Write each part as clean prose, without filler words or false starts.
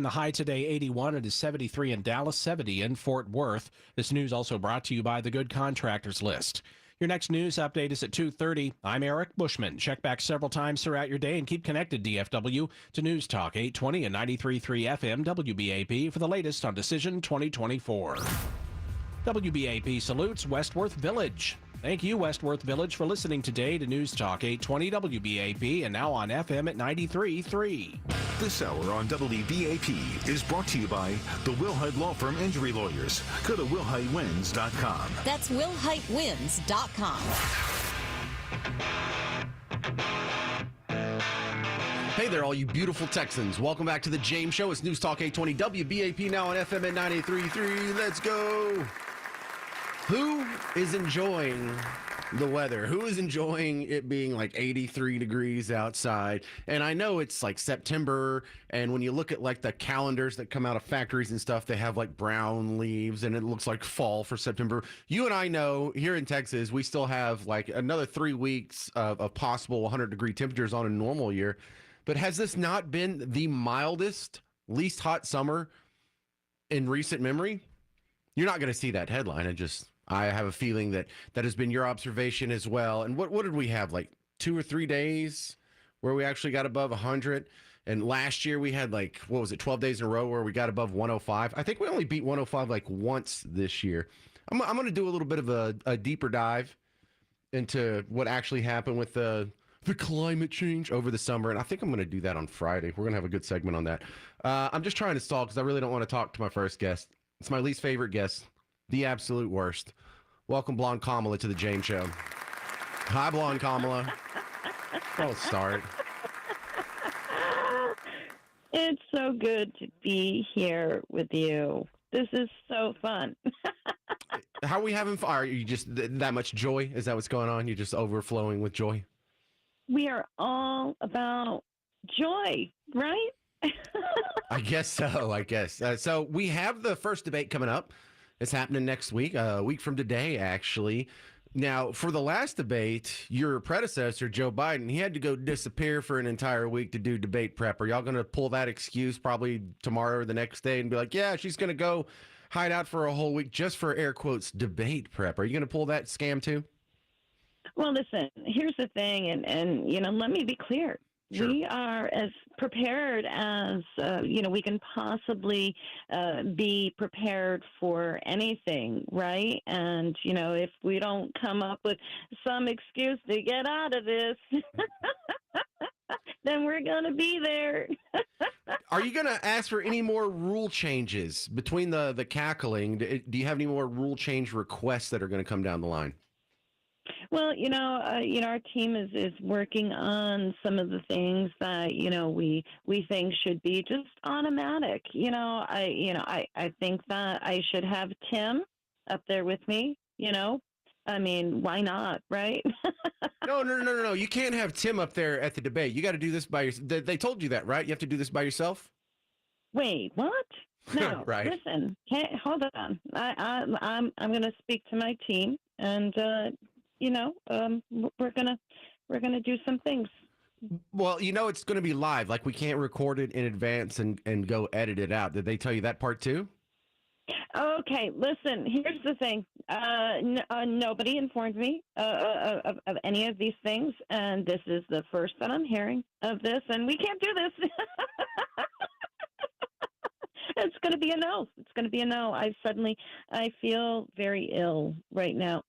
the high today 81. It is 73 in Dallas, 70 in Fort Worth. This news also brought to you by the Good Contractors List. Your next news update is at 2:30. I'm Eric Bushman. Check back several times throughout your day and keep connected, DFW, to News Talk 820 and 93.3 FM WBAP for the latest on Decision 2024. WBAP salutes Westworth Village. Thank you, Westworth Village, for listening today to News Talk 820 WBAP and now on FM at 93.3. This hour on WBAP is brought to you by the Wilhite Law Firm Injury Lawyers. Go to WilhiteWins.com. That's WilhiteWins.com. Hey there, all you beautiful Texans. Welcome back to the James Show. It's News Talk 820 WBAP, now on FM at 93.3. Let's go. Who is enjoying the weather? Who is enjoying it being like 83 degrees outside? And I know it's like September, and when you look at like the calendars that come out of factories and stuff, they have like brown leaves and it looks like fall for September. You and I know here in Texas, we still have like another 3 weeks of possible 100-degree temperatures on a normal year. But has this not been the mildest, least hot summer in recent memory? You're not going to see that headline. I have a feeling that has been your observation as well. And what did we have, like 2 or 3 days where we actually got above 100? And last year we had 12 days in a row where we got above 105. I think we only beat 105 like once this year. I'm going to do a little bit of a deeper dive into what actually happened with the climate change over the summer. And I think I'm going to do that on Friday. We're going to have a good segment on that. I'm just trying to stall because I really don't want to talk to my first guest. It's my least favorite guest. The absolute worst. Welcome, Blonde Kamala, to the James Show. Hi, Blonde Kamala. Let's start. It's so good to be here with you. This is so fun. How are we having fun? Are you just that much joy? Is that what's going on? You're just overflowing with joy? We are all about joy, right? I guess so, I guess. So we have the first debate coming up. It's happening next week, a week from today, actually. Now, for the last debate, your predecessor, Joe Biden, he had to go disappear for an entire week to do debate prep. Are y'all going to pull that excuse probably tomorrow or the next day and be like, yeah, she's going to go hide out for a whole week just for, air quotes, debate prep? Are you going to pull that scam too? Well, listen, here's the thing, and let me be clear. Sure. We are as prepared as, we can possibly be prepared for anything, right? And, if we don't come up with some excuse to get out of this, then we're going to be there. Are you going to ask for any more rule changes between the cackling? Do you have any more rule change requests that are going to come down the line? Well, our team is working on some of the things that we think should be just automatic. I think that I should have Tim up there with me. I mean, why not, right? No. You can't have Tim up there at the debate. You got to do this by yourself. They told you that, right? You have to do this by yourself. Wait, what? No, right. Listen, hey, hold on. I'm going to speak to my team, and we're gonna do some things. Well, it's going to be live. Like, we can't record it in advance and go edit it out. Did they tell you that part too? Okay, listen. Here's the thing. Nobody informed me of any of these things, and this is the first that I'm hearing of this. And we can't do this. It's going to be a no. It's going to be a no. I feel very ill right now.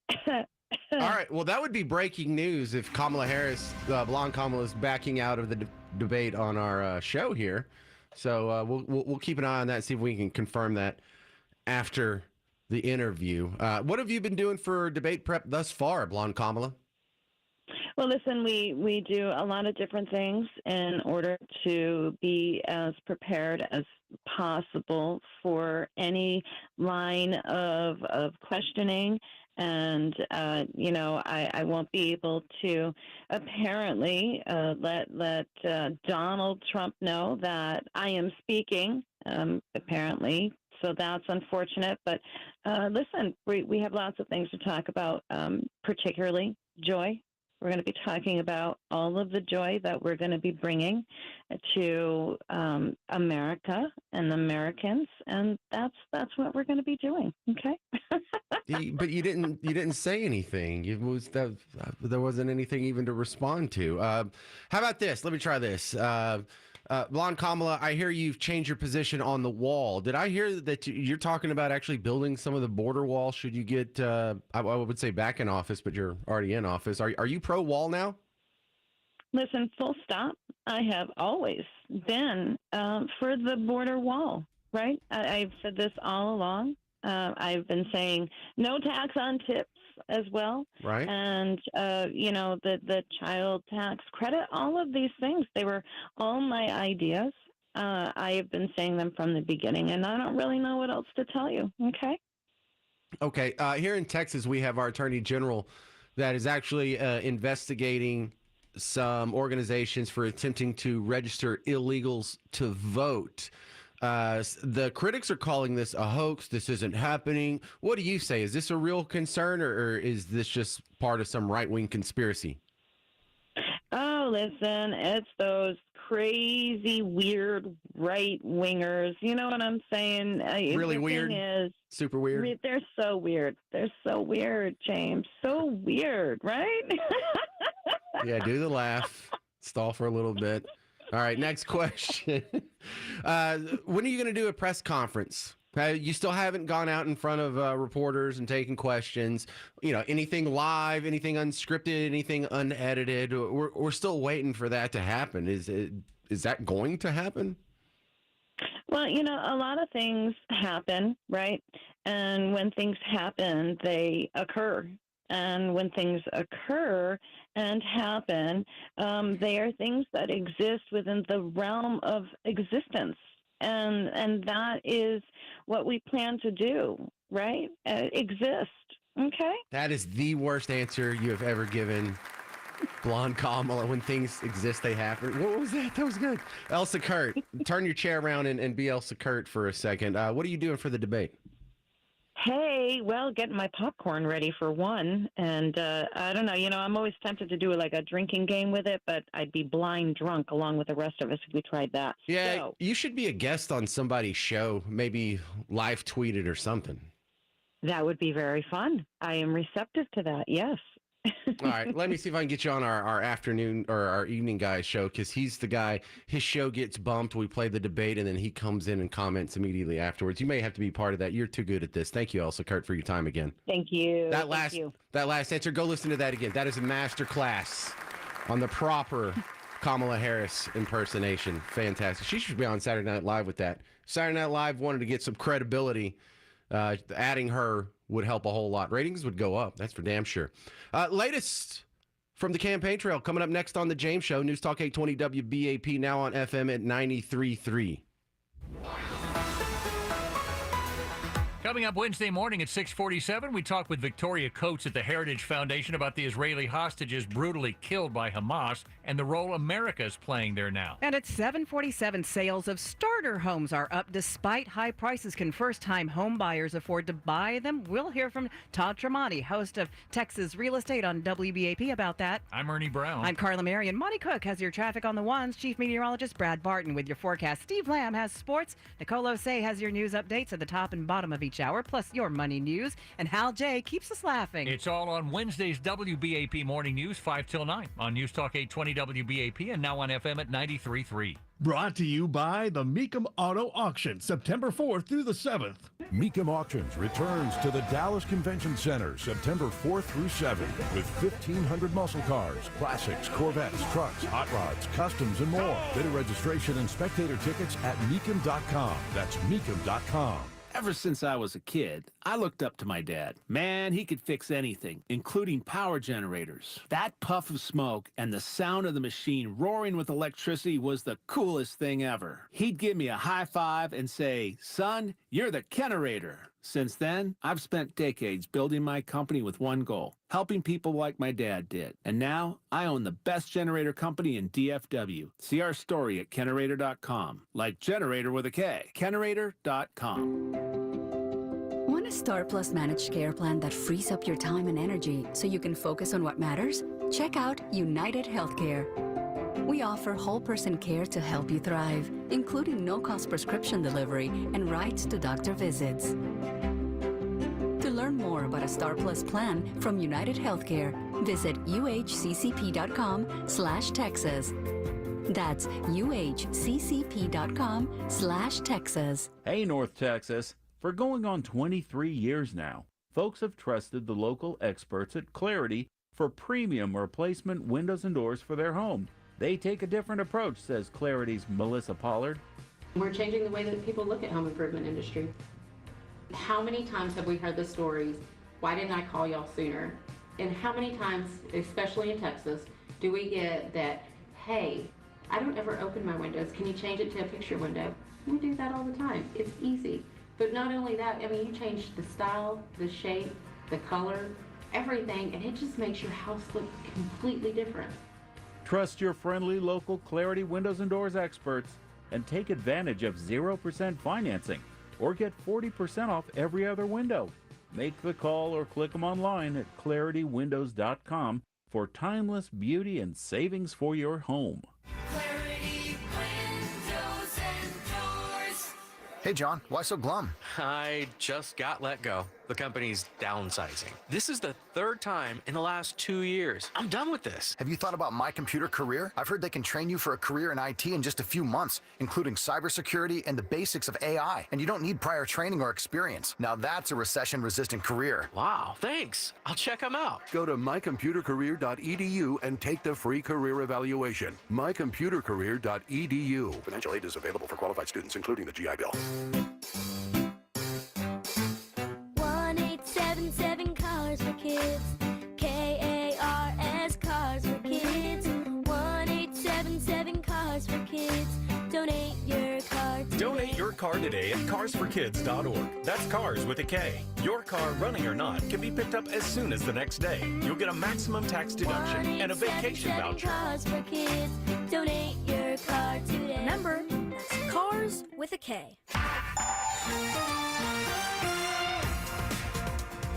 All right. Well, that would be breaking news if Kamala Harris, Blonde Kamala, is backing out of the debate on our show here. So we'll keep an eye on that and see if we can confirm that after the interview. What have you been doing for debate prep thus far, Blonde Kamala? Well, listen, we do a lot of different things in order to be as prepared as possible for any line of questioning. And, I won't be able to apparently let Donald Trump know that I am speaking, apparently. So that's unfortunate. But listen, we have lots of things to talk about, particularly joy. We're going to be talking about all of the joy that we're going to be bringing to America and Americans, and that's what we're going to be doing. Okay. But you didn't say anything. There wasn't anything even to respond to. How about this? Let me try this. Blonde Kamala, I hear you've changed your position on the wall. Did I hear that you're talking about actually building some of the border wall? Should you get, I would say back in office, but you're already in office. Are you pro wall now? Listen, full stop. I have always been for the border wall. Right? I've said this all along. I've been saying no tax on tips as well. Right. And, the child tax credit, all of these things, they were all my ideas. I have been saying them from the beginning, and I don't really know what else to tell you. Okay. Okay. Here in Texas, we have our attorney general that is actually investigating some organizations for attempting to register illegals to vote. The critics are calling this a hoax. This isn't happening. What do you say? Is this a real concern, or is this just part of some right-wing conspiracy? Oh, listen, it's those crazy, weird right-wingers. You know what I'm saying? Really weird? Super weird? They're so weird. They're so weird, James. So weird, right? Yeah, do the laugh. Stall for a little bit. All right, next question. When are you going to do a press conference? You still haven't gone out in front of reporters and taken questions. Anything live, anything unscripted, anything unedited. We're still waiting for that to happen. Is that going to happen? Well, a lot of things happen, right? And when things happen, they occur. And when things occur and happen, they are things that exist within the realm of existence. And that is what we plan to do, right? Exist. Okay? That is the worst answer you have ever given, Blonde Kamala. When things exist, they happen. What was that? That was good. Elsa Kurt, turn your chair around and be Elsa Kurt for a second. What are you doing for the debate? Hey, well, getting my popcorn ready for one. And I don't know, I'm always tempted to do like a drinking game with it, but I'd be blind drunk along with the rest of us if we tried that. Yeah, so, you should be a guest on somebody's show, maybe live tweet it or something. That would be very fun. I am receptive to that, yes. All right, let me see if I can get you on our afternoon or our evening guy's show, because he's the guy. His show gets bumped. We play the debate, and then he comes in and comments immediately afterwards. You may have to be part of that. You're too good at this. Thank you, Elsa Kurt, for your time again. Thank you. That last answer, go listen to that again. That is a master class on the proper Kamala Harris impersonation. Fantastic. She should be on Saturday Night Live with that. Saturday Night Live wanted to get some credibility. Adding her would help a whole lot. Ratings would go up. That's for damn sure. Latest from the campaign trail coming up next on the James Show. News Talk 820 WBAP, now on FM at 93.3. Coming up Wednesday morning at 6:47, we talk with Victoria Coates at the Heritage Foundation about the Israeli hostages brutally killed by Hamas and the role America is playing there now. And at 7:47, sales of starter homes are up despite high prices. Can first-time home buyers afford to buy them? We'll hear from Todd Tremonti, host of Texas Real Estate on WBAP about that. I'm Ernie Brown. I'm Carla Marion. Monty Cook has your traffic on the ones. Chief Meteorologist Brad Barton with your forecast. Steve Lamb has sports. Nicole Osei has your news updates at the top and bottom of each hour, plus your money news. And Hal J keeps us laughing. It's all on Wednesday's WBAP Morning News, 5 till 9 on News Talk 820 WBAP and now on FM at 93.3. Brought to you by the Mecum Auto Auction, September 4th through the 7th. Mecum Auctions returns to the Dallas Convention Center September 4th through 7th with 1,500 muscle cars, classics, Corvettes, trucks, hot rods, customs, and more. Bidder registration and spectator tickets at Mecum.com. That's Mecum.com. Ever since I was a kid, I looked up to my dad. Man, he could fix anything, including power generators. That puff of smoke and the sound of the machine roaring with electricity was the coolest thing ever. He'd give me a high five and say, "Son, you're the Kennerator." Since then, I've spent decades building my company with one goal, helping people like my dad did. And now, I own the best generator company in DFW. See our story at Kennerator.com. Like generator with a K. Kennerator.com. Want a Star Plus managed care plan that frees up your time and energy so you can focus on what matters? Check out United Healthcare. We offer whole person care to help you thrive, including no-cost prescription delivery and rights to doctor visits. To learn more about a Star Plus plan from United Healthcare, visit uhccp.com/Texas. That's uhccp.com/Texas. Hey, North Texas. For going on 23 years now, folks have trusted the local experts at Clarity for premium replacement windows and doors for their home. They take a different approach, says Clarity's Melissa Pollard. We're changing the way that people look at home improvement industry. How many times have we heard the stories, why didn't I call y'all sooner? And how many times, especially in Texas, do we get that, hey, I don't ever open my windows, can you change it to a picture window? We do that all the time, it's easy. But not only that, I mean, you change the style, the shape, the color, everything, and it just makes your house look completely different. Trust your friendly local Clarity Windows and Doors experts and take advantage of 0% financing or get 40% off every other window. Make the call or click them online at ClarityWindows.com for timeless beauty and savings for your home. Hey, John, why so glum? I just got let go. The company's downsizing. This is the third time in the last 2 years. I'm done with this. Have you thought about My Computer Career? I've heard they can train you for a career in IT in just a few months, including cybersecurity and the basics of AI. And you don't need prior training or experience. Now that's a recession-resistant career. Wow, thanks. I'll check them out. Go to mycomputercareer.edu and take the free career evaluation. mycomputercareer.edu. Financial aid is available for qualified students, including the GI Bill. 1-877 Cars for Kids. KARS Cars for Kids. 1-877 Cars for Kids. Donate your car today. Donate your car today at carsforkids.org. That's cars with a K. Your car, running or not, can be picked up as soon as the next day. You'll get a maximum tax deduction and a vacation voucher. Cars for Kids. Donate your car today. Remember, that's Cars with a K.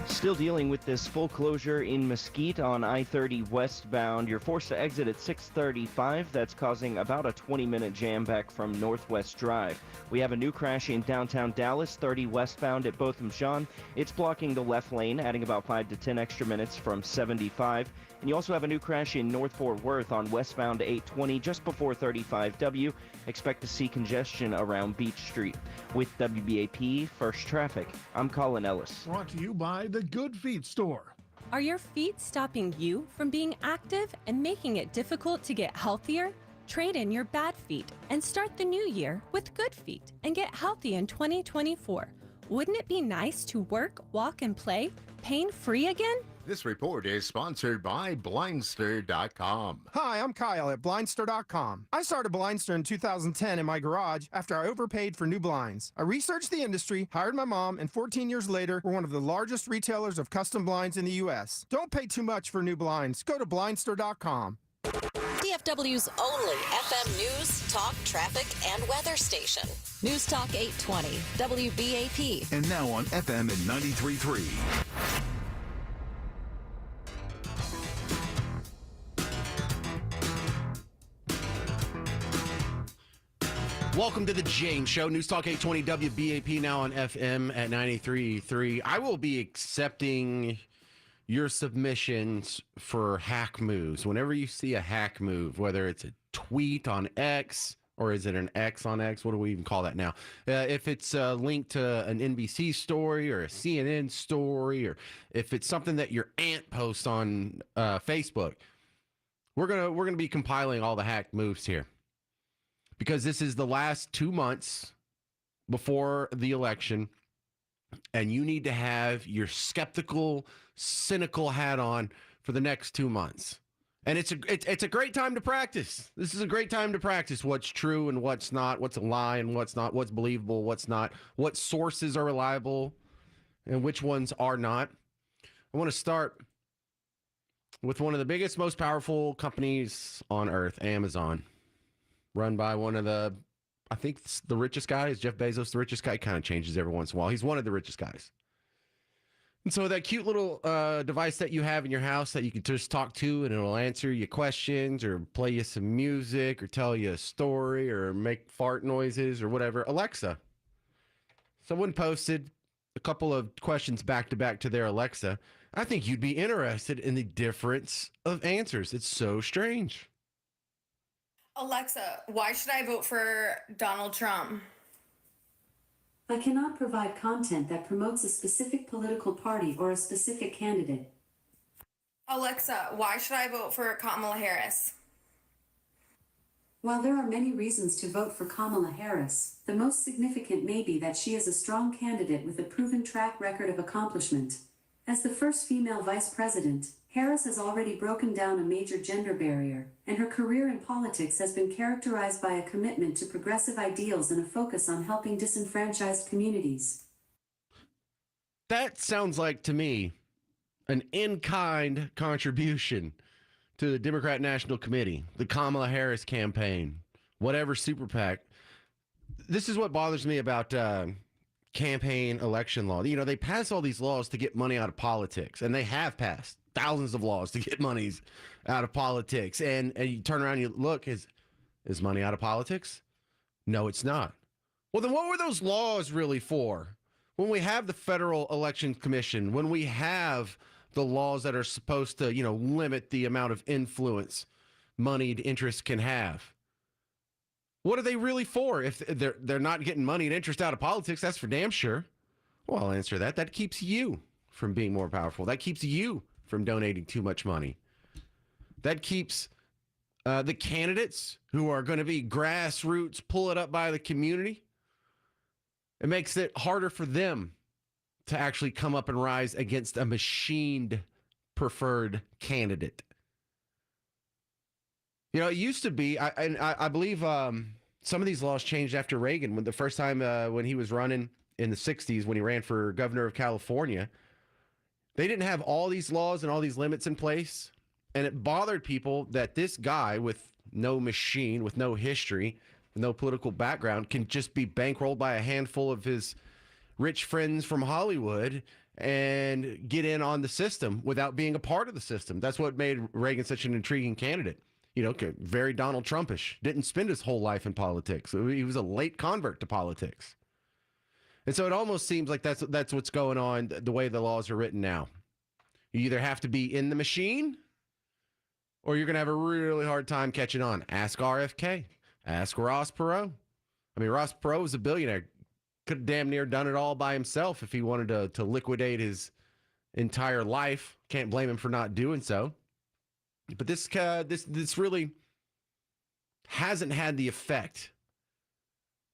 Still dealing with this full closure in Mesquite on I-30 westbound. You're forced to exit at 635. That's causing about a 20-minute jam back from Northwest Drive. We have a new crash in downtown Dallas, 30 westbound at Botham Jean. It's blocking the left lane, adding about 5 to 10 extra minutes from 75. And you also have a new crash in North Fort Worth on westbound 820 just before 35W. Expect to see congestion around Beach Street. With WBAP First Traffic, I'm Colin Ellis. Brought to you by the Good Feet Store. Are your feet stopping you from being active and making it difficult to get healthier? Trade in your bad feet and start the new year with Good Feet and get healthy in 2024. Wouldn't it be nice to work, walk, and play pain-free again? This report is sponsored by Blindster.com. Hi, I'm Kyle at Blindster.com. I started Blindster in 2010 in my garage after I overpaid for new blinds. I researched the industry, hired my mom, and 14 years later, we're one of the largest retailers of custom blinds in the U.S. Don't pay too much for new blinds. Go to Blindster.com. DFW's only FM news, talk, traffic, and weather station. News Talk 820, WBAP. And now on FM at 93.3. Welcome to the James Show. News Talk 820 WBAP, now on FM at 93.3. I will be accepting your submissions for hack moves. Whenever you see a hack move, whether it's a tweet on X or is it an X on X? What do we even call that now? If it's linked to an NBC story or a CNN story, or if it's something that your aunt posts on Facebook, we're gonna be compiling all the hack moves here, because this is the last 2 months before the election, and you need to have your skeptical, cynical hat on for the next 2 months. And it's a great time to practice. This is a great time to practice what's true and what's not, what's a lie and what's not, what's believable, what's not, what sources are reliable and which ones are not. I want to start with one of the biggest, most powerful companies on earth, Amazon, run by one of the, I think the richest guy. Is Jeff Bezos the richest guy? He kind of changes every once in a while. He's one of the richest guys. And so that cute little device that you have in your house that you can just talk to and it'll answer your questions or play you some music or tell you a story or make fart noises or whatever. Alexa. Someone posted a couple of questions back to back to their Alexa. I think you'd be interested in the difference of answers. It's so strange. Alexa, why should I vote for Donald Trump? I cannot provide content that promotes a specific political party or a specific candidate. Alexa, why should I vote for Kamala Harris? While there are many reasons to vote for Kamala Harris, the most significant may be that she is a strong candidate with a proven track record of accomplishment. As the first female vice president, Harris has already broken down a major gender barrier, and her career in politics has been characterized by a commitment to progressive ideals and a focus on helping disenfranchised communities. That sounds like, to me, an in-kind contribution to the Democrat National Committee, the Kamala Harris campaign, whatever super PAC. This is what bothers me about campaign election law. You know, they pass all these laws to get money out of politics, and they have passed thousands of laws to get monies out of politics. And you turn around and you look, is money out of politics? No, it's not. Well, then what were those laws really for? When we have the Federal Election Commission, when we have the laws that are supposed to, you know, limit the amount of influence moneyed interest can have. What are they really for? If they're not getting money and interest out of politics, that's for damn sure. Well, I'll answer that. That keeps you from being more powerful. That keeps you from donating too much money. That keeps the candidates who are going to be grassroots, pull it up by the community. It makes it harder for them to actually come up and rise against a machined preferred candidate. You know, it used to be, I believe some of these laws changed after Reagan. When the first time when he was running in the 60s, when he ran for governor of California, they didn't have all these laws and all these limits in place. And it bothered people that this guy with no machine, with no history, with no political background, can just be bankrolled by a handful of his rich friends from Hollywood and get in on the system without being a part of the system. That's what made Reagan such an intriguing candidate. You know, very Donald Trumpish. Didn't spend his whole life in politics. He was a late convert to politics. And so it almost seems like that's what's going on the way the laws are written now. You either have to be in the machine or you're going to have a really hard time catching on. Ask RFK. Ask Ross Perot. I mean, Ross Perot was a billionaire. Could have damn near done it all by himself if he wanted to liquidate his entire life. Can't blame him for not doing so. But this really hasn't had the effect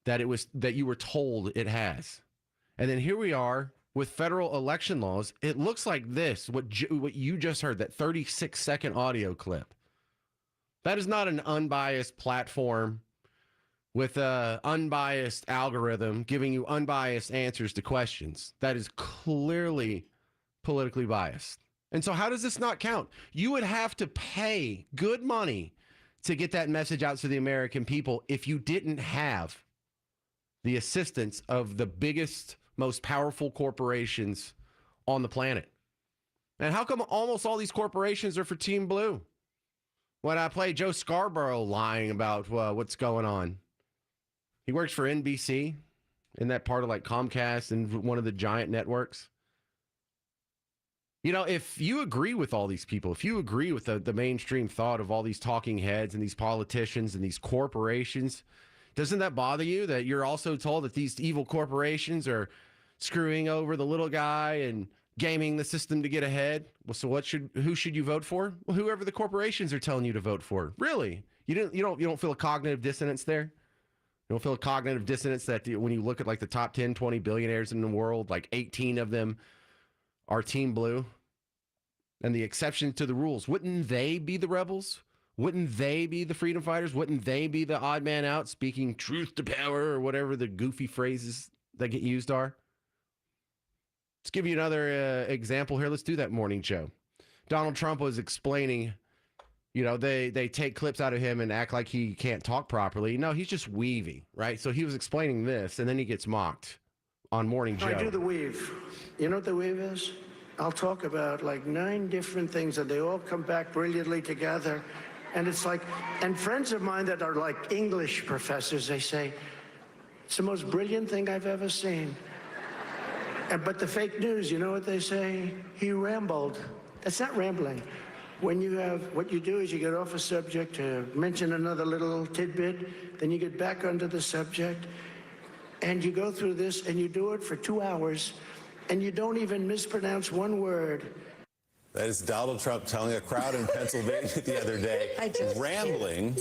that you were told it has. And then here we are with federal election laws. It looks like this, what you just heard, that 36-second audio clip. That is not an unbiased platform with an unbiased algorithm giving you unbiased answers to questions. That is clearly politically biased. And so how does this not count? You would have to pay good money to get that message out to the American people if you didn't have the assistance of the biggest, most powerful corporations on the planet. And how come almost all these corporations are for Team Blue? When I play Joe Scarborough lying about what's going on. He works for NBC, in that part of like Comcast and one of the giant networks. You know, if you agree with all these people, if you agree with the mainstream thought of all these talking heads and these politicians and these corporations, doesn't that bother you that you're also told that these evil corporations are screwing over the little guy and gaming the system to get ahead? Well, so who should you vote for? Well, whoever the corporations are telling you to vote for. Really? You don't feel a cognitive dissonance there? You don't feel a cognitive dissonance that when you look at like the top 10, 20 billionaires in the world, like 18 of them are Team Blue? And the exception to the rules, wouldn't they be the rebels? Wouldn't they be the freedom fighters? Wouldn't they be the odd man out speaking truth to power or whatever the goofy phrases that get used are? Let's give you another example here. Let's do that morning show. Donald Trump was explaining, you know, they take clips out of him and act like he can't talk properly. No, he's just weaving, right? So he was explaining this, and then he gets mocked on Morning Joe. I do the weave. You know what the weave is? I'll talk about like 9 different things, and they all come back brilliantly together. And it's like, and friends of mine that are like English professors, they say, it's the most brilliant thing I've ever seen. But the fake news, you know what they say? He rambled. That's not rambling. When you have, what you do is you get off a subject to mention another little tidbit, then you get back onto the subject, and you go through this, and you do it for 2 hours, and you don't even mispronounce one word. That is Donald Trump telling a crowd in Pennsylvania the other day, rambling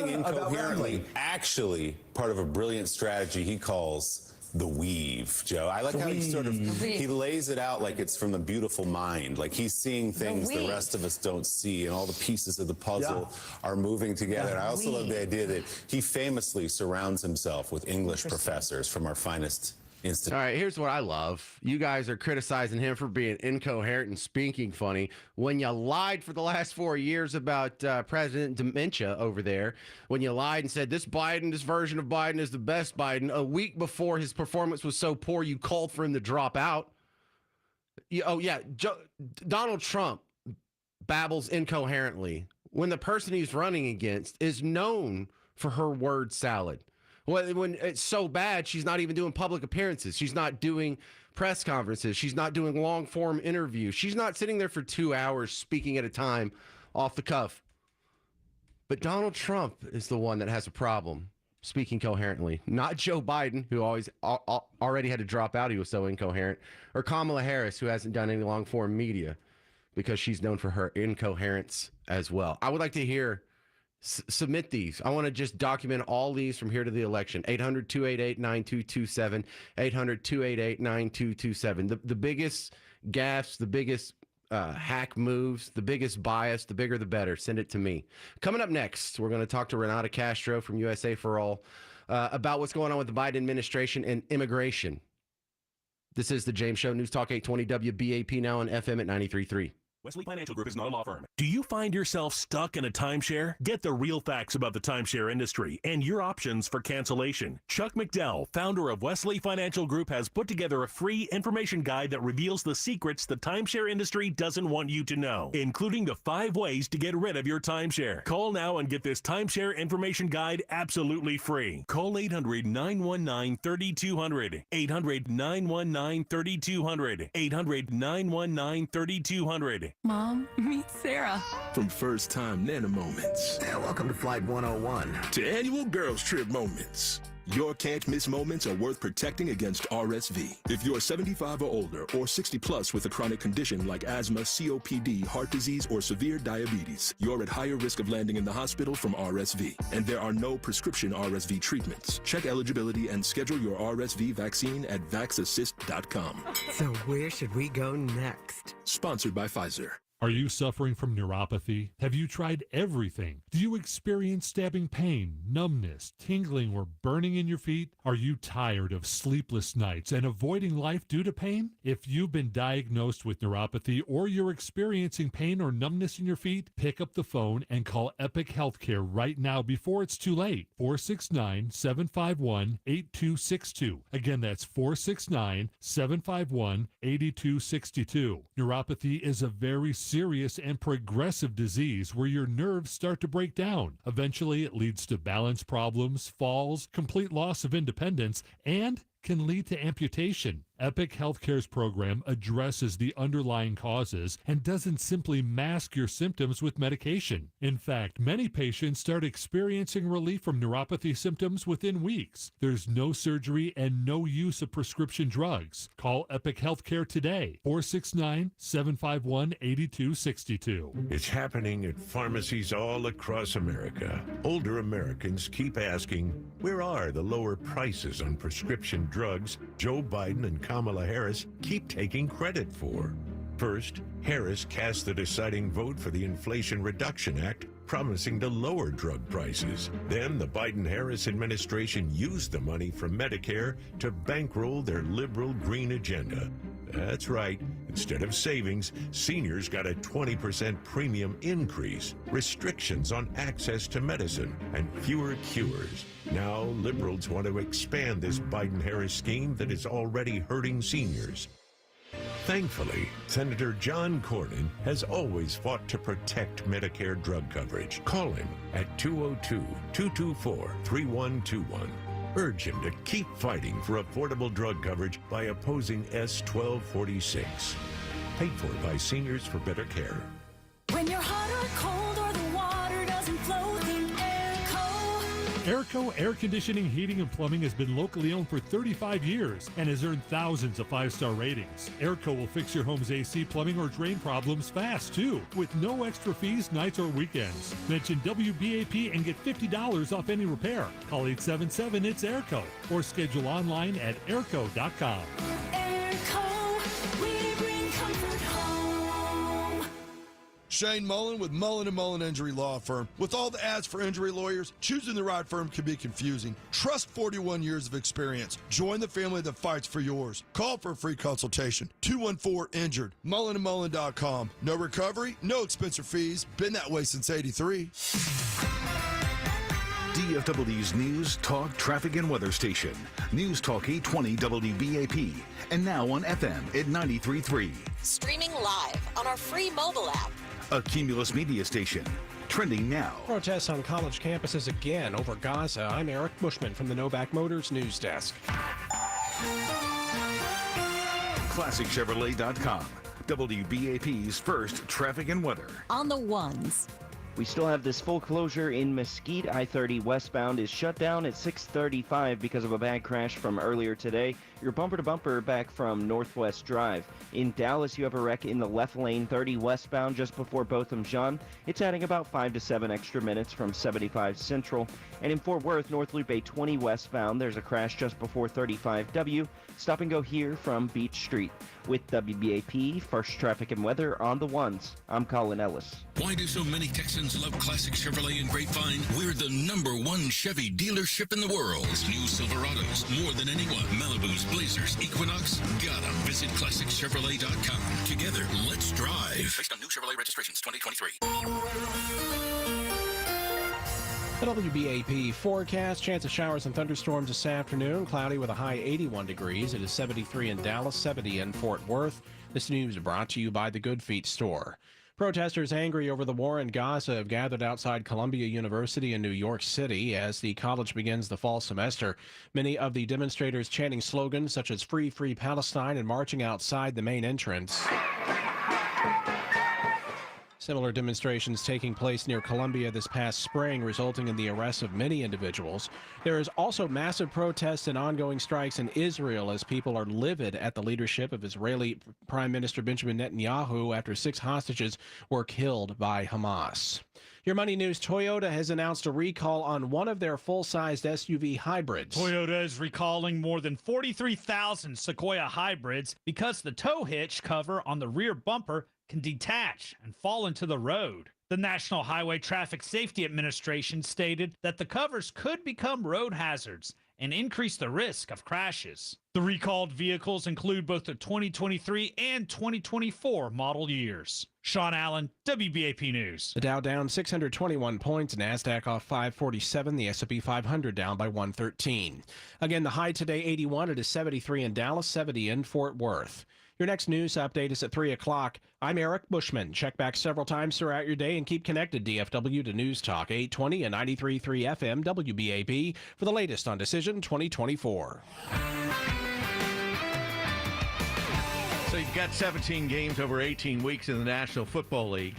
incoherently, actually part of a brilliant strategy he calls the weave, Joe. I like how he sort of, he lays it out like it's from the beautiful mind, like he's seeing things the rest of us don't see, and all the pieces of the puzzle are moving together. And I also love the idea that he famously surrounds himself with English professors from our finest institute. All right, here's what I love. You guys are criticizing him for being incoherent and speaking funny when you lied for the last 4 years about President Dementia over there. When you lied and said this version of Biden is the best Biden. A week before his performance was so poor, you called for him to drop out. Donald Trump babbles incoherently when the person he's running against is known for her word salad. When it's so bad, she's not even doing public appearances. She's not doing press conferences. She's not doing long-form interviews. She's not sitting there for 2 hours speaking at a time off the cuff. But Donald Trump is the one that has a problem speaking coherently. Not Joe Biden, who already had to drop out. He was so incoherent. Or Kamala Harris, who hasn't done any long-form media because she's known for her incoherence as well. I would like to hear... submit these. I want to just document all these from here to the election. 800-288-9227. 800-288-9227. The biggest gaffes, the biggest hack moves, the biggest bias, the bigger the better. Send it to me. Coming up next, we're going to talk to Renata Castro from USA for All about what's going on with the Biden administration and immigration. This is the James Show, News Talk 820 WBAP, now on FM at 93.3. Wesley Financial Group is not a law firm. Do you find yourself stuck in a timeshare? Get the real facts about the timeshare industry and your options for cancellation. Chuck McDowell, founder of Wesley Financial Group, has put together a free information guide that reveals the secrets the timeshare industry doesn't want you to know, including the 5 ways to get rid of your timeshare. Call now and get this timeshare information guide absolutely free. Call 800-919-3200. 800-919-3200. 800-919-3200. Mom, meet Sarah. From first-time Nana moments. Welcome to Flight 101. To annual girls trip moments. Your can't-miss moments are worth protecting against RSV. If you're 75 or older or 60 plus with a chronic condition like asthma, COPD, heart disease, or severe diabetes, you're at higher risk of landing in the hospital from RSV. And there are no prescription RSV treatments. Check eligibility and schedule your RSV vaccine at vaxassist.com. So where should we go next? Sponsored by Pfizer. Are you suffering from neuropathy? Have you tried everything? Do you experience stabbing pain, numbness, tingling, or burning in your feet? Are you tired of sleepless nights and avoiding life due to pain? If you've been diagnosed with neuropathy or you're experiencing pain or numbness in your feet, pick up the phone and call Epic Healthcare right now before it's too late. 469-751-8262. Again, that's 469-751-8262. Neuropathy is a very serious and progressive disease where your nerves start to break down. Eventually, it leads to balance problems, falls, complete loss of independence, and can lead to amputation. Epic Healthcare's program addresses the underlying causes and doesn't simply mask your symptoms with medication. In fact, many patients start experiencing relief from neuropathy symptoms within weeks. There's no surgery and no use of prescription drugs. Call Epic Healthcare today, 469-751-8262. It's happening at pharmacies all across America. Older Americans keep asking, where are the lower prices on prescription drugs Joe Biden and Kamala Harris keep taking credit for? First, Harris cast the deciding vote for the Inflation Reduction Act, promising to lower drug prices. Then the Biden-Harris administration used the money from Medicare to bankroll their liberal green agenda. That's right. Instead of savings, seniors got a 20% premium increase, restrictions on access to medicine, and fewer cures. Now, liberals want to expand this Biden-Harris scheme that is already hurting seniors. Thankfully, Senator John Cornyn has always fought to protect Medicare drug coverage. Call him at 202-224-3121. Urge him to keep fighting for affordable drug coverage by opposing S 1246. Paid for by Seniors for Better Care. When you're hot or cold or the water doesn't flow, think Airco. Airco Air Conditioning, Heating, and Plumbing has been locally owned for 35 years and has earned thousands of 5-star ratings. Airco will fix your home's AC, plumbing, or drain problems fast, too, with no extra fees, nights, or weekends. Mention WBAP and get $50 off any repair. Call 877-ITS-AIRCO or schedule online at airco.com. Airco, we bring comfort home. Shane Mullen with Mullen & Mullen Injury Law Firm. With all the ads for injury lawyers, choosing the right firm can be confusing. Trust 41 years of experience. Join the family that fights for yours. Call for a free consultation. 214-INJURED. MullenandMullen.com. No recovery, no expensive fees. Been that way since '83. DFW's News, Talk, Traffic, and Weather Station. News Talk 820 WBAP. And now on FM at 93.3. Streaming live on our free mobile app. A Cumulus Media Station. Trending now. Protests on college campuses again over Gaza. I'm Eric Bushman from the Novak Motors News Desk. ClassicChevrolet.com. WBAP's first traffic and weather. On the ones. We still have this full closure in Mesquite. I-30 westbound is shut down at 6:35 because of a bad crash from earlier today. You're bumper-to-bumper back from Northwest Drive. In Dallas, you have a wreck in the left lane, 30 westbound, just before Botham Jean. It's adding about 5 to 7 extra minutes from 75 Central. And in Fort Worth, North Loop 820 westbound, there's a crash just before 35W. Stop and go here from Beach Street. With WBAP, first traffic and weather on the ones. I'm Colin Ellis. Why do so many Texans love Classic Chevrolet and Grapevine? We're the #1 Chevy dealership in the world. New Silverados, more than anyone. Malibus, Blazers, Equinox, got 'em. Visit ClassicChevrolet.com. Together, let's drive. Based on new Chevrolet registrations 2023. The WBAP forecast, chance of showers and thunderstorms this afternoon. Cloudy with a high 81 degrees. It is 73 in Dallas, 70 in Fort Worth. This news brought to you by the Good Feet store. Protesters angry over the war in Gaza have gathered outside Columbia University in New York City as the college begins the fall semester. Many of the demonstrators chanting slogans such as Free, Free Palestine and marching outside the main entrance. Similar demonstrations taking place near Columbia this past spring, resulting in the arrest of many individuals. There is also massive protests and ongoing strikes in Israel as people are livid at the leadership of Israeli Prime Minister Benjamin Netanyahu after 6 hostages were killed by Hamas. Your money news, Toyota has announced a recall on one of their full-sized SUV hybrids. Toyota is recalling more than 43,000 Sequoia hybrids because the tow hitch cover on the rear bumper can detach and fall into the road. The National Highway Traffic Safety Administration stated that the covers could become road hazards and increase the risk of crashes. The recalled vehicles include both the 2023 and 2024 model years. Sean Allen, WBAP News. The Dow down 621 points, NASDAQ off 547, the S&P 500 down by 113. Again, the high today 81, it is 73 in Dallas, 70 in Fort Worth. Your next news update is at 3 o'clock. I'm Eric Bushman. Check back several times throughout your day and keep connected, DFW, to News Talk 820 and 93.3 FM WBAP for the latest on Decision 2024. So you've got 17 games over 18 weeks in the National Football League.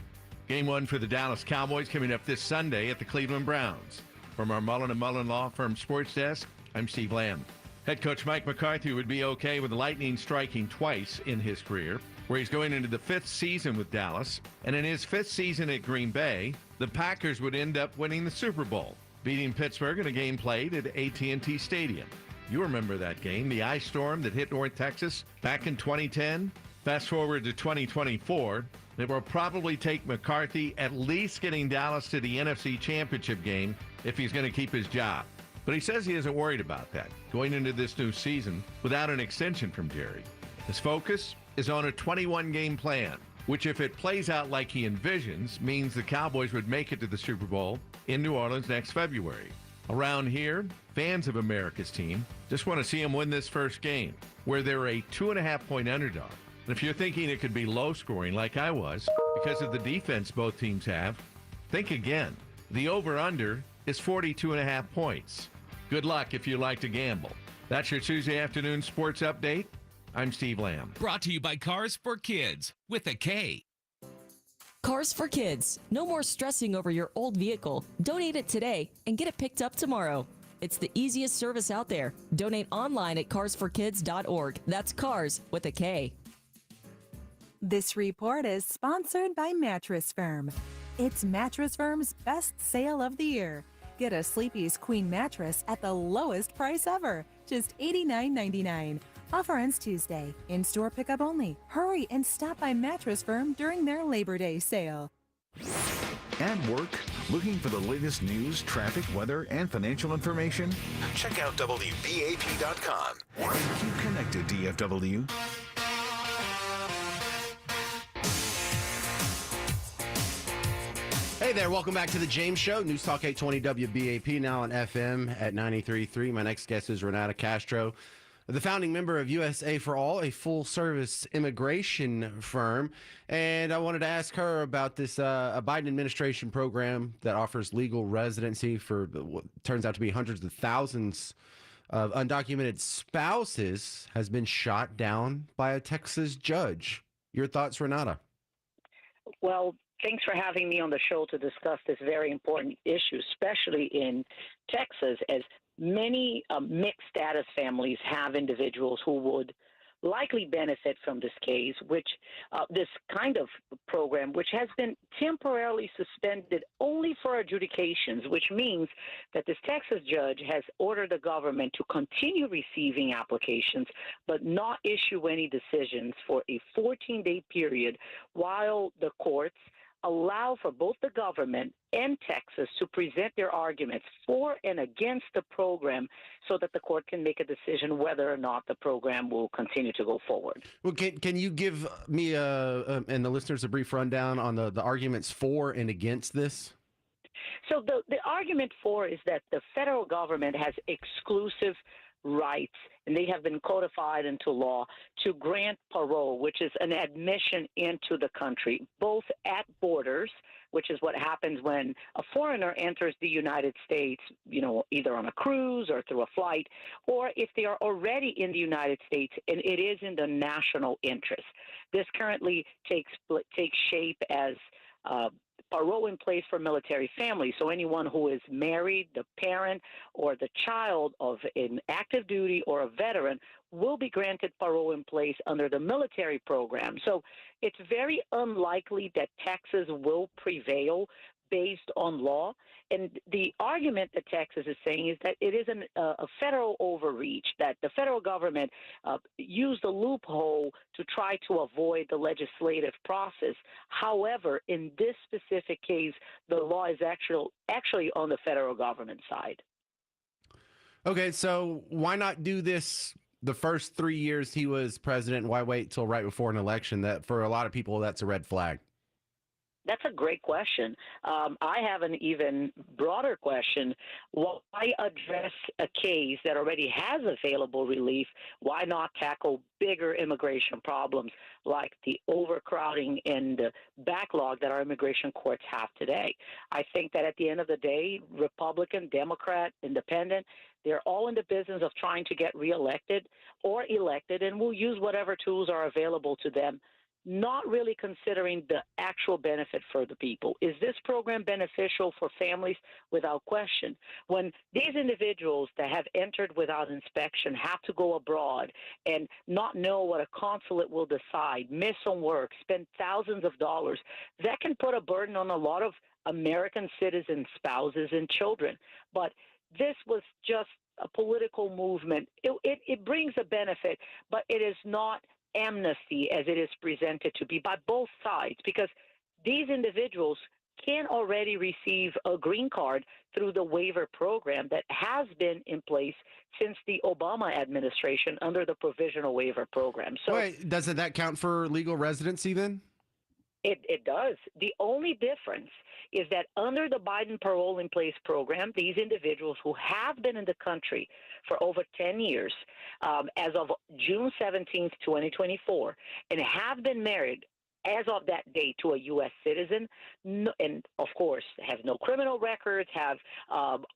Game 1 for the Dallas Cowboys coming up this Sunday at the Cleveland Browns. From our Mullen & Mullen Law Firm Sports Desk, I'm Steve Lamb. Head coach Mike McCarthy would be okay with the Lightning striking twice in his career, where he's going into the 5th season with Dallas. And in his 5th season at Green Bay, the Packers would end up winning the Super Bowl, beating Pittsburgh in a game played at AT&T Stadium. You remember that game, the ice storm that hit North Texas back in 2010? Fast forward to 2024, it will probably take McCarthy at least getting Dallas to the NFC Championship game if he's going to keep his job. But he says he isn't worried about that, going into this new season without an extension from Jerry. His focus is on a 21-game plan, which if it plays out like he envisions, means the Cowboys would make it to the Super Bowl in New Orleans next February. Around here, fans of America's team just want to see him win this first game, where they're a 2.5-point underdog. And if you're thinking it could be low scoring like I was, because of the defense both teams have, think again. The over-under is 42.5 points. Good luck if you like to gamble. That's your Tuesday afternoon sports update. I'm Steve Lamb. Brought to you by Cars for Kids with a K. Cars for Kids. No more stressing over your old vehicle. Donate it today and get it picked up tomorrow. It's the easiest service out there. Donate online at carsforkids.org. That's cars with a K. This report is sponsored by Mattress Firm. It's Mattress Firm's best sale of the year. Get a Sleepy's Queen mattress at the lowest price ever, just $89.99. Offer ends Tuesday. In-store pickup only. Hurry and stop by Mattress Firm during their Labor Day sale. At work, looking for the latest news, traffic, weather, and financial information? Check out WBAP.com and keep connected, DFW. Hey there, welcome back to the James Show. News Talk 820 WBAP, now on FM at 93.3. My next guest is Renata Castro, the founding member of USA for All, a full-service immigration firm. And I wanted to ask her about this a Biden administration program that offers legal residency for what turns out to be hundreds of thousands of undocumented spouses has been shot down by a Texas judge. Your thoughts, Renata? Well, thanks for having me on the show to discuss this very important issue, especially in Texas, as many mixed status families have individuals who would likely benefit from this case, which this kind of program, which has been temporarily suspended only for adjudications, which means that this Texas judge has ordered the government to continue receiving applications, but not issue any decisions for a 14-day period while the courts allow for both the government and Texas to present their arguments for and against the program so that the court can make a decision whether or not the program will continue to go forward. Well, can you give me and the listeners a brief rundown on the arguments for and against this? So the argument for is that the federal government has exclusive rights, and they have been codified into law to grant parole, which is an admission into the country, both at borders, which is what happens when a foreigner enters the United States, either on a cruise or through a flight, or if they are already in the United States and it is in the national interest. This currently takes shape as parole in place for military families. So anyone who is married, the parent, or the child of an active duty or a veteran will be granted parole in place under the military program. So it's very unlikely that Texas will prevail based on law. And the argument that Texas is saying is that it is a federal overreach, that the federal government used a loophole to try to avoid the legislative process. However, in this specific case, the law is actually on the federal government side. Okay, so why not do this the first 3 years he was president? Why wait till right before an election? That for a lot of people, that's a red flag. That's a great question. I have an even broader question. Why address a case that already has available relief? Why not tackle bigger immigration problems like the overcrowding and the backlog that our immigration courts have today? I think that at the end of the day, Republican, Democrat, Independent, they're all in the business of trying to get reelected or elected, and will use whatever tools are available to them, not really considering the actual benefit for the people. Is this program beneficial for families? Without question. When these individuals that have entered without inspection have to go abroad and not know what a consulate will decide, miss on work, spend thousands of dollars, that can put a burden on a lot of American citizen spouses and children. But this was just a political movement. It brings a benefit, but it is not amnesty as it is presented to be by both sides, because these individuals can already receive a green card through the waiver program that has been in place since the Obama administration under the provisional waiver program. So wait, doesn't that count for legal residency then? It does. The only difference is that under the Biden Parole in Place program, these individuals who have been in the country for over 10 years, as of June 17th, 2024, and have been married as of that day to a U.S. citizen, and of course have no criminal records, have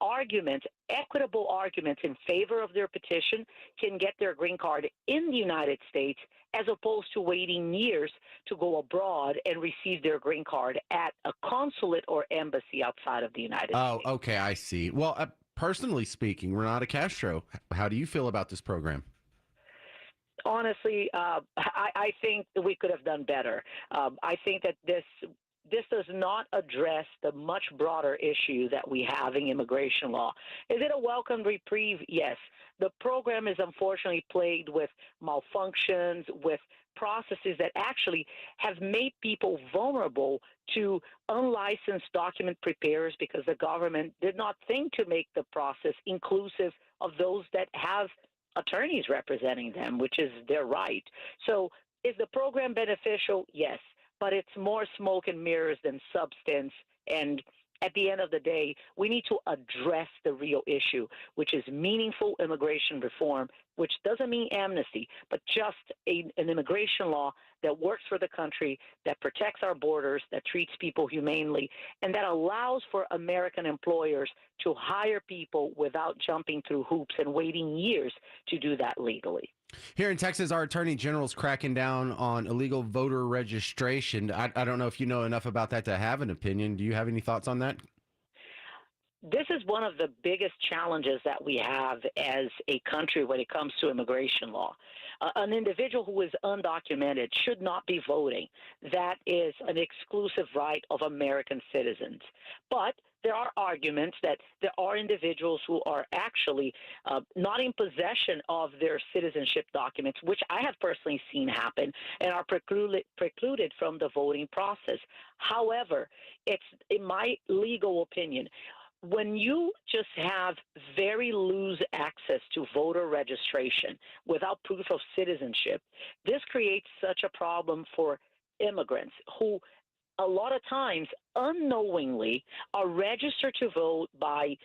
arguments, equitable arguments in favor of their petition, can get their green card in the United States, as opposed to waiting years to go abroad and receive their green card at a consulate or embassy outside of the United States. Oh, okay, I see. Well, personally speaking, Renata Castro, how do you feel about this program? Honestly, I think that we could have done better. I think that this does not address the much broader issue that we have in immigration law. Is it a welcome reprieve? Yes. The program is unfortunately plagued with malfunctions, with processes that actually have made people vulnerable to unlicensed document preparers because the government did not think to make the process inclusive of those that have attorneys representing them, which is their right. So is the program beneficial? Yes, but it's more smoke and mirrors than substance. And at the end of the day, we need to address the real issue, which is meaningful immigration reform, which doesn't mean amnesty, but just an immigration law that works for the country, that protects our borders, that treats people humanely, and that allows for American employers to hire people without jumping through hoops and waiting years to do that legally. Here in Texas, our attorney general is cracking down on illegal voter registration. I don't know if you know enough about that to have an opinion. Do you have any thoughts on that? This is one of the biggest challenges that we have as a country when it comes to immigration law. An individual who is undocumented should not be voting. That is an exclusive right of American citizens. But there are arguments that there are individuals who are actually not in possession of their citizenship documents, which I have personally seen happen, and are precluded from the voting process. However, it's, in my legal opinion, when you just have very loose access to voter registration without proof of citizenship, this creates such a problem for immigrants who a lot of times unknowingly are registered to vote by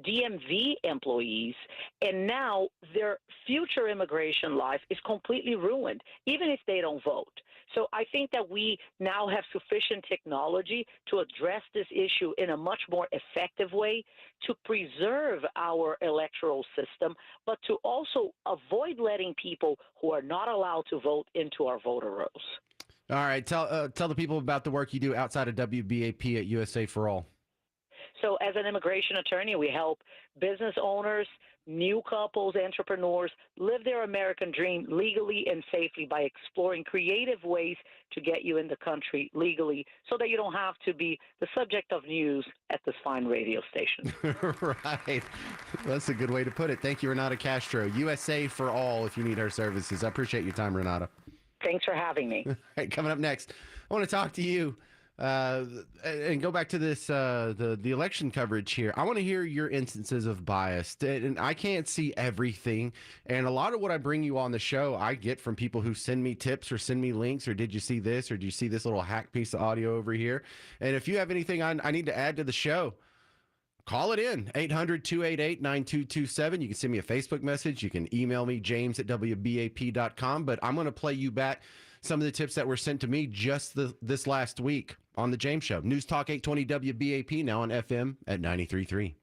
DMV employees, and now their future immigration life is completely ruined, even if they don't vote. So I think that we now have sufficient technology to address this issue in a much more effective way to preserve our electoral system, but to also avoid letting people who are not allowed to vote into our voter rolls. All right, tell the people about the work you do outside of WBAP at USA for All. So as an immigration attorney, we help business owners, new couples, entrepreneurs live their American dream legally and safely by exploring creative ways to get you in the country legally so that you don't have to be the subject of news at this fine radio station. Right. That's a good way to put it. Thank you, Renata Castro. USA for All if you need our services. I appreciate your time, Renata. Thanks for having me. All right, coming up next, I want to talk to you and go back to this the election coverage here. I want to hear your instances of bias, and I can't see everything. And a lot of what I bring you on the show, I get from people who send me tips or send me links, or did you see this, or do you see this little hack piece of audio over here? And if you have anything I need to add to the show, call it in, 800-288-9227. You can send me a Facebook message. You can email me, james@wbap.com. But I'm going to play you back some of the tips that were sent to me just this last week on The James Show. News Talk 820 WBAP, now on FM at 93.3.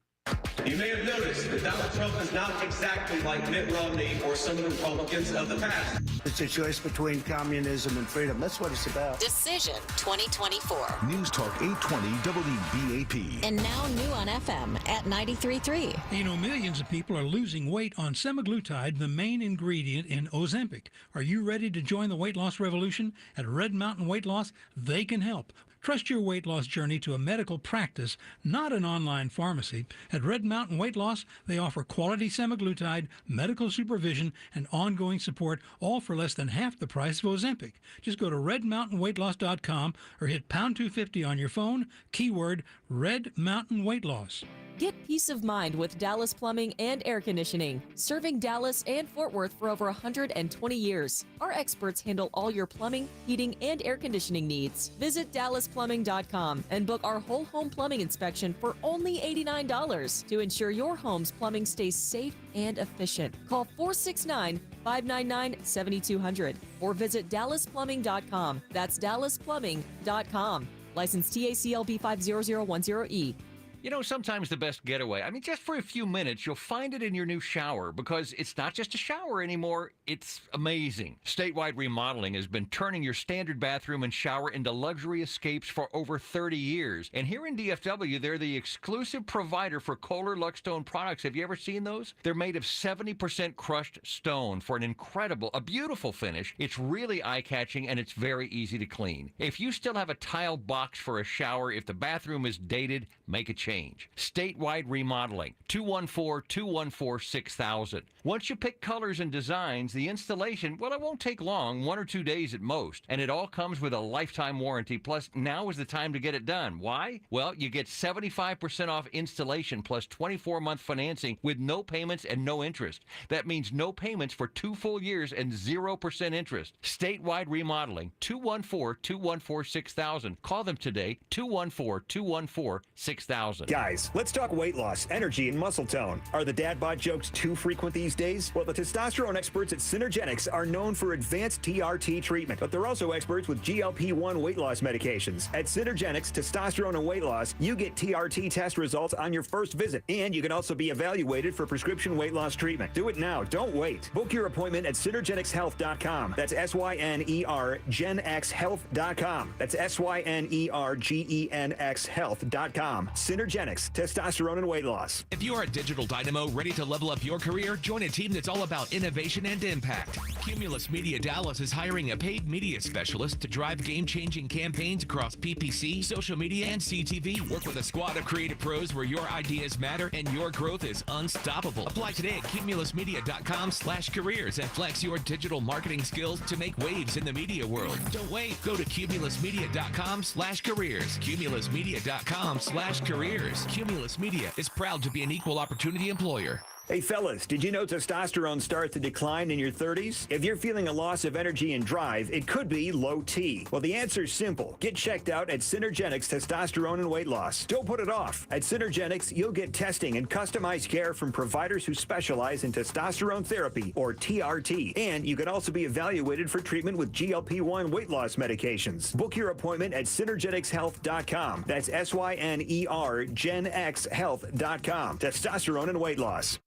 You may have noticed that Donald Trump is not exactly like Mitt Romney or some of the Republicans of the past. It's a choice between communism and freedom. That's what it's about. Decision 2024. News Talk 820 WBAP. And now new on FM at 93.3. You know, millions of people are losing weight on semaglutide, the main ingredient in Ozempic. Are you ready to join the weight loss revolution? At Red Mountain Weight Loss, they can help. Trust your weight loss journey to a medical practice, not an online pharmacy. At Red Mountain Weight Loss, they offer quality semaglutide, medical supervision, and ongoing support, all for less than half the price of Ozempic. Just go to redmountainweightloss.com or hit pound 250 on your phone, keyword Red Mountain Weight Loss. Get peace of mind with Dallas Plumbing and Air Conditioning, serving Dallas and Fort Worth for over 120 years. Our experts handle all your plumbing, heating, and air conditioning needs. Visit Dallas dallasplumbing.com and book our whole home plumbing inspection for only $89 to ensure your home's plumbing stays safe and efficient. Call 469-599-7200 or visit dallasplumbing.com. That's dallasplumbing.com. License TACLB 50010E. You know, sometimes the best getaway, just for a few minutes, you'll find it in your new shower because it's not just a shower anymore, it's amazing. Statewide Remodeling has been turning your standard bathroom and shower into luxury escapes for over 30 years. And here in DFW, they're the exclusive provider for Kohler Luckstone products. Have you ever seen those? They're made of 70% crushed stone for a beautiful finish. It's really eye-catching and it's very easy to clean. If you still have a tile box for a shower, if the bathroom is dated, make a change. Statewide Remodeling, 214-214-6000. Once you pick colors and designs, the installation, it won't take long, 1 or 2 days at most. And it all comes with a lifetime warranty. Plus, now is the time to get it done. Why? Well, you get 75% off installation plus 24-month financing with no payments and no interest. That means no payments for 2 full years and 0% interest. Statewide Remodeling, 214-214-6000. Call them today, 214-214-6000. Guys, let's talk weight loss, energy, and muscle tone. Are the dad bod jokes too frequent these days? Well, the testosterone experts at Synergenics are known for advanced TRT treatment, but they're also experts with GLP-1 weight loss medications. At Synergenics Testosterone and Weight Loss, you get TRT test results on your first visit, and you can also be evaluated for prescription weight loss treatment. Do it now. Don't wait. Book your appointment at SynergenicsHealth.com. That's SYNER GenXHealth.com. That's SYNERGENXHealth.com. Synergenics, testosterone and weight loss. If you are a digital dynamo ready to level up your career, join a team that's all about innovation and impact. Cumulus Media Dallas is hiring a paid media specialist to drive game-changing campaigns across PPC, social media, and CTV. Work with a squad of creative pros where your ideas matter and your growth is unstoppable. Apply today at cumulusmedia.com/careers and flex your digital marketing skills to make waves in the media world. Don't wait. Go to cumulusmedia.com/careers. cumulusmedia.com/careers. Cumulus Media is proud to be an equal opportunity employer. Hey fellas, did you know testosterone starts to decline in your 30s? If you're feeling a loss of energy and drive, it could be low T. Well, the answer's simple. Get checked out at Synergenics Testosterone and Weight Loss. Don't put it off. At Synergenics, you'll get testing and customized care from providers who specialize in testosterone therapy, or TRT. And you can also be evaluated for treatment with GLP-1 weight loss medications. Book your appointment at SynergenicsHealth.com. That's SYNER GenXHealth.com. Testosterone and weight loss.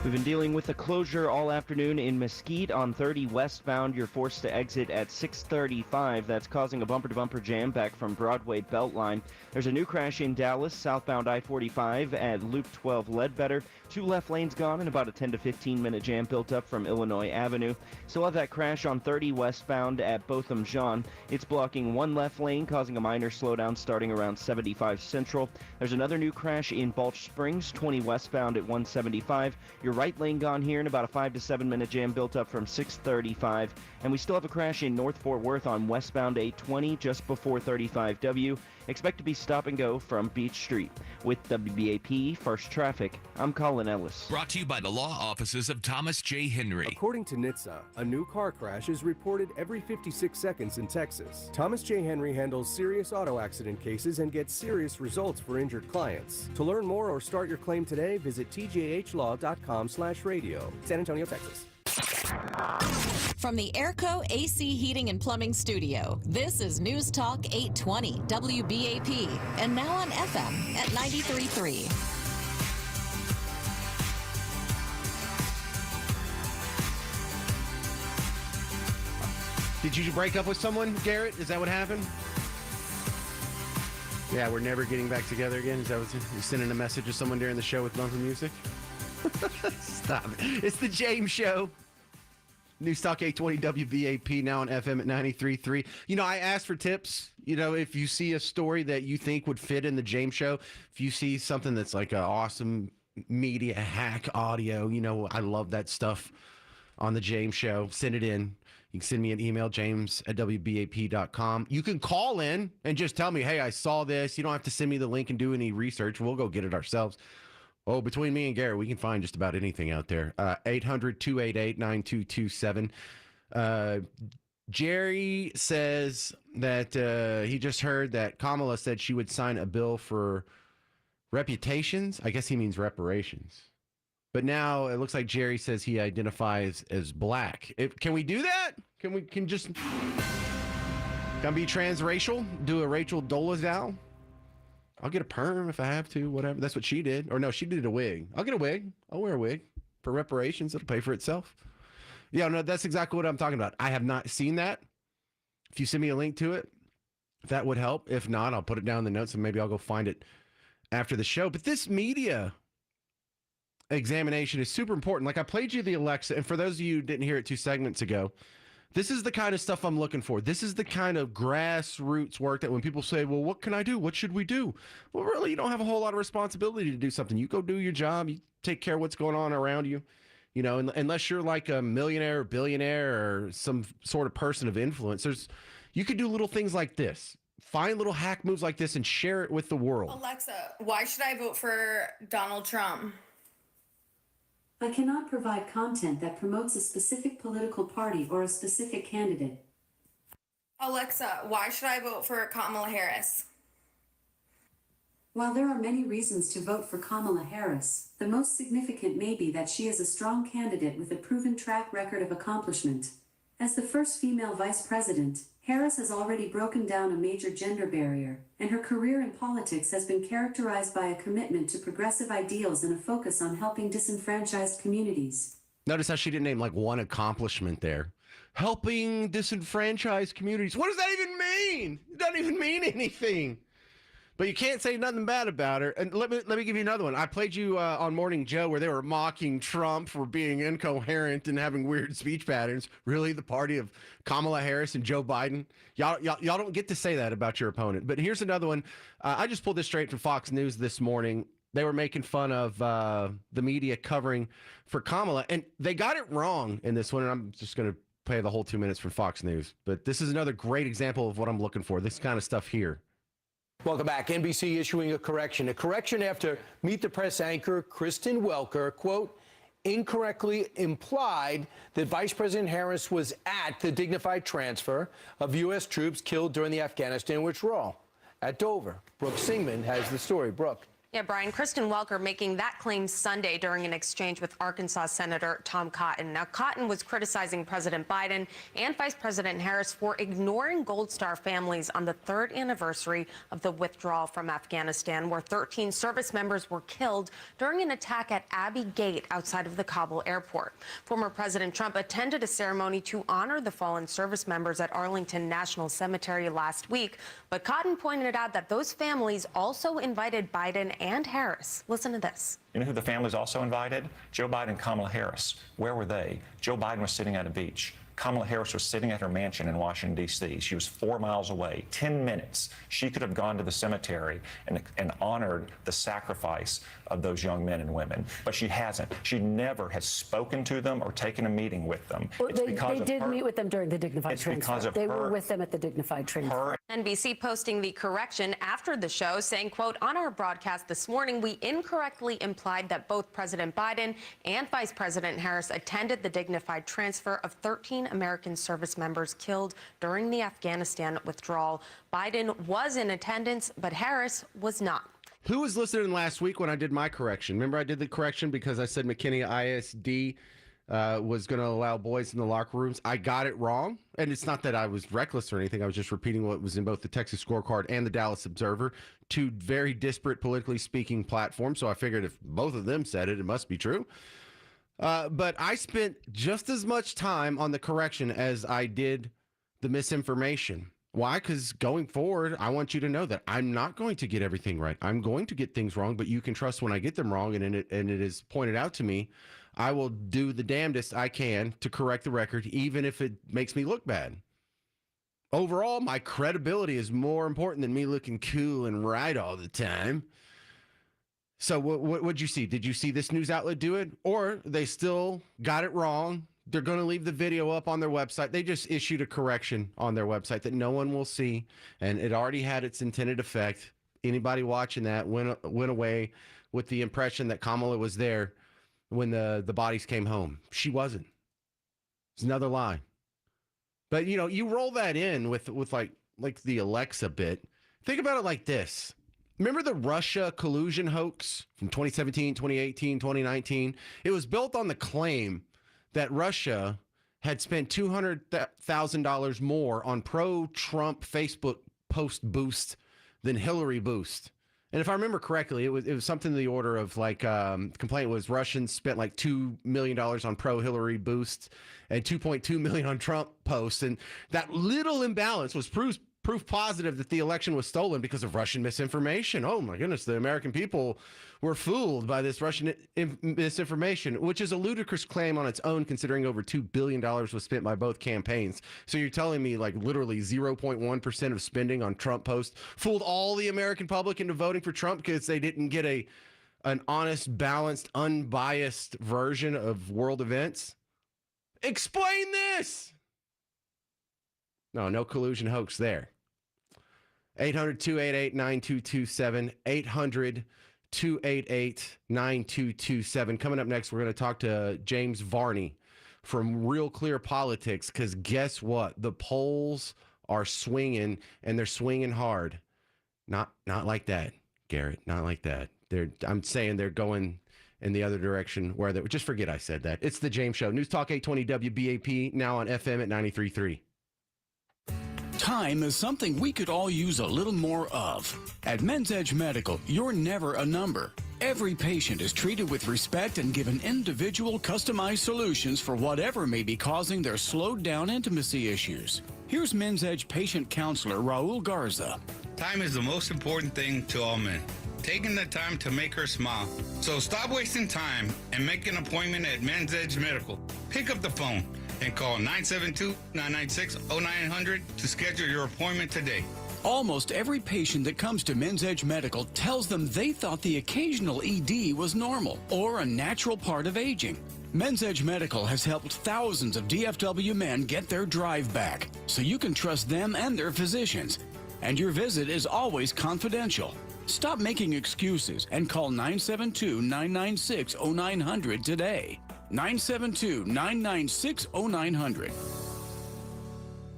We've been dealing with a closure all afternoon in Mesquite on 30 westbound. You're forced to exit at 6:35. That's causing a bumper-to-bumper jam back from Broadway Beltline. There's a new crash in Dallas, southbound I-45 at Loop 12 Ledbetter. 2 left lanes gone and about a 10 to 15-minute jam built up from Illinois Avenue. Still have that crash on 30 westbound at Botham Jean. It's blocking 1 left lane, causing a minor slowdown starting around 75 Central. There's another new crash in Balch Springs, 20 westbound at 175. Your right lane gone here and about a 5 to 7-minute jam built up from 635. And we still have a crash in North Fort Worth on westbound 820 just before 35W. Expect to be stop and go from Beach Street. With WBAP First Traffic, I'm Colin Ellis. Brought to you by the law offices of Thomas J. Henry. According to NHTSA, a new car crash is reported every 56 seconds in Texas. Thomas J. Henry handles serious auto accident cases and gets serious results for injured clients. To learn more or start your claim today, visit tjhlaw.com/radio. San Antonio, Texas. From the Airco AC Heating and Plumbing Studio, this is News Talk 820 WBAP, and now on FM at 93.3. Did you break up with someone, Garrett? Is that what happened? Yeah, we're never getting back together again. Is that what you're sending a message to someone during the show with bumping music? Stop it. It's the James Show. News Talk 820 WBAP, now on FM at 93.3. You know, I asked for tips. You know, if you see a story that you think would fit in the James Show, if you see something that's like an awesome media hack audio, you know, I love that stuff on the James Show. Send it in. You can send me an email, james@wbap.com. You can call in and just tell me, hey, I saw this. You don't have to send me the link and do any research. We'll go get it ourselves. Oh, between me and Garrett, we can find just about anything out there. 800-288-9227. Jerry says that he just heard that Kamala said she would sign a bill for reputations. I guess he means reparations. But now it looks like Jerry says he identifies as black. Can we do that? Can I be transracial? Do a Rachel Dolezal? I'll get a perm if I have to, whatever. That's what she did. Or no, she did a wig. I'll get a wig. I'll wear a wig for reparations. It'll pay for itself. Yeah, no, that's exactly what I'm talking about. I have not seen that. If you send me a link to it, that would help. If not, I'll put it down in the notes and maybe I'll go find it after the show. But this media examination is super important. Like I played you the Alexa, and for those of you who didn't hear it 2 segments ago, this is the kind of stuff I'm looking for. This is the kind of grassroots work that when people say, well, what can I do? What should we do? Well, really, you don't have a whole lot of responsibility to do something. You go do your job. You take care of what's going on around you. You know, unless you're like a millionaire or billionaire or some sort of person of influence, you could do little things like this. Find little hack moves like this and share it with the world. Alexa, why should I vote for Donald Trump? I cannot provide content that promotes a specific political party or a specific candidate. Alexa, why should I vote for Kamala Harris? While there are many reasons to vote for Kamala Harris, the most significant may be that she is a strong candidate with a proven track record of accomplishment. As the first female vice president, Harris has already broken down a major gender barrier, and her career in politics has been characterized by a commitment to progressive ideals and a focus on helping disenfranchised communities. Notice how she didn't name like one accomplishment there. Helping disenfranchised communities. What does that even mean? It doesn't even mean anything. But you can't say nothing bad about her. And let me give you another one. I played you on Morning Joe where they were mocking Trump for being incoherent and having weird speech patterns. Really, the party of Kamala Harris and Joe Biden? Y'all don't get to say that about your opponent. But here's another one. I just pulled this straight from Fox News this morning. They were making fun of the media covering for Kamala, and they got it wrong in this one. And I'm just going to play the whole 2 minutes from Fox News. But this is another great example of what I'm looking for. This kind of stuff here. Welcome back. NBC issuing a correction after Meet the Press anchor Kristen Welker, quote, incorrectly implied that Vice President Harris was at the dignified transfer of U.S. troops killed during the Afghanistan withdrawal at Dover. Brooke Singman has the story. Brooke. Yeah, Brian, Kristen Welker making that claim Sunday during an exchange with Arkansas Senator Tom Cotton. Now, Cotton was criticizing President Biden and Vice President Harris for ignoring Gold Star families on the 3rd anniversary of the withdrawal from Afghanistan, where 13 service members were killed during an attack at Abbey Gate outside of the Kabul airport. Former President Trump attended a ceremony to honor the fallen service members at Arlington National Cemetery last week, but Cotton pointed out that those families also invited Biden and Harris. Listen to this. You know who the families also invited? Joe Biden and Kamala Harris. Where were they? Joe Biden was sitting at a beach. Kamala Harris was sitting at her mansion in Washington, D.C. She was 4 miles away. 10 minutes. She could have gone to the cemetery and honored the sacrifice of those young men and women. But she hasn't. She never has spoken to them or taken a meeting with them. Well, they did meet with them during the dignified transfer. They were with them at the dignified transfer. NBC posting the correction after the show, saying, quote, on our broadcast this morning, we incorrectly implied that both President Biden and Vice President Harris attended the dignified transfer of 13 American service members killed during the Afghanistan withdrawal. Biden was in attendance, but Harris was not. Who was listening last week when I did my correction? Remember I did the correction because I said McKinney ISD was going to allow boys in the locker rooms. I got it wrong. And it's not that I was reckless or anything. I was just repeating what was in both the Texas Scorecard and the Dallas Observer, 2 very disparate, politically speaking platforms. So I figured if both of them said it, it must be true. But I spent just as much time on the correction as I did the misinformation. Why? Because going forward, I want you to know that I'm not going to get everything right. I'm going to get things wrong, but you can trust when I get them wrong, and it is pointed out to me, I will do the damnedest I can to correct the record, even if it makes me look bad. Overall, my credibility is more important than me looking cool and right all the time. So what'd you see? Did you see this news outlet do it? Or they still got it wrong? They're going to leave the video up on their website. They just issued a correction on their website that no one will see, and it already had its intended effect. Anybody watching that went away with the impression that Kamala was there when the bodies came home. She wasn't. It's another lie. But you roll that in with like the Alexa bit. Think about it like this. Remember the Russia collusion hoax from 2017, 2018, 2019? It was built on the claim that Russia had spent $200,000 more on pro-Trump Facebook post boost than Hillary boost. And if I remember correctly, it was something to the order of like, the complaint was Russians spent like $2 million on pro-Hillary boosts and $2.2 million on Trump posts. And that little imbalance was proof positive that the election was stolen because of Russian misinformation. Oh my goodness, the American people were fooled by this Russian misinformation, which is a ludicrous claim on its own, considering over $2 billion was spent by both campaigns. So you're telling me like literally 0.1% of spending on Trump posts fooled all the American public into voting for Trump because they didn't get an honest, balanced, unbiased version of world events? Explain this! No collusion hoax there. 800-288-9227, 800-288-9227. Coming up next, we're going to talk to James Varney from Real Clear Politics, because guess what? The polls are swinging, and they're swinging hard. Not like that, Garrett, not like that. I'm saying they're going in the other direction where they just forget I said that. It's the James Show. News Talk 820 WBAP, now on FM at 93.3. Time is something we could all use a little more of. At Men's Edge Medical, you're never a number. Every patient is treated with respect and given individual, customized solutions for whatever may be causing their slowed down intimacy issues. Here's Men's Edge patient counselor Raul Garza. Time is the most important thing to all men. Taking the time to make her smile. So stop wasting time and make an appointment at Men's Edge Medical. Pick up the phone and call 972-996-0900 to schedule your appointment today. Almost every patient that comes to Men's Edge Medical tells them they thought the occasional ED was normal or a natural part of aging. Men's Edge Medical has helped thousands of DFW men get their drive back, so you can trust them and their physicians. And your visit is always confidential. Stop making excuses and call 972-996-0900 today. 972-996-0900.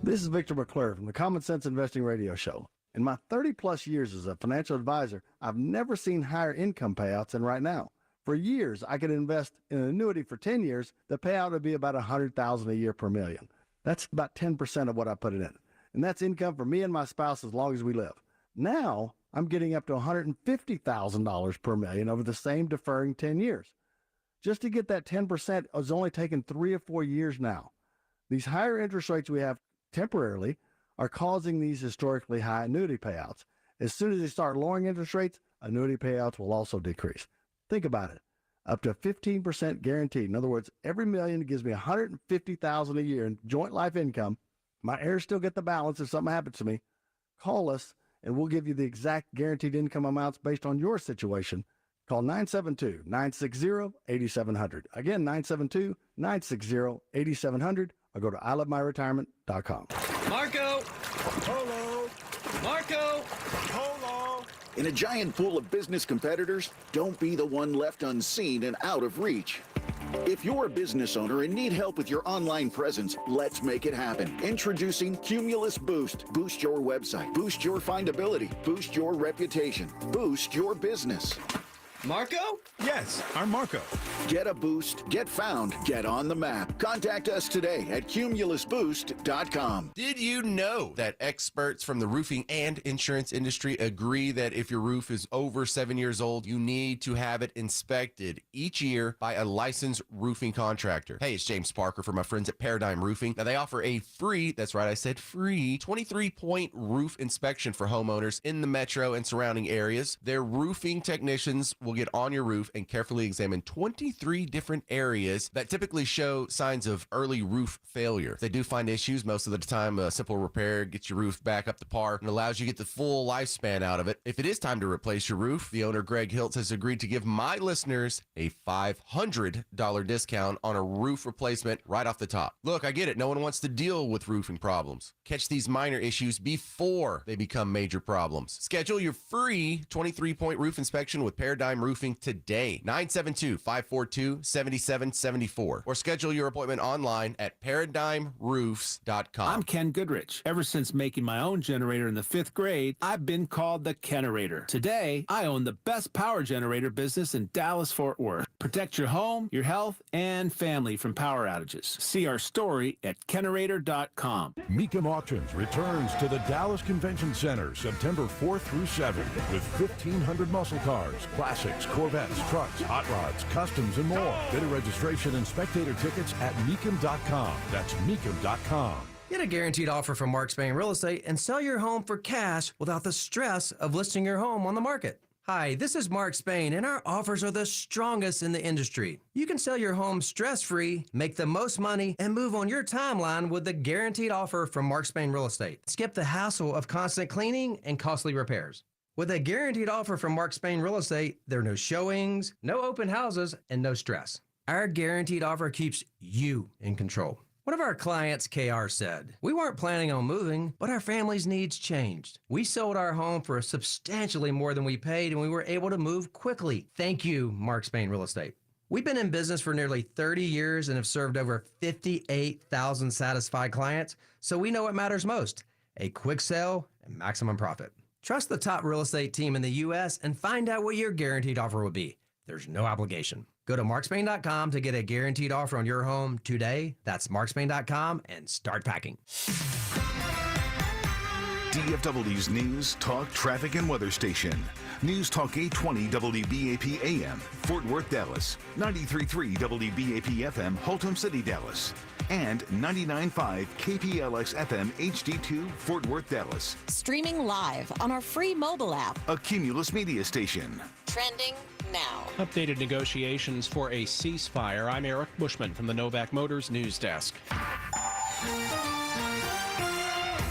This is Victor McClure from the Common Sense Investing Radio Show. In my 30-plus years as a financial advisor, I've never seen higher income payouts than right now. For years, I could invest in an annuity for 10 years. The payout would be about $100,000 a year per million. That's about 10% of what I put it in. And that's income for me and my spouse as long as we live. Now, I'm getting up to $150,000 per million over the same deferring 10 years. Just to get that 10% is only taking 3 or 4 years now. These higher interest rates we have temporarily are causing these historically high annuity payouts. As soon as they start lowering interest rates, annuity payouts will also decrease. Think about it. Up to 15% guaranteed. In other words, every million gives me $150,000 a year in joint life income. My heirs still get the balance if something happens to me. Call us and we'll give you the exact guaranteed income amounts based on your situation. Call 972-960-8700. Again, 972-960-8700 or go to ilovemyretirement.com. Marco! Polo! Marco! Polo! In a giant pool of business competitors, don't be the one left unseen and out of reach. If you're a business owner and need help with your online presence, let's make it happen. Introducing Cumulus Boost. Boost your website. Boost your findability. Boost your reputation. Boost your business. Marco? Yes, I'm Marco. Get a boost, get found, get on the map. Contact us today at cumulusboost.com. Did you know that experts from the roofing and insurance industry agree that if your roof is over 7 years old, you need to have it inspected each year by a licensed roofing contractor? Hey, it's James Parker from my friends at Paradigm Roofing. Now, they offer a free, that's right, I said free, 23-point roof inspection for homeowners in the metro and surrounding areas. Their roofing technicians will get on your roof and carefully examine 23 different areas that typically show signs of early roof failure. If they do find issues, most of the time a simple repair gets your roof back up to par and allows you to get the full lifespan out of it. If it is time to replace your roof, the owner Greg Hiltz has agreed to give my listeners a $500 discount on a roof replacement right off the top. Look, I get it. No one wants to deal with roofing problems. Catch these minor issues before they become major problems. Schedule your free 23-point roof inspection with Paradigm Paradigm Roofing today. 972-542-7774. Or schedule your appointment online at ParadigmRoofs.com. I'm Ken Goodrich. Ever since making my own generator in the 5th grade, I've been called the Kennerator. Today, I own the best power generator business in Dallas-Fort Worth. Protect your home, your health, and family from power outages. See our story at Kennerator.com. Mecum Auctions returns to the Dallas Convention Center September 4th through 7th with 1,500 muscle cars, classics, Corvettes, trucks, hot rods, customs, and more. Bidder registration and spectator tickets at Mecum.com. That's Mecum.com. Get a guaranteed offer from Mark Spain Real Estate and sell your home for cash without the stress of listing your home on the market. Hi, this is Mark Spain, and our offers are the strongest in the industry. You can sell your home stress-free, make the most money, and move on your timeline with the guaranteed offer from Mark Spain Real Estate. Skip the hassle of constant cleaning and costly repairs. With a guaranteed offer from Mark Spain Real Estate, there are no showings, no open houses, and no stress. Our guaranteed offer keeps you in control. One of our clients, KR, said, "We weren't planning on moving, but our family's needs changed. We sold our home for substantially more than we paid, and we were able to move quickly. Thank you, Mark Spain Real Estate." We've been in business for nearly 30 years and have served over 58,000 satisfied clients, so we know what matters most: a quick sale and maximum profit. Trust the top real estate team in the U.S. and find out what your guaranteed offer will be. There's no obligation. Go to markspain.com to get a guaranteed offer on your home today. That's markspain.com and start packing. DFW's News, Talk, Traffic, and Weather Station. News Talk 820 WBAP AM, Fort Worth, Dallas. 93.3 WBAP FM, Haltom City, Dallas. And 99.5 KPLX FM HD2, Fort Worth, Dallas. Streaming live on our free mobile app. A Cumulus Media Station. Trending now. Updated negotiations for a ceasefire. I'm Eric Bushman from the Novak Motors News Desk.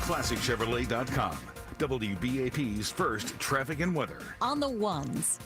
ClassicChevrolet.com. WBAP's first traffic and weather. On the ones.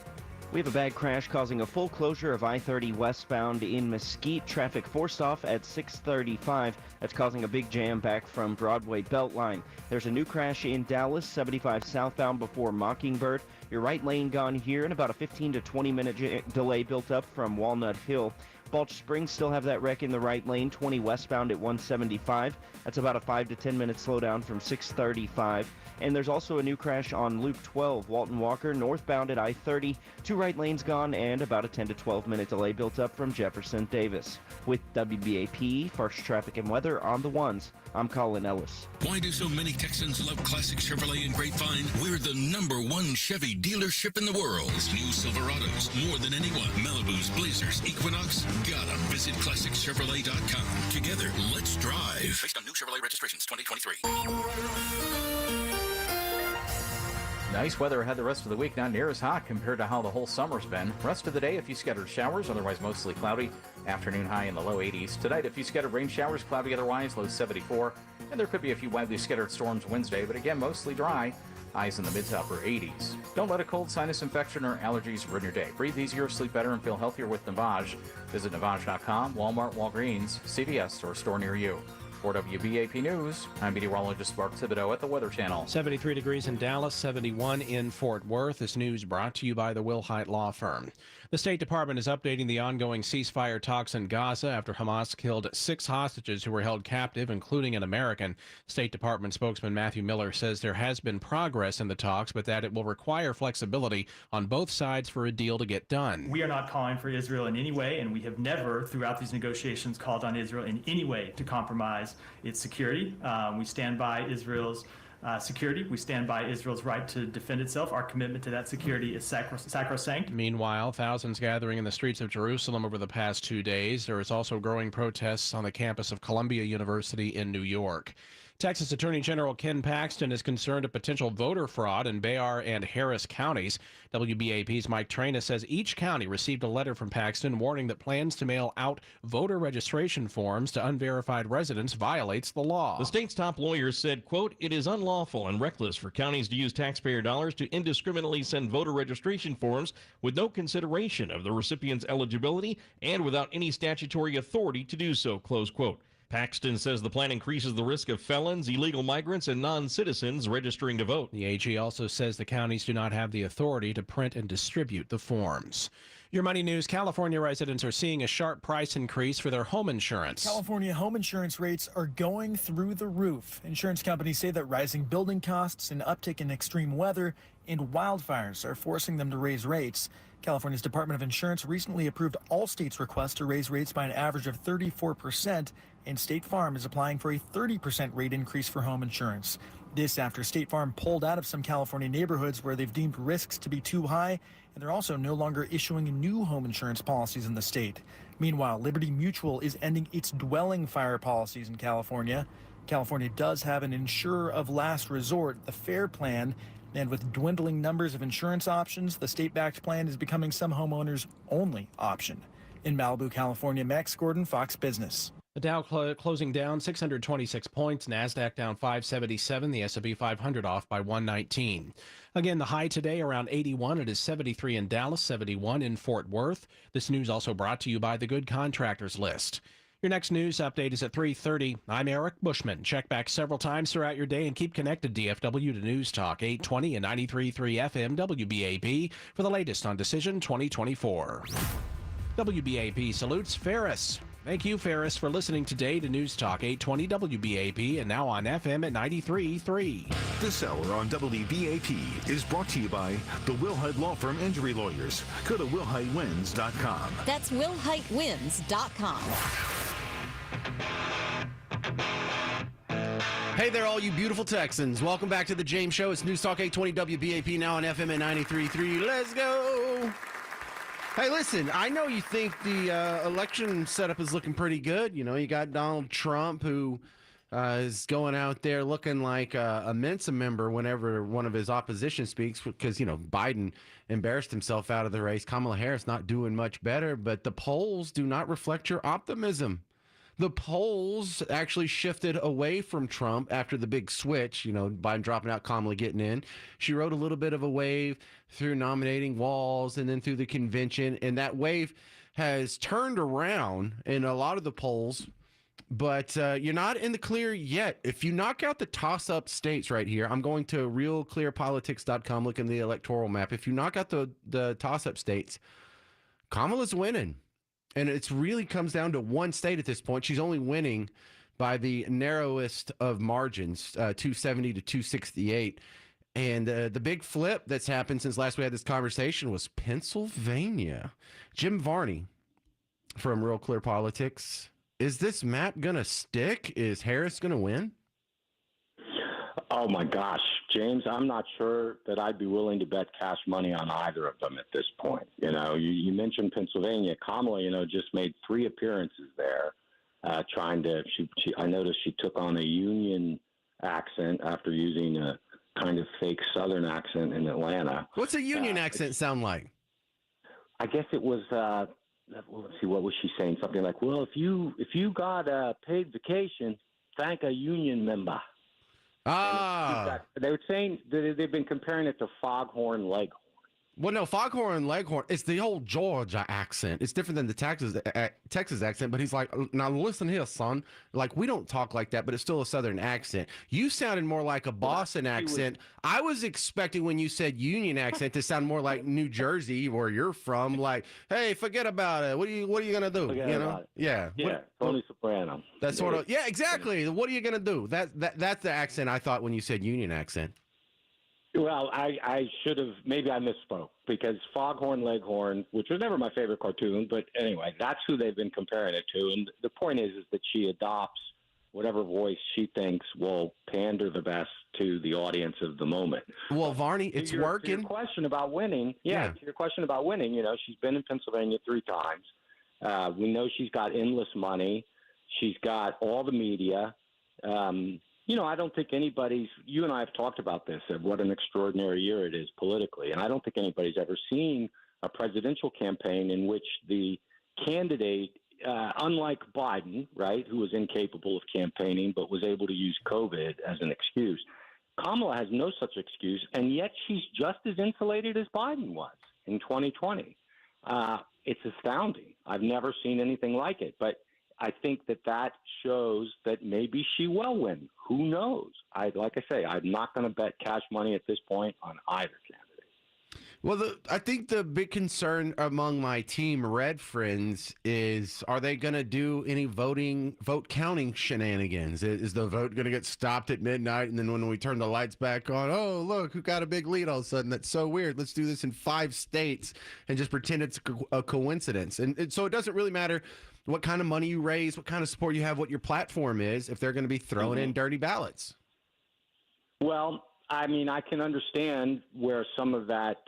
We have a bad crash causing a full closure of I-30 westbound in Mesquite. Traffic forced off at 6:35. That's causing a big jam back from Broadway Beltline. There's a new crash in Dallas, 75 southbound before Mockingbird. Your right lane gone here, and about a 15 to 20 minute delay built up from Walnut Hill. Balch Springs still have that wreck in the right lane, 20 westbound at 175. That's about a 5 to 10 minute slowdown from 6:35. And there's also a new crash on Loop 12, Walton Walker, northbound at I-30. 2 right lanes gone and about a 10 to 12 minute delay built up from Jefferson Davis. With WBAP, first traffic and weather on the ones, I'm Colin Ellis. Why do so many Texans love Classic Chevrolet and Grapevine? We're the #1 Chevy dealership in the world. New Silverados, more than anyone. Malibus, Blazers, Equinox. Gotta visit ClassicChevrolet.com. Together, let's drive. Based on new Chevrolet registrations 2023. Nice weather ahead the rest of the week. Not near as hot compared to how the whole summer's been. Rest of the day, a few scattered showers, otherwise mostly cloudy. Afternoon high in the low 80s. Tonight, a few scattered rain showers, cloudy otherwise, low 74. And there could be a few widely scattered storms Wednesday, but again, mostly dry. Highs in the mid to upper 80s. Don't let a cold, sinus infection, or allergies ruin your day. Breathe easier, sleep better, and feel healthier with Navage. Visit Navage.com, Walmart, Walgreens, CVS, or store near you. For WBAP News, I'm meteorologist Mark Thibodeau at the Weather Channel. 73 degrees in Dallas, 71 in Fort Worth. This news brought to you by the Wilhite Law Firm. The State Department is updating the ongoing ceasefire talks in Gaza after Hamas killed 6 hostages who were held captive, including an American. State Department spokesman Matthew Miller says there has been progress in the talks, but that it will require flexibility on both sides for a deal to get done. We are not calling for Israel in any way, and we have never, throughout these negotiations, called on Israel in any way to compromise its security. We stand by Israel's security. We stand by Israel's right to defend itself. Our commitment to that security is sacrosanct. Meanwhile, thousands gathering in the streets of Jerusalem over the past 2 days. There is also growing protests on the campus of Columbia University in New York. Texas Attorney General Ken Paxton is concerned of potential voter fraud in Bexar and Harris counties. WBAP's Mike Traina says each county received a letter from Paxton warning that plans to mail out voter registration forms to unverified residents violates the law. The state's top lawyers said, quote, "It is unlawful and reckless for counties to use taxpayer dollars to indiscriminately send voter registration forms with no consideration of the recipient's eligibility and without any statutory authority to do so," close quote. Paxton says the plan increases the risk of felons, illegal migrants, and non-citizens registering to vote. The AG also says the counties do not have the authority to print and distribute the forms. Your money news: California residents are seeing a sharp price increase for their home insurance. California home insurance rates are going through the roof. Insurance companies say that rising building costs, an uptick in extreme weather, and wildfires are forcing them to raise rates. California's Department of Insurance recently approved all states' requests to raise rates by an average of 34%, and State Farm is applying for a 30% rate increase for home insurance. This after State Farm pulled out of some California neighborhoods where they've deemed risks to be too high, and they're also no longer issuing new home insurance policies in the state. Meanwhile, Liberty Mutual is ending its dwelling fire policies in California. California does have an insurer of last resort, the FAIR Plan, and with dwindling numbers of insurance options, the state-backed plan is becoming some homeowners' only option. In Malibu, California, Max Gordon, Fox Business. The Dow closing down 626 points, NASDAQ down 577, the S&P 500 off by 119. Again, the high today around 81. It is 73 in Dallas, 71 in Fort Worth. This news also brought to you by the Good Contractors List. Your next news update is at 3:30. I'm Eric Bushman. Check back several times throughout your day and keep connected, DFW, to News Talk 820 and 93.3 FM WBAP for the latest on Decision 2024. WBAP salutes Ferris. Thank you, Ferris, for listening today to News Talk 820 WBAP and now on FM at 93.3. This hour on WBAP is brought to you by the Wilhite Law Firm Injury Lawyers. Go to WilhiteWins.com. That's WilhiteWins.com. Hey there, all you beautiful Texans. Welcome back to the James Show. It's News Talk 820 WBAP, now on FM at 93.3. Let's go. Hey, listen, I know you think the election setup is looking pretty good. You know, you got Donald Trump, who is going out there looking like a Mensa member whenever one of his opposition speaks, because, you know, Biden embarrassed himself out of the race. Kamala Harris not doing much better, but the polls do not reflect your optimism. The polls actually shifted away from Trump after the big switch, you know, Biden dropping out, Kamala getting in. She rode a little bit of a wave through nominating Walz and then through the convention, and that wave has turned around in a lot of the polls, but you're not in the clear yet. If you knock out the toss-up states right here, I'm going to realclearpolitics.com, look in the electoral map. If you knock out the toss-up states, Kamala's winning. And it really comes down to one state at this point. She's only winning by the narrowest of margins, 270 to 268. And the big flip that's happened since last we had this conversation was Pennsylvania. Jim Varney from Real Clear Politics. Is this map going to stick? Is Harris going to win? Oh, my gosh, James, I'm not sure that I'd be willing to bet cash money on either of them at this point. You know, you mentioned Pennsylvania. Kamala, you know, just made 3 appearances there trying to I noticed she took on a Union accent after using a kind of fake Southern accent in Atlanta. What's a Union accent sound like? I guess it was, let's see, what was she saying? Something like, well, if you got a paid vacation, thank a Union member. They were saying that they've been comparing it to Foghorn Leghorn. Well, no, Foghorn Leghorn, it's the old Georgia accent. It's different than the Texas accent, but he's like, now listen here, son. Like, we don't talk like that, but it's still a Southern accent. You sounded more like a Boston accent. I was expecting when you said Union accent to sound more like New Jersey, where you're from. Like, hey, forget about it. What are you gonna do? Forget you know? about it. Yeah. Yeah, Tony Soprano. That's sort of, yeah, exactly. What are you gonna do? That's the accent I thought when you said Union accent. Well, I should have, maybe I misspoke, because Foghorn Leghorn, which was never my favorite cartoon, but anyway, that's who they've been comparing it to. And the point is that she adopts whatever voice she thinks will pander the best to the audience of the moment. Well, Varney, it's working. To your question about winning, to your question about winning, you know, she's been in Pennsylvania 3 times. We know she's got endless money. She's got all the media. You know, I don't think you and I have talked about this, of what an extraordinary year it is politically. And I don't think anybody's ever seen a presidential campaign in which the candidate, unlike Biden, right, who was incapable of campaigning but was able to use COVID as an excuse, Kamala has no such excuse, and yet she's just as insulated as Biden was in 2020. It's astounding. I've never seen anything like it. But I think that shows that maybe she will win. Who knows? Like I say, I'm not going to bet cash money at this point on either candidate. Well, I think the big concern among my Team Red friends is, are they going to do any vote counting shenanigans? Is the vote going to get stopped at midnight, and then when we turn the lights back on, oh, look, who got a big lead all of a sudden? That's so weird. Let's do this in 5 states and just pretend it's a coincidence. And so it doesn't really matter what kind of money you raise, what kind of support you have, what your platform is, if they're going to be throwing in dirty ballots. Well, I mean, I can understand where some of that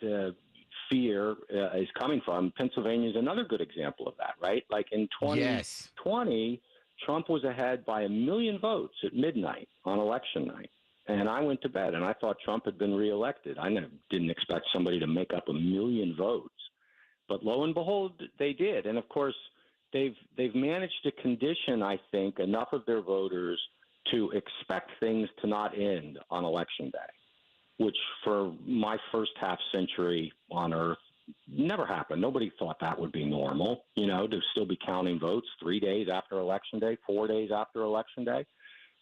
fear is coming from. Pennsylvania is another good example of that, right? Like in 2020, Trump was ahead by 1 million votes at midnight on election night. And I went to bed, and I thought Trump had been reelected. I didn't expect somebody to make up 1 million votes. But lo and behold, they did. And, of course, they've managed to condition, I think, enough of their voters to expect things to not end on Election Day, which for my first half century on Earth never happened. Nobody thought that would be normal, to still be counting votes 3 days after Election Day, 4 days after Election Day.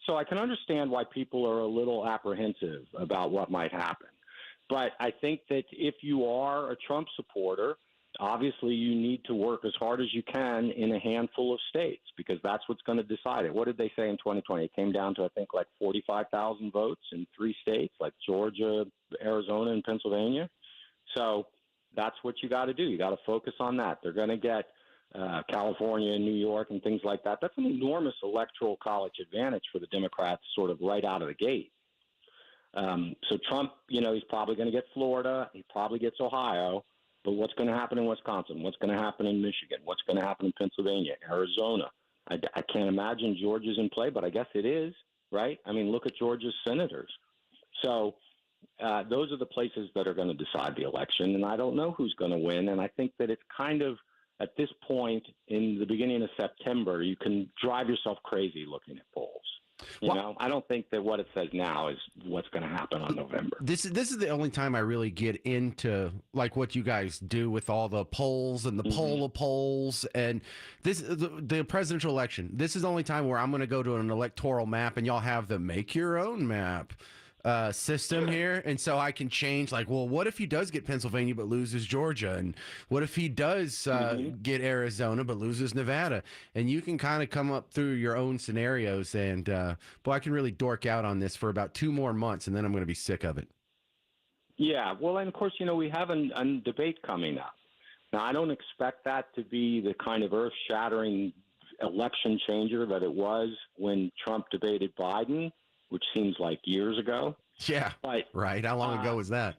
So I can understand why people are a little apprehensive about what might happen. But I think that if you are a Trump supporter, obviously you need to work as hard as you can in a handful of states, because that's what's going to decide it. What did they say in 2020? It came down to, I think, like 45,000 votes in 3 states, like Georgia, Arizona, and Pennsylvania. So that's what you got to do. You got to focus on that. They're going to get California and New York and things like that. That's an enormous electoral college advantage for the Democrats sort of right out of the gate. So Trump, he's probably going to get Florida. He probably gets Ohio. But what's going to happen in Wisconsin? What's going to happen in Michigan? What's going to happen in Pennsylvania, Arizona? I can't imagine Georgia's in play, but I guess it is, right? I mean, look at Georgia's senators. So those are the places that are going to decide the election, and I don't know who's going to win. And I think that it's kind of, at this point in the beginning of September, you can drive yourself crazy looking at polls. I don't think that what it says now is what's going to happen on November. This is the only time I really get into like what you guys do with all the polls and the poll of polls, and the presidential election. This is the only time where I'm going to go to an electoral map, and y'all have the make your own map system here, and so I can change, like, well, what if he does get Pennsylvania but loses Georgia, and what if he does get Arizona but loses Nevada, and you can kind of come up through your own scenarios, and boy, I can really dork out on this for about 2 more months, and then I'm going to be sick of it. Yeah, well, and of course, we have a debate coming up. Now, I don't expect that to be the kind of earth-shattering election changer that it was when Trump debated Biden, which seems like years ago. Yeah, but, right. How long ago was that?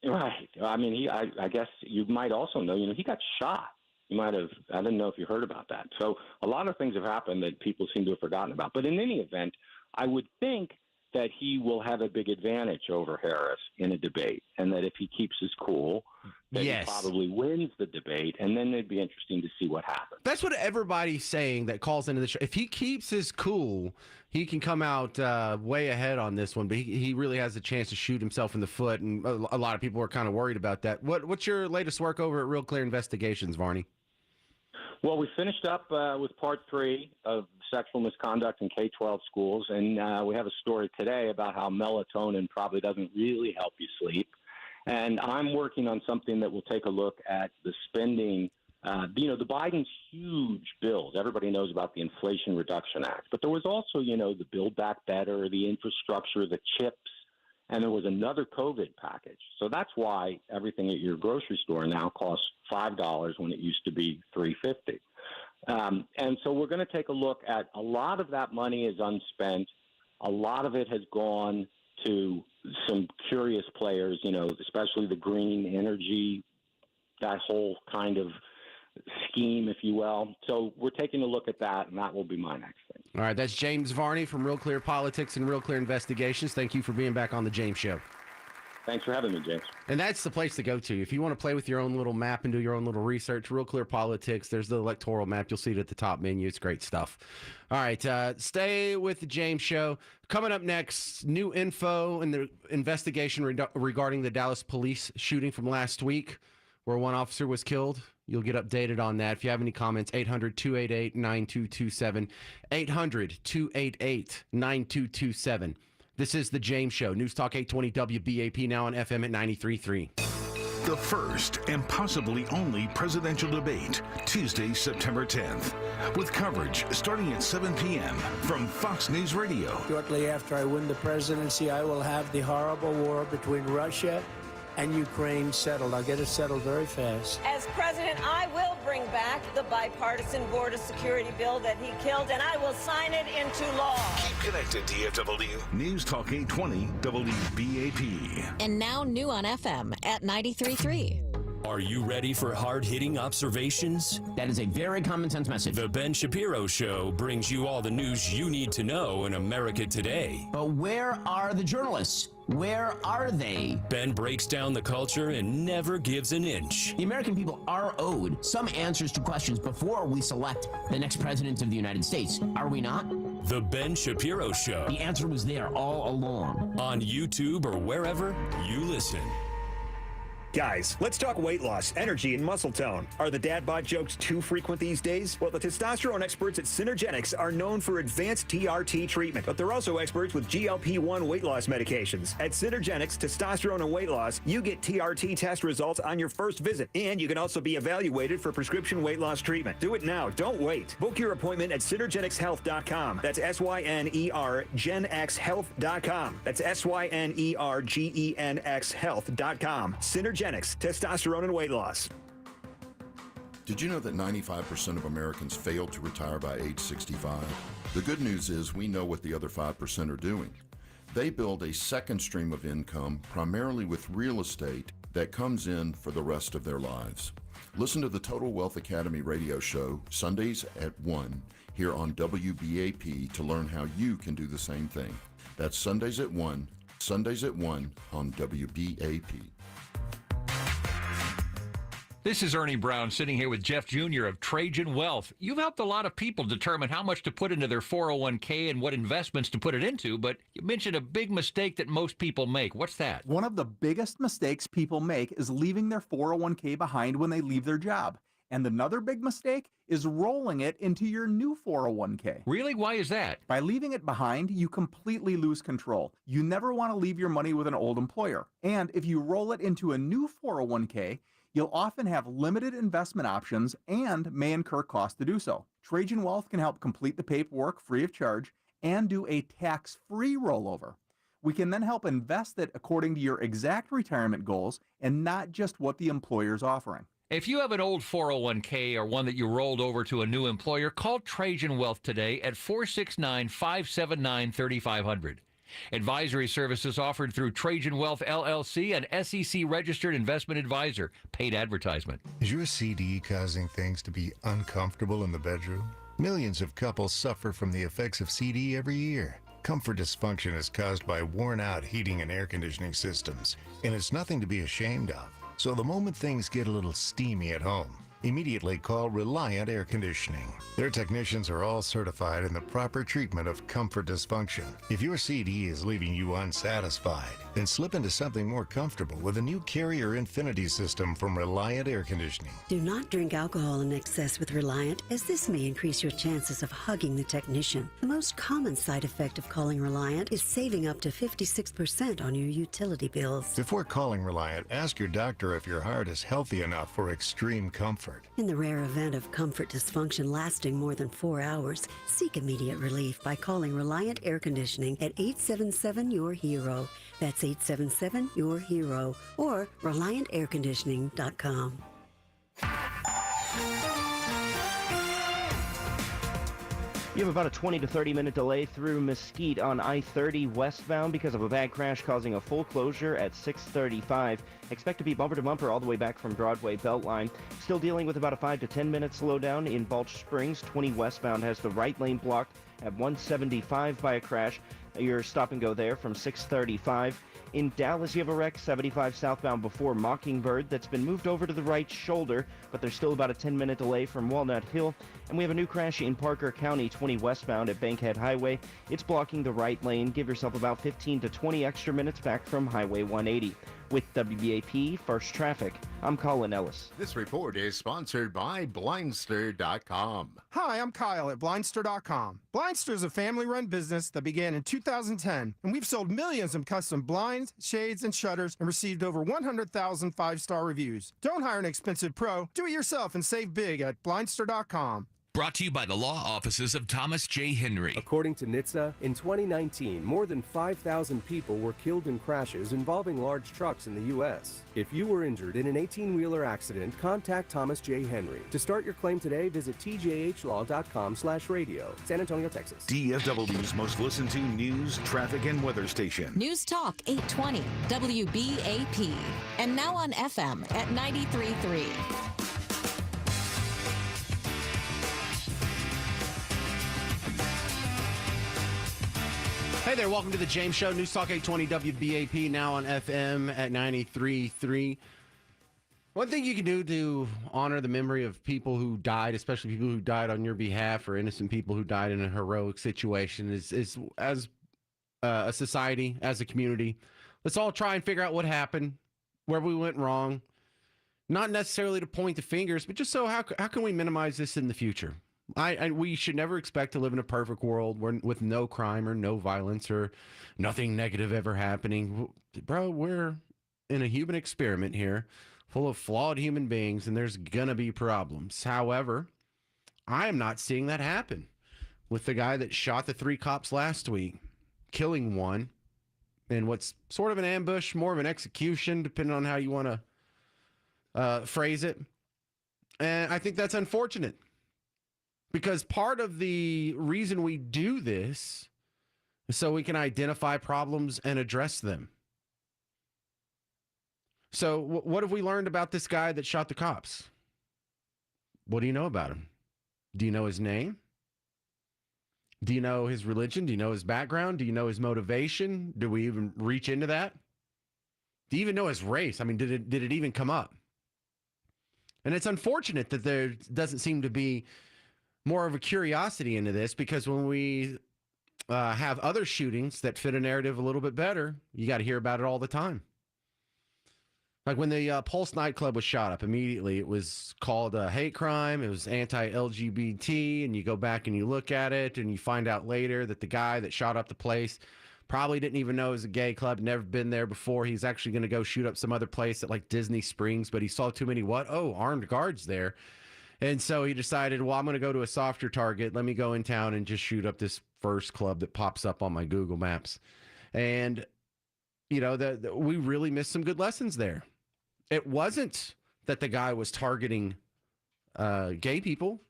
Right. I mean, I guess you might also know, he got shot. You might have, I didn't know if you heard about that. So a lot of things have happened that people seem to have forgotten about. But in any event, I would think that he will have a big advantage over Harris in a debate, and that if he keeps his cool, that he probably wins the debate, and then it'd be interesting to see what happens. That's what everybody's saying that calls into the show. If he keeps his cool, he can come out way ahead on this one, but he really has a chance to shoot himself in the foot, and a lot of people are kind of worried about that. What's your latest work over at Real Clear Investigations, Varney? Well, we finished up with part 3 of sexual misconduct in K-12 schools, and we have a story today about how melatonin probably doesn't really help you sleep. And I'm working on something that will take a look at the spending. The Biden's huge bills. Everybody knows about the Inflation Reduction Act. But there was also, the Build Back Better, the infrastructure, the chips, and there was another COVID package. So that's why everything at your grocery store now costs $5 when it used to be $3.50. And so we're going to take a look at a lot of that money is unspent. A lot of it has gone to some curious players, especially the green energy, that whole kind of scheme, if you will. So we're taking a look at that, and that will be my next thing. All right, that's James Varney from Real Clear Politics and Real Clear Investigations. Thank you for being back on the James Show. Thanks for having me, James. And that's the place to go to. If you want to play with your own little map and do your own little research, Real Clear Politics, there's the electoral map. You'll see it at the top menu. It's great stuff. All right, stay with the James Show. Coming up next, new info in the investigation regarding the Dallas police shooting from last week, where one officer was killed You'll get updated on that. If you have any comments, 800-288-9227. 800-288-9227. This is The James Show. News Talk 820 WBAP, now on FM at 93.3. The first and possibly only presidential debate, Tuesday, September 10th, with coverage starting at 7 p.m. from Fox News Radio. Shortly after I win the presidency, I will have the horrible war between Russia and Ukraine settled. I'll get it settled very fast. As president, I will bring back the bipartisan border security bill that he killed, and I will sign it into law. Keep connected, DFW. News Talk 820 WBAP. And now new on FM at 93.3. Are you ready for hard-hitting observations? That is a very common sense message. The Ben Shapiro Show brings you all the news you need to know in America today. But where are the journalists? Where are they? Ben breaks down the culture and never gives an inch. The American people are owed some answers to questions before we select the next president of the United States. Are we not? The Ben Shapiro Show. The answer was there all along. On YouTube or wherever you listen. Guys, let's talk weight loss, energy, and muscle tone. Are the dad bod jokes too frequent these days? Well, the testosterone experts at Synergenics are known for advanced TRT treatment, but they're also experts with GLP-1 weight loss medications. At Synergenics Testosterone and Weight Loss, you get TRT test results on your first visit, and you can also be evaluated for prescription weight loss treatment. Do it now. Don't wait. Book your appointment at synergenicshealth.com. That's SYNER GenXHealth.com. That's SYNERGENX Health.com. Synergenics, testosterone and weight loss. Did you know that 95% of Americans fail to retire by age 65? The good news is we know what the other 5% are doing. They build a second stream of income, primarily with real estate, that comes in for the rest of their lives. Listen to the Total Wealth Academy radio show, Sundays at 1, here on WBAP to learn how you can do the same thing. That's Sundays at 1 on WBAP. This is Ernie Brown sitting here with Jeff Jr. of Trajan Wealth. You've helped a lot of people determine how much to put into their 401k and what investments to put it into, but you mentioned a big mistake that most people make. What's that? One of the biggest mistakes people make is leaving their 401k behind when they leave their job. And another big mistake is rolling it into your new 401k. Really? Why is that? By leaving it behind, you completely lose control. You never want to leave your money with an old employer. And if you roll it into a new 401k, you'll often have limited investment options and may incur costs to do so. Trajan Wealth can help complete the paperwork free of charge and do a tax-free rollover. We can then help invest it according to your exact retirement goals and not just what the employer's offering. If you have an old 401k or one that you rolled over to a new employer, call Trajan Wealth today at 469-579-3500. Advisory services offered through Trajan Wealth LLC, an SEC-registered investment advisor. Paid advertisement. Is your CD causing things to be uncomfortable in the bedroom? Millions of couples suffer from the effects of CD every year. Comfort dysfunction is caused by worn-out heating and air conditioning systems, and it's nothing to be ashamed of. So the moment things get a little steamy at home, immediately call Reliant Air Conditioning. Their technicians are all certified in the proper treatment of comfort dysfunction. If your CD is leaving you unsatisfied, then slip into something more comfortable with a new Carrier Infinity system from Reliant Air Conditioning. Do not drink alcohol in excess with Reliant, as this may increase your chances of hugging the technician. The most common side effect of calling Reliant is saving up to 56% on your utility bills. Before calling Reliant, ask your doctor if your heart is healthy enough for extreme comfort. In the rare event of comfort dysfunction lasting more than 4 hours, seek immediate relief by calling Reliant Air Conditioning at 877-YOUR-HERO. That's 877-YOUR-HERO or ReliantAirConditioning.com. You have about a 20 to 30 minute delay through Mesquite on I-30 westbound because of a bad crash causing a full closure at 635. Expect to be bumper to bumper all the way back from Broadway Beltline. Still dealing with about a 5 to 10 minute slowdown in Balch Springs. 20 westbound has the right lane blocked at 175 by a crash. Your stop and go there from 635. In Dallas, you have a wreck 75 southbound before Mockingbird that's been moved over to the right shoulder, but there's still about a 10-minute delay from Walnut Hill. And we have a new crash in Parker County, 20 westbound at Bankhead Highway. It's blocking the right lane. Give yourself about 15 to 20 extra minutes back from Highway 180. With WBAP First Traffic, I'm Colin Ellis. This report is sponsored by Blindster.com. Hi, I'm Kyle at Blindster.com. Blindster is a family-run business that began in 2010, and we've sold millions of custom blinds, shades, and shutters and received over 100,000 five-star reviews. Don't hire an expensive pro. Do it yourself and save big at Blindster.com. Brought to you by the law offices of Thomas J. Henry. According to NHTSA, in 2019, more than 5,000 people were killed in crashes involving large trucks in the U.S. If you were injured in an 18-wheeler accident, contact Thomas J. Henry. To start your claim today, visit tjhlaw.com/radio. San Antonio, Texas. DFW's most listened to news, traffic, and weather station. News Talk 820 WBAP. And now on FM at 93.3. Hey there, welcome to the James Show, News Talk 820 WBAP, now on FM at 93.3. One thing you can do to honor the memory of people who died, especially people who died on your behalf or innocent people who died in a heroic situation, is as a society, as a community, let's all try and figure out what happened, where we went wrong. Not necessarily to point the fingers, but just so how can we minimize this in the future? We should never expect to live in a perfect world with no crime or no violence or nothing negative ever happening. Bro, we're in a human experiment here full of flawed human beings, and there's going to be problems. However, I am not seeing that happen with the guy that shot the 3 cops last week, killing one in what's sort of an ambush, more of an execution, depending on how you want to phrase it. And I think that's unfortunate. Because part of the reason we do this is so we can identify problems and address them. So what have we learned about this guy that shot the cops? What do you know about him? Do you know his name? Do you know his religion? Do you know his background? Do you know his motivation? Do we even reach into that? Do you even know his race? I mean, did it even come up? And it's unfortunate that there doesn't seem to be more of a curiosity into this, because when we have other shootings that fit a narrative a little bit better, you got to hear about it all the time. Like when the Pulse nightclub was shot up, immediately it was called a hate crime. It was anti-LGBT, and you go back and you look at it, and you find out later that the guy that shot up the place probably didn't even know it was a gay club, never been there before. He's actually going to go shoot up some other place at like Disney Springs, but he saw too many armed guards there. And so he decided, well, I'm going to go to a softer target. Let me go in town and just shoot up this first club that pops up on my Google Maps. And, you know, we really missed some good lessons there. It wasn't that the guy was targeting gay people.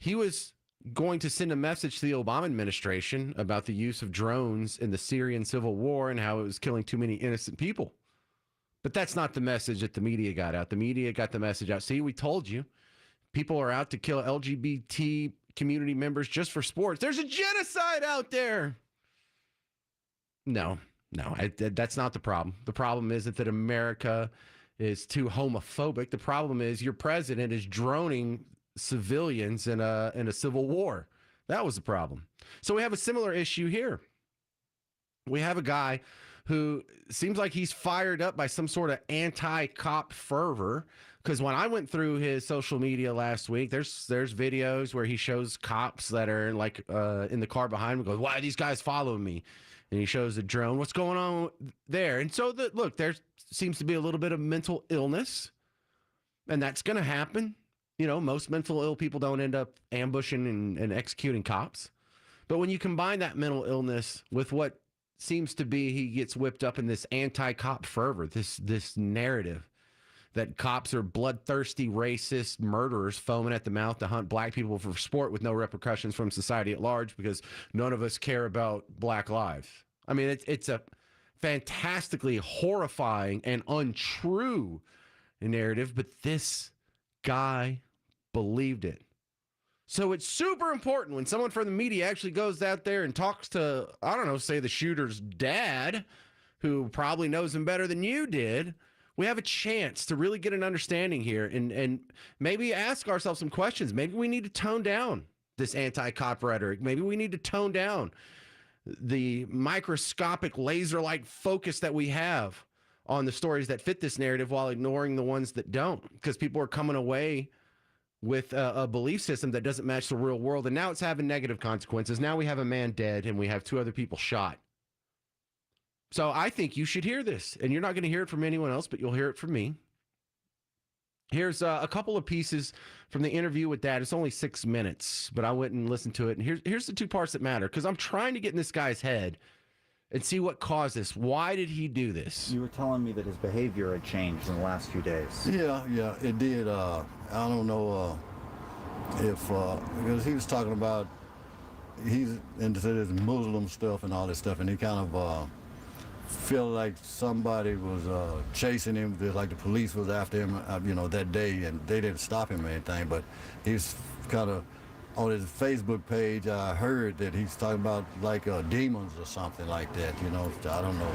He was going to send a message to the Obama administration about the use of drones in the Syrian civil war and how it was killing too many innocent people. But that's not the message that the media got out. The media got the message out. See, we told you. People are out to kill LGBT community members just for sports. There's a genocide out there. No, that's not the problem. The problem isn't that America is too homophobic. The problem is your president is droning civilians in a civil war. That was the problem. So we have a similar issue here. We have a guy who seems like he's fired up by some sort of anti-cop fervor. Because when I went through his social media last week, there's videos where he shows cops that are like in the car behind him, goes, why are these guys following me? And he shows the drone. What's going on there? And so look, there seems to be a little bit of mental illness, and that's going to happen. You know, most mental ill people don't end up ambushing and executing cops. But when you combine that mental illness with what seems to be, he gets whipped up in this anti-cop fervor, this narrative that cops are bloodthirsty, racist murderers foaming at the mouth to hunt black people for sport with no repercussions from society at large because none of us care about black lives. I mean, it's a fantastically horrifying and untrue narrative, but this guy believed it. So it's super important when someone from the media actually goes out there and talks to, I don't know, say the shooter's dad, who probably knows him better than you did. We have a chance to really get an understanding here and maybe ask ourselves some questions. Maybe we need to tone down this anti-cop rhetoric. Maybe we need to tone down the microscopic laser-like focus that we have on the stories that fit this narrative while ignoring the ones that don't, because people are coming away with a belief system that doesn't match the real world. And now it's having negative consequences. Now we have a man dead and we have 2 other people shot. So I think you should hear this, and you're not going to hear it from anyone else, but you'll hear it from me. Here's a couple of pieces from the interview with Dad. It's only 6 minutes, but I went and listened to it. And here's the 2 parts that matter, because I'm trying to get in this guy's head and see what caused this. Why did he do this? You were telling me that his behavior had changed in the last few days. Yeah, it did. I don't know if, because he was talking about, he's into this Muslim stuff and all this stuff, and he kind of feel like somebody was chasing him, like the police was after him, that day, and they didn't stop him or anything, but he's kind of, on his Facebook page, I heard that he's talking about like demons or something like that, I don't know,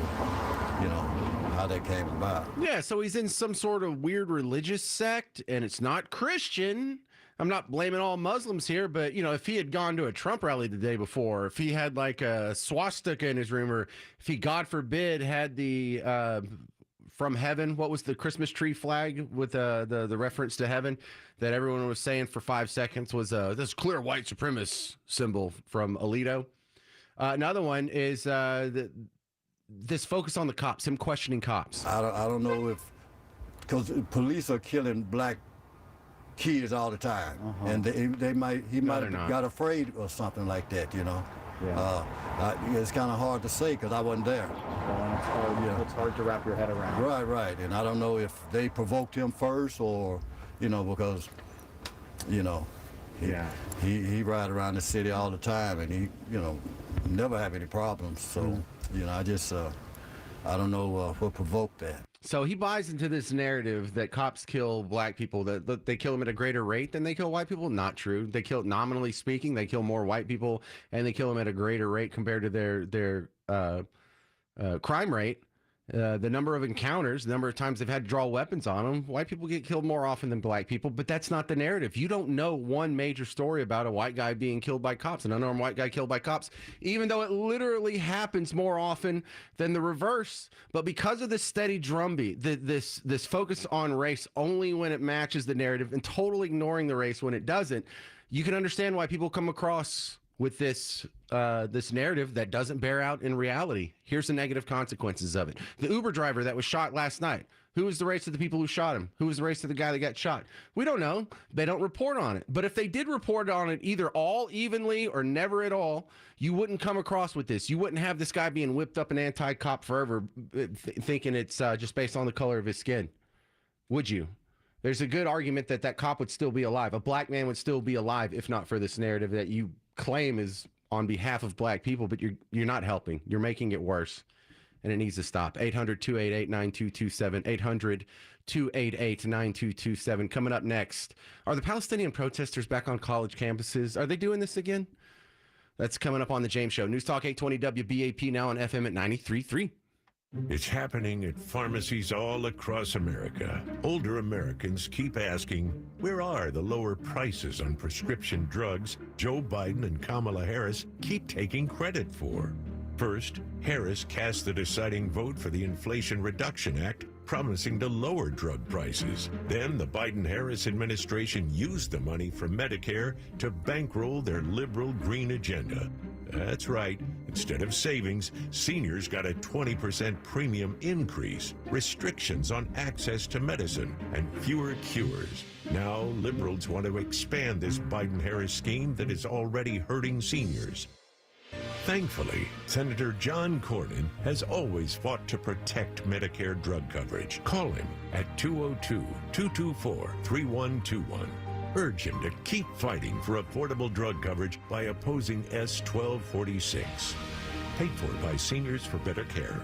how that came about. Yeah, so he's in some sort of weird religious sect, and it's not Christian. I'm not blaming all Muslims here, but, if he had gone to a Trump rally the day before, if he had like a swastika in his room, or if he, God forbid, had the from heaven, what was the Christmas tree flag with the reference to heaven that everyone was saying for 5 seconds was this clear white supremacist symbol from Alito. Another one is this focus on the cops, him questioning cops. I don't know if, because police are killing black kids all the time, and he might have got afraid or something like that, Yeah. It's kind of hard to say because I wasn't there. It's hard to wrap your head around. Right, and I don't know if they provoked him first or, because, he ride around the city all the time and he, never have any problems. So, I just, I don't know what provoked that. So he buys into this narrative that cops kill black people, that they kill them at a greater rate than they kill white people. Not true. They kill, nominally speaking, they kill more white people, and they kill them at a greater rate compared to their crime rate. The number of encounters, the number of times they've had to draw weapons on them, white people get killed more often than black people, but that's not the narrative. You don't know one major story about a white guy being killed by cops, an unarmed white guy killed by cops, even though it literally happens more often than the reverse. But because of this steady drumbeat, this focus on race only when it matches the narrative and totally ignoring the race when it doesn't, you can understand why people come across with this narrative that doesn't bear out in reality. Here's the negative consequences of it. The Uber driver that was shot last night, who was the race of the people who shot him? Who was the race of the guy that got shot? We don't know. They don't report on it. But if they did report on it either all evenly or never at all, you wouldn't come across with this. You wouldn't have this guy being whipped up an anti-cop forever thinking it's just based on the color of his skin. Would you? There's a good argument that that cop would still be alive. A black man would still be alive if not for this narrative that you claim is on behalf of black people, but you're not helping. You're making it worse, and it needs to stop. 800-288-9227. 800-288-9227. Coming up next, are the Palestinian protesters back on college campuses? Are they doing this again? That's coming up on the James Show. News Talk 820 WBAP, now on FM at 93.3. It's happening at pharmacies all across America. Older Americans keep asking, where are the lower prices on prescription drugs Joe Biden and Kamala Harris keep taking credit for? First, Harris cast the deciding vote for the Inflation Reduction Act, promising to lower drug prices. Then the Biden-Harris administration used the money from Medicare to bankroll their liberal green agenda. That's right. Instead of savings, seniors got a 20% premium increase, restrictions on access to medicine, and fewer cures. Now, liberals want to expand this Biden-Harris scheme that is already hurting seniors. Thankfully, Senator John Cornyn has always fought to protect Medicare drug coverage. Call him at 202-224-3121. Urge him to keep fighting for affordable drug coverage by opposing S-1246. Paid for by Seniors for Better Care.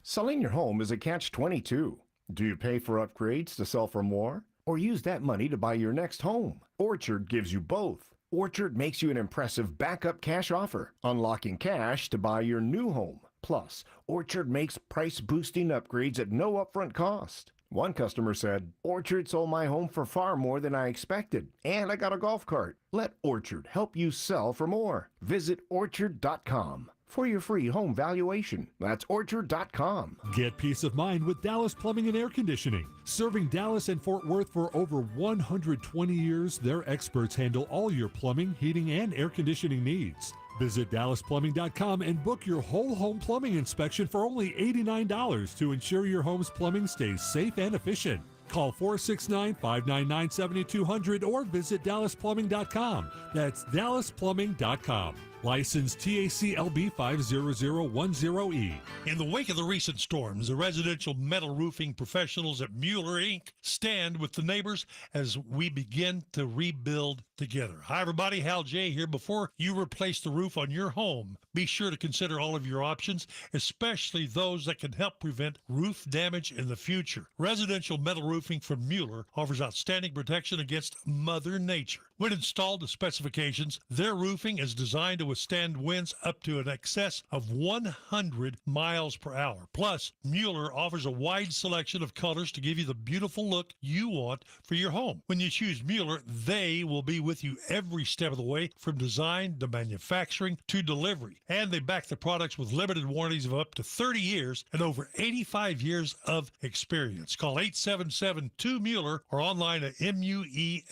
Selling your home is a catch-22. Do you pay for upgrades to sell for more? Or use that money to buy your next home? Orchard gives you both. Orchard makes you an impressive backup cash offer, unlocking cash to buy your new home. Plus, Orchard makes price-boosting upgrades at no upfront cost. One customer said, Orchard sold my home for far more than I expected, and I got a golf cart. Let Orchard help you sell for more. Visit Orchard.com. for your free home valuation. That's Orchard.com. Get peace of mind with Dallas Plumbing and Air Conditioning. Serving Dallas and Fort Worth for over 120 years, their experts handle all your plumbing, heating, and air conditioning needs. Visit DallasPlumbing.com and book your whole home plumbing inspection for only $89 to ensure your home's plumbing stays safe and efficient. Call 469-599-7200 or visit DallasPlumbing.com. That's DallasPlumbing.com. Licensed TACLB 50010E. In the wake of the recent storms, the residential metal roofing professionals at Mueller Inc. stand with the neighbors as we begin to rebuild together. Hi, everybody. Hal J. here. Before you replace the roof on your home, be sure to consider all of your options, especially those that can help prevent roof damage in the future. Residential metal roofing from Mueller offers outstanding protection against Mother Nature. When installed to specifications, their roofing is designed to withstand winds up to an excess of 100 miles per hour. Plus, Mueller offers a wide selection of colors to give you the beautiful look you want for your home. When you choose Mueller, they will be with you every step of the way, from design to manufacturing to delivery. And they back the products with limited warranties of up to 30 years and over 85 years of experience. Call 877-2-MUELLER or online at MUELLERINC,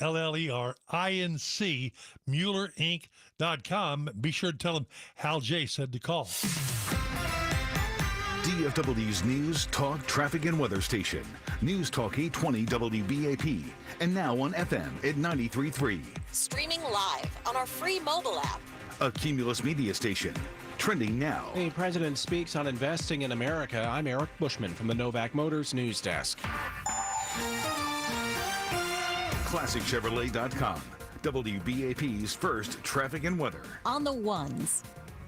MuellerInc.com. Be sure to tell them Hal J said to call. DFW's News, Talk, Traffic, and Weather Station. News Talk 820 WBAP. And now on FM at 93.3. Streaming live on our free mobile app. A Cumulus Media Station. Trending now. The president speaks on investing in America. I'm Eric Bushman from the Novak Motors News Desk. ClassicChevrolet.com. WBAP's first traffic and weather. On the ones.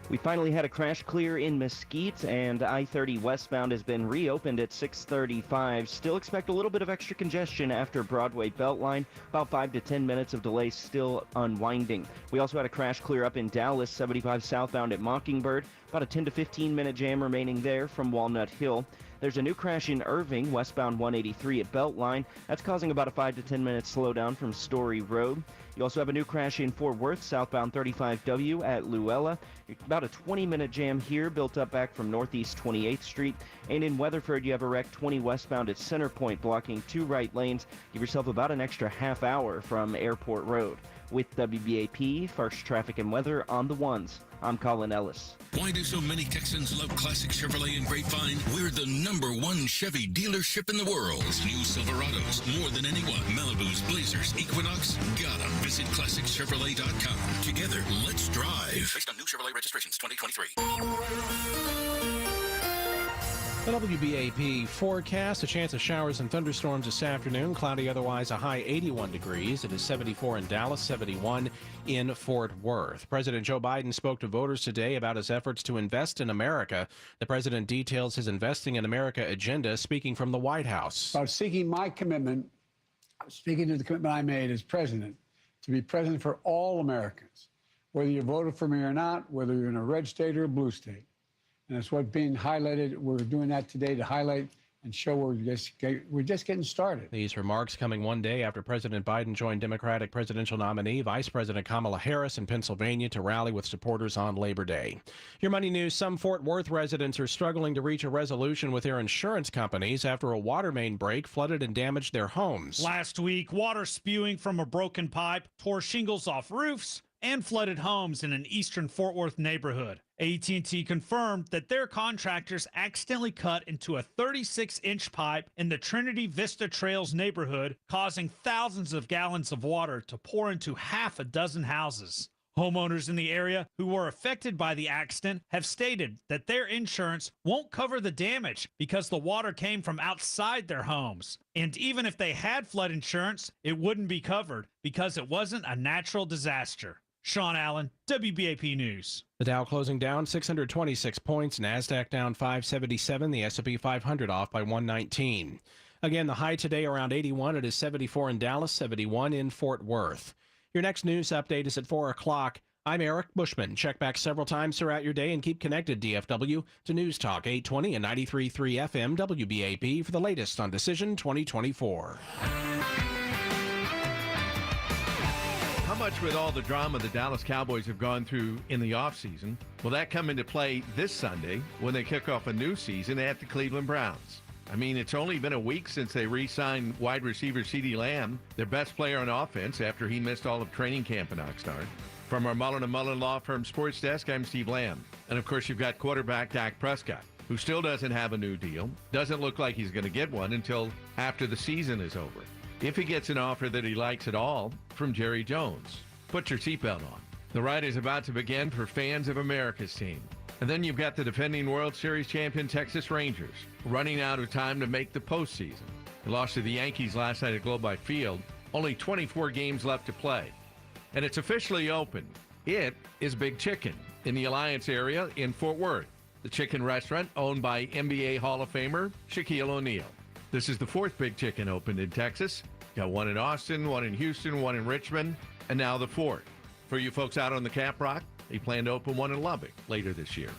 We finally had a crash clear in Mesquite, and I-30 westbound has been reopened at 6:35. Still expect a little bit of extra congestion after Broadway Beltline. About 5 to 10 minutes of delay still unwinding. We also had a crash clear up in Dallas, 75 southbound at Mockingbird. About a 10 to 15 minute jam remaining there from Walnut Hill. There's a new crash in Irving, westbound 183 at Beltline. That's causing about a 5 to 10 minute slowdown from Story Road. You also have a new crash in Fort Worth, southbound 35W at Luella. About a 20-minute jam here, built up back from Northeast 28th Street. And in Weatherford, you have a wreck 20 westbound at Center Point, blocking 2 right lanes. Give yourself about an extra half hour from Airport Road. With WBAP, first traffic and weather on the ones. I'm Colin Ellis. Why do so many Texans love Classic Chevrolet and Grapevine? We're the #1 Chevy dealership in the world. New Silverados, more than anyone. Malibus, Blazers, Equinox. Gotta visit ClassicChevrolet.com. Together, let's drive. Based on new Chevrolet registrations 2023. The WBAP forecast, a chance of showers and thunderstorms this afternoon. Cloudy otherwise, a high 81 degrees. It is 74 in Dallas, 71 in Fort Worth. President Joe Biden spoke to voters today about his efforts to invest in America. The president details his Investing in America agenda, speaking from the White House. About seeking my commitment, speaking to the commitment I made as president, to be president for all Americans, whether you voted for me or not, whether you're in a red state or a blue state. And it's what's being highlighted. We're doing that today to highlight and show we're just getting started. These remarks coming one day after President Biden joined Democratic presidential nominee Vice President Kamala Harris in Pennsylvania to rally with supporters on Labor Day. Your money news: some Fort Worth residents are struggling to reach a resolution with their insurance companies after a water main break flooded and damaged their homes. Last week, water spewing from a broken pipe tore shingles off roofs and flooded homes in an eastern Fort Worth neighborhood. AT&T confirmed that their contractors accidentally cut into a 36-inch pipe in the Trinity Vista Trails neighborhood, causing thousands of gallons of water to pour into half a dozen houses. Homeowners in the area who were affected by the accident have stated that their insurance won't cover the damage because the water came from outside their homes. And even if they had flood insurance, it wouldn't be covered because it wasn't a natural disaster. Sean Allen, WBAP News. The Dow closing down 626 points, NASDAQ down 577, the S&P 500 off by 119. Again, the high today around 81. It is 74 in Dallas, 71 in Fort Worth. Your next news update is at 4 o'clock. I'm Eric Bushman. Check back several times throughout your day and keep connected, DFW, to News Talk 820 and 93.3 FM WBAP for the latest on Decision 2024. much with all the drama the Dallas Cowboys have gone through in the offseason will that come into play this Sunday when they kick off a new season at the Cleveland Browns? I mean, it's only been a week since they re-signed wide receiver CeeDee Lamb, their best player on offense, after he missed all of training camp in Oxnard. From our Mullen & Mullen Law Firm Sports Desk, I'm Steve Lamb. And, of course, you've got quarterback Dak Prescott, who still doesn't have a new deal, doesn't look like he's going to get one until after the season is over. If he gets an offer that he likes at all from Jerry Jones, put your seatbelt on. The ride is about to begin for fans of America's team. And then you've got the defending World Series champion Texas Rangers running out of time to make the postseason. They lost to the Yankees last night at Globe Life Field. Only 24 games left to play. And it's officially open. It is Big Chicken in the Alliance area in Fort Worth, the chicken restaurant owned by NBA Hall of Famer Shaquille O'Neal. This is the fourth Big Chicken opened in Texas. Got one in Austin, one in Houston, one in Richmond, and now the fourth. For you folks out on the Cap Rock, they plan to open one in Lubbock later this year.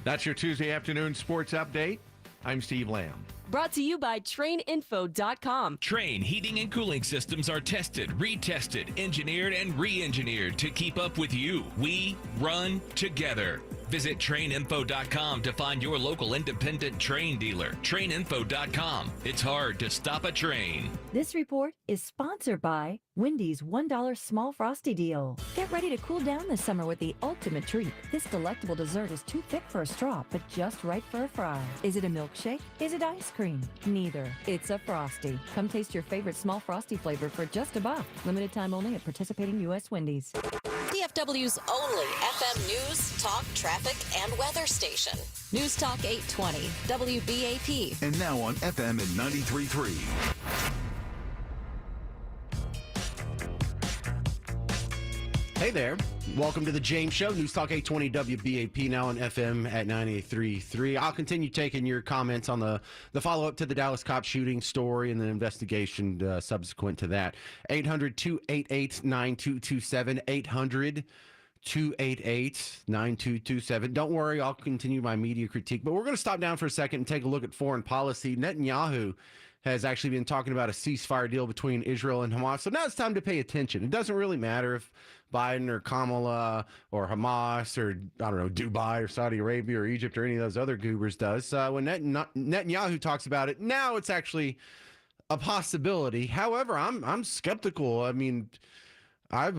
That's your Tuesday afternoon sports update. I'm Steve Lamb. Brought to you by TrainInfo.com. Train heating and cooling systems are tested, retested, engineered, and re-engineered to keep up with you. We run together. Visit TrainInfo.com to find your local independent train dealer. TrainInfo.com. It's hard to stop a train. This report is sponsored by Wendy's $1 Small Frosty Deal. Get ready to cool down this summer with the ultimate treat. This delectable dessert is too thick for a straw, but just right for a fry. Is it a milkshake? Is it ice cream? Neither. It's a Frosty. Come taste your favorite small Frosty flavor for just $1. Limited time only at participating U.S. Wendy's. DFW's only FM news, talk, traffic, and weather station. News Talk 820, WBAP. And now on FM at 93.3. Hey there. Welcome to the James Show. News Talk 820 WBAP, now on FM at 98.3. I'll continue taking your comments on the follow-up to the Dallas cop shooting story and the investigation subsequent to that. 800-288-9227. 800-288-9227. Don't worry, I'll continue my media critique. But we're going to stop down for a second and take a look at foreign policy. Netanyahu has actually been talking about a ceasefire deal between Israel and Hamas. So now it's time to pay attention. It doesn't really matter if Biden or Kamala or Hamas or, I don't know, Dubai or Saudi Arabia or Egypt or any of those other goobers does. When Netanyahu talks about it, now it's actually a possibility. However, I'm skeptical. I mean, I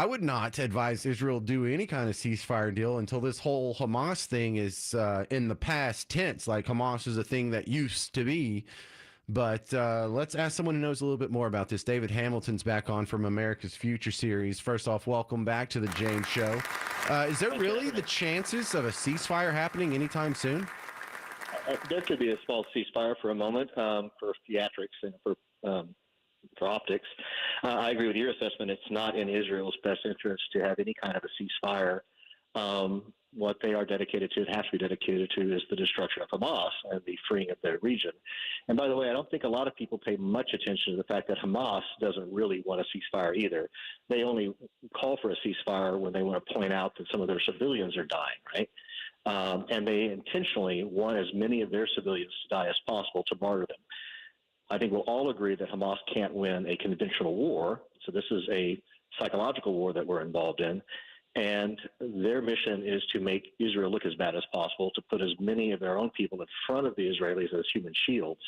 would not advise Israel do any kind of ceasefire deal until this whole Hamas thing is in the past tense. Like Hamas is a thing that used to be. But let's ask someone who knows a little bit more about this. David Hamilton's back on from America's Future Series. First off, welcome back to the James Show. Is there really the chances of a ceasefire happening anytime soon? There could be a small ceasefire for a moment for theatrics and for optics. I agree with your assessment. It's not in Israel's best interest to have any kind of a ceasefire. What they are dedicated to, have to be dedicated to, is the destruction of Hamas and the freeing of their region. And by the way, I don't think a lot of people pay much attention to the fact that Hamas doesn't really want a ceasefire either. They only call for a ceasefire when they want to point out that some of their civilians are dying, right? And they intentionally want as many of their civilians to die as possible to martyr them. I think we'll all agree that Hamas can't win a conventional war, so this is a psychological war that we're involved in. And their mission is to make Israel look as bad as possible, to put as many of their own people in front of the Israelis as human shields,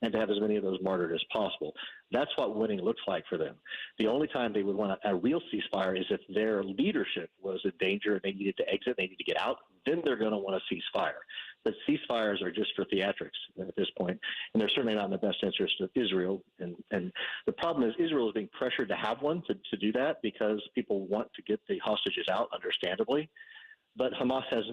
and to have as many of those martyred as possible. That's what winning looks like for them. The only time they would want a real ceasefire is if their leadership was in danger and they needed to exit, they need to get out. Then they're going to want a ceasefire. But ceasefires are just for theatrics at this point, and they're certainly not in the best interest of Israel. And the problem is Israel is being pressured to have one to do that because people want to get the hostages out, understandably. But Hamas has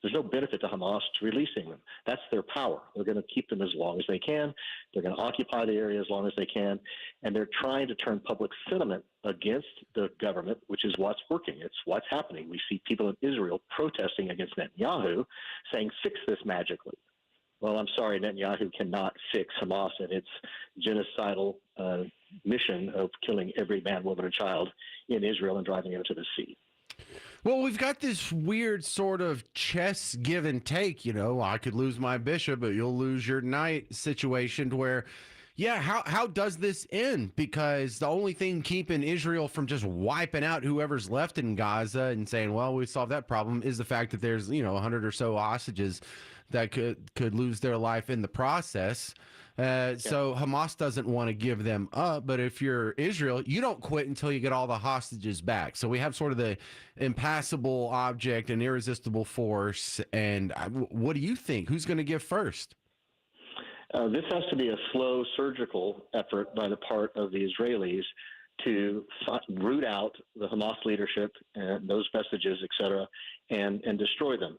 there's no benefit to Hamas to releasing them. That's their power. They're going to keep them as long as they can. They're going to occupy the area as long as they can. And they're trying to turn public sentiment against the government, which is what's working. It's what's happening. We see people in Israel protesting against Netanyahu, saying, fix this magically. Well, I'm sorry, Netanyahu cannot fix Hamas and its genocidal mission of killing every man, woman, and child in Israel and driving them to the sea. Well, we've got this weird sort of chess give and take, I could lose my bishop, but you'll lose your knight situation where, Yeah, how does this end? Because the only thing keeping Israel from just wiping out whoever's left in Gaza and saying, well, we solved that problem is the fact that there's, 100 or so hostages that could lose their life in the process. So Hamas doesn't want to give them up, but if you're Israel, you don't quit until you get all the hostages back. So we have sort of the impassable object and irresistible force. And what do you think? Who's going to give first? This has to be a slow surgical effort by the part of the Israelis to root out the Hamas leadership and those vestiges, et cetera, and destroy them.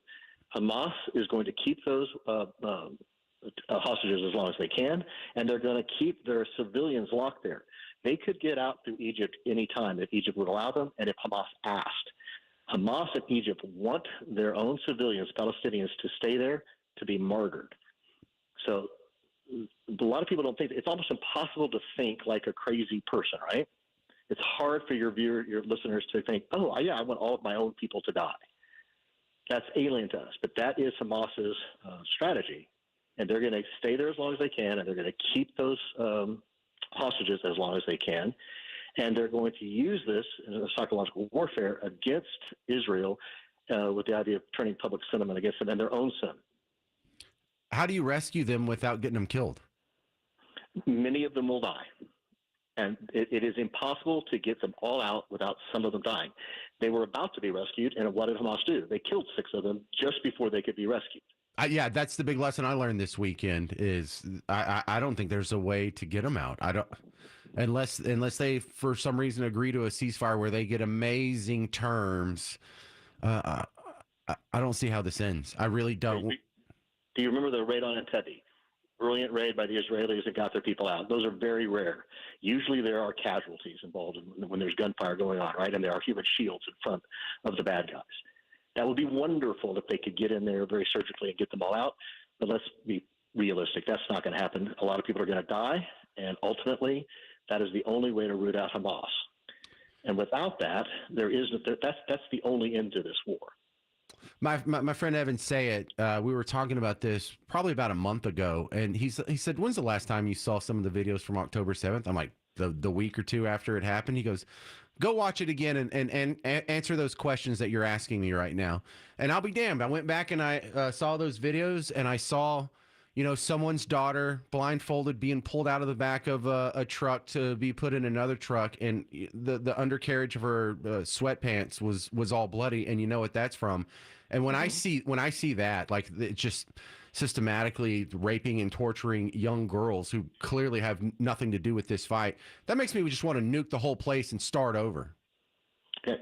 Hamas is going to keep those hostages as long as they can, and they're going to keep their civilians locked there. They could get out through Egypt any time if Egypt would allow them and if Hamas asked. Hamas and Egypt want their own civilians, Palestinians, to stay there to be martyred. So a lot of people don't think it's almost impossible to think like a crazy person, right? It's hard for your listeners to think, oh, yeah, I want all of my own people to die. That's alien to us, but that is Hamas's strategy. And they're going to stay there as long as they can, and they're going to keep those hostages as long as they can. And they're going to use this in a psychological warfare against Israel with the idea of turning public sentiment against them and their own sin. How do you rescue them without getting them killed? Many of them will die. And it is impossible to get them all out without some of them dying. They were about to be rescued, and what did Hamas do? They killed 6 of them just before they could be rescued. Yeah, that's the big lesson I learned this weekend is I don't think there's a way to get them out. I don't unless they for some reason agree to a ceasefire where they get amazing terms. I don't see how this ends. I really don't. Do you remember the raid on Entebbe? Brilliant raid by the Israelis that got their people out. Those are very rare. Usually there are casualties involved when there's gunfire going on, right? And there are human shields in front of the bad guys. That would be wonderful if they could get in there very surgically and get them all out. But let's be realistic. That's not going to happen. A lot of people are going to die. And ultimately, that is the only way to root out Hamas. And without that, that's the only end to this war. My friend Evan Sayet, we were talking about this probably about a month ago, and he said, when's the last time you saw some of the videos from October 7th? I'm like, the week or two after it happened. He goes, go watch it again and answer those questions that you're asking me right now. And I'll be damned. I went back and I saw those videos, and I saw, someone's daughter blindfolded being pulled out of the back of a truck to be put in another truck, and the undercarriage of her sweatpants was all bloody, and you know what that's from. And when I see that, like, it's just systematically raping and torturing young girls who clearly have nothing to do with this fight, that makes me just want to nuke the whole place and start over.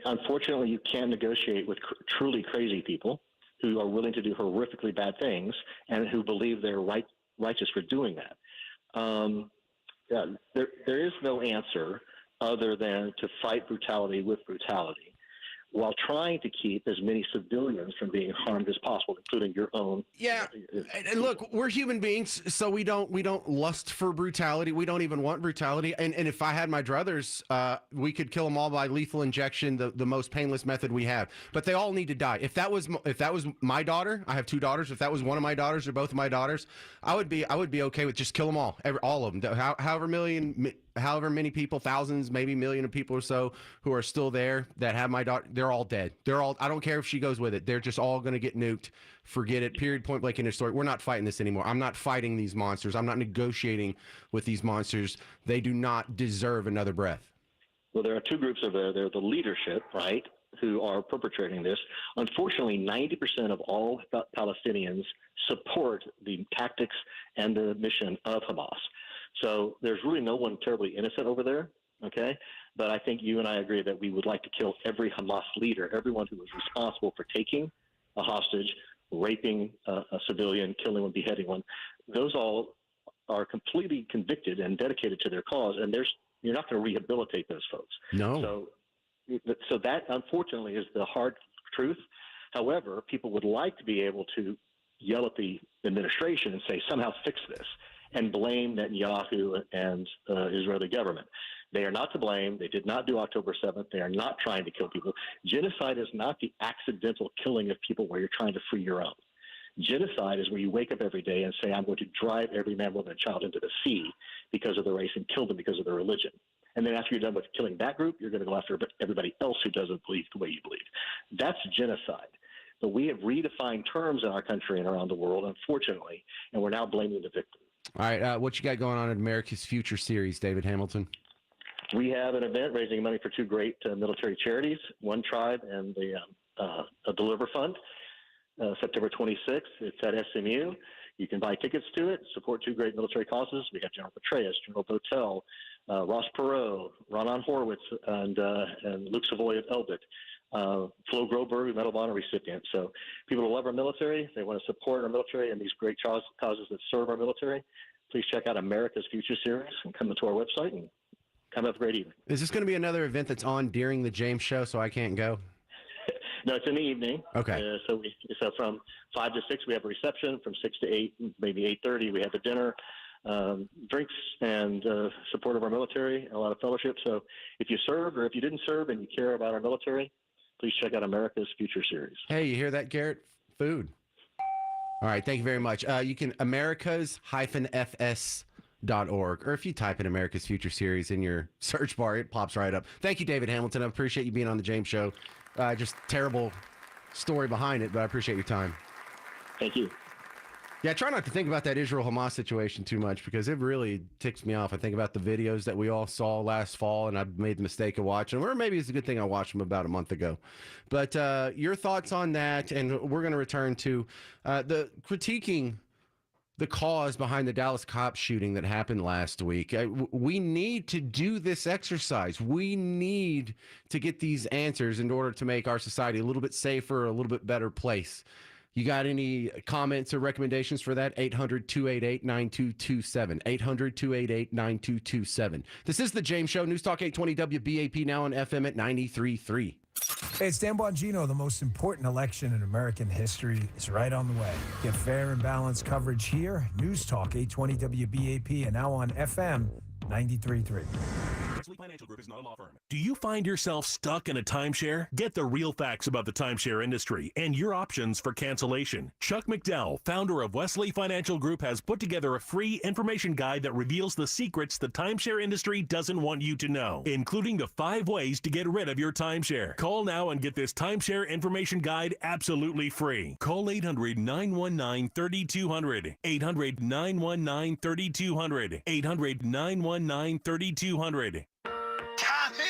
Unfortunately, you can't negotiate with truly crazy people who are willing to do horrifically bad things and who believe they're righteous for doing that. There is no answer other than to fight brutality with brutality, while trying to keep as many civilians from being harmed as possible, including your own. Yeah, and look, we're human beings, so we don't lust for brutality. We don't even want brutality. And if I had my druthers, we could kill them all by lethal injection, the most painless method we have. But they all need to die. If that was my daughter, I have 2 daughters. If that was one of my daughters or both of my daughters, I would be okay with just kill them all of them. However many people, thousands, maybe million of people or so who are still there that have my daughter, they're all dead. I don't care if she goes with it. They're just all going to get nuked. Forget it. Period. Point blank in their story. We're not fighting this anymore. I'm not fighting these monsters. I'm not negotiating with these monsters. They do not deserve another breath. Well, there are 2 groups over there. They're the leadership, right, who are perpetrating this. Unfortunately, 90% of all Palestinians support the tactics and the mission of Hamas. So there's really no one terribly innocent over there, okay? But I think you and I agree that we would like to kill every Hamas leader, everyone who was responsible for taking a hostage, raping a civilian, killing one, beheading one. Those all are completely convicted and dedicated to their cause, and you're not going to rehabilitate those folks. No. So that, unfortunately, is the hard truth. However, people would like to be able to yell at the administration and say, somehow fix this, and blame Netanyahu and the Israeli government. They are not to blame. They did not do October 7th. They are not trying to kill people. Genocide is not the accidental killing of people where you're trying to free your own. Genocide is where you wake up every day and say, I'm going to drive every man, woman, and child into the sea because of their race and kill them because of their religion. And then after you're done with killing that group, you're going to go after everybody else who doesn't believe the way you believe. That's genocide. But we have redefined terms in our country and around the world, unfortunately, and we're now blaming the victim. All right, what you got going on at America's Future Series, David Hamilton? We have an event raising money for two great military charities, One Tribe and the Deliver Fund, September 26th. It's at SMU. You can buy tickets to it, support two great military causes. We have General Petraeus, General Botel, Ross Perot, Ronan Horowitz, and Luke Savoy of Elbit, Flo Groberg, Medal of Honor recipient. So people who love our military, they want to support our military and these great causes that serve our military, please check out America's Future Series and come to our website and come have a great evening. Is this going to be another event that's on during the James Show so I can't go? No, it's in the evening. Okay. So from 5 to 6, we have a reception. From 6 to 8, maybe 8:30, we have a dinner, drinks, and support of our military, and a lot of fellowship. So if you serve or if you didn't serve and you care about our military, please check out America's Future Series. Hey, you hear that, Garrett? Food. All right, thank you very much. You can Americas-FS.org, or if you type in America's Future Series in your search bar, it pops right up. Thank you, David Hamilton. I appreciate you being on the James Show. Just terrible story behind it, but I appreciate your time. Thank you. Yeah, try not to think about that Israel-Hamas situation too much because it really ticks me off. I think about the videos that we all saw last fall, and I made the mistake of watching them, or maybe it's a good thing I watched them about a month ago. But your thoughts on that, and we're going to return to the critiquing the cause behind the Dallas cop shooting that happened last week. We need to do this exercise. We need to get these answers in order to make our society a little bit safer, a little bit better place. You got any comments or recommendations for that? 800-288-9227. 800-288-9227. This is The James Show, News Talk 820 WBAP, now on FM at 93.3. Hey, it's Dan Bongino. The most important election in American history is right on the way. Get fair and balanced coverage here. News Talk 820 WBAP and now on FM 93.3. Financial Group is not a law firm. Do you find yourself stuck in a timeshare? Get the real facts about the timeshare industry and your options for cancellation. Chuck McDowell, founder of Wesley Financial Group, has put together a free information guide that reveals the secrets the timeshare industry doesn't want you to know, including the 5 ways to get rid of your timeshare. Call now and get this timeshare information guide absolutely free. Call 800-919-3200. 800-919-3200. 800-919-3200. Tommy!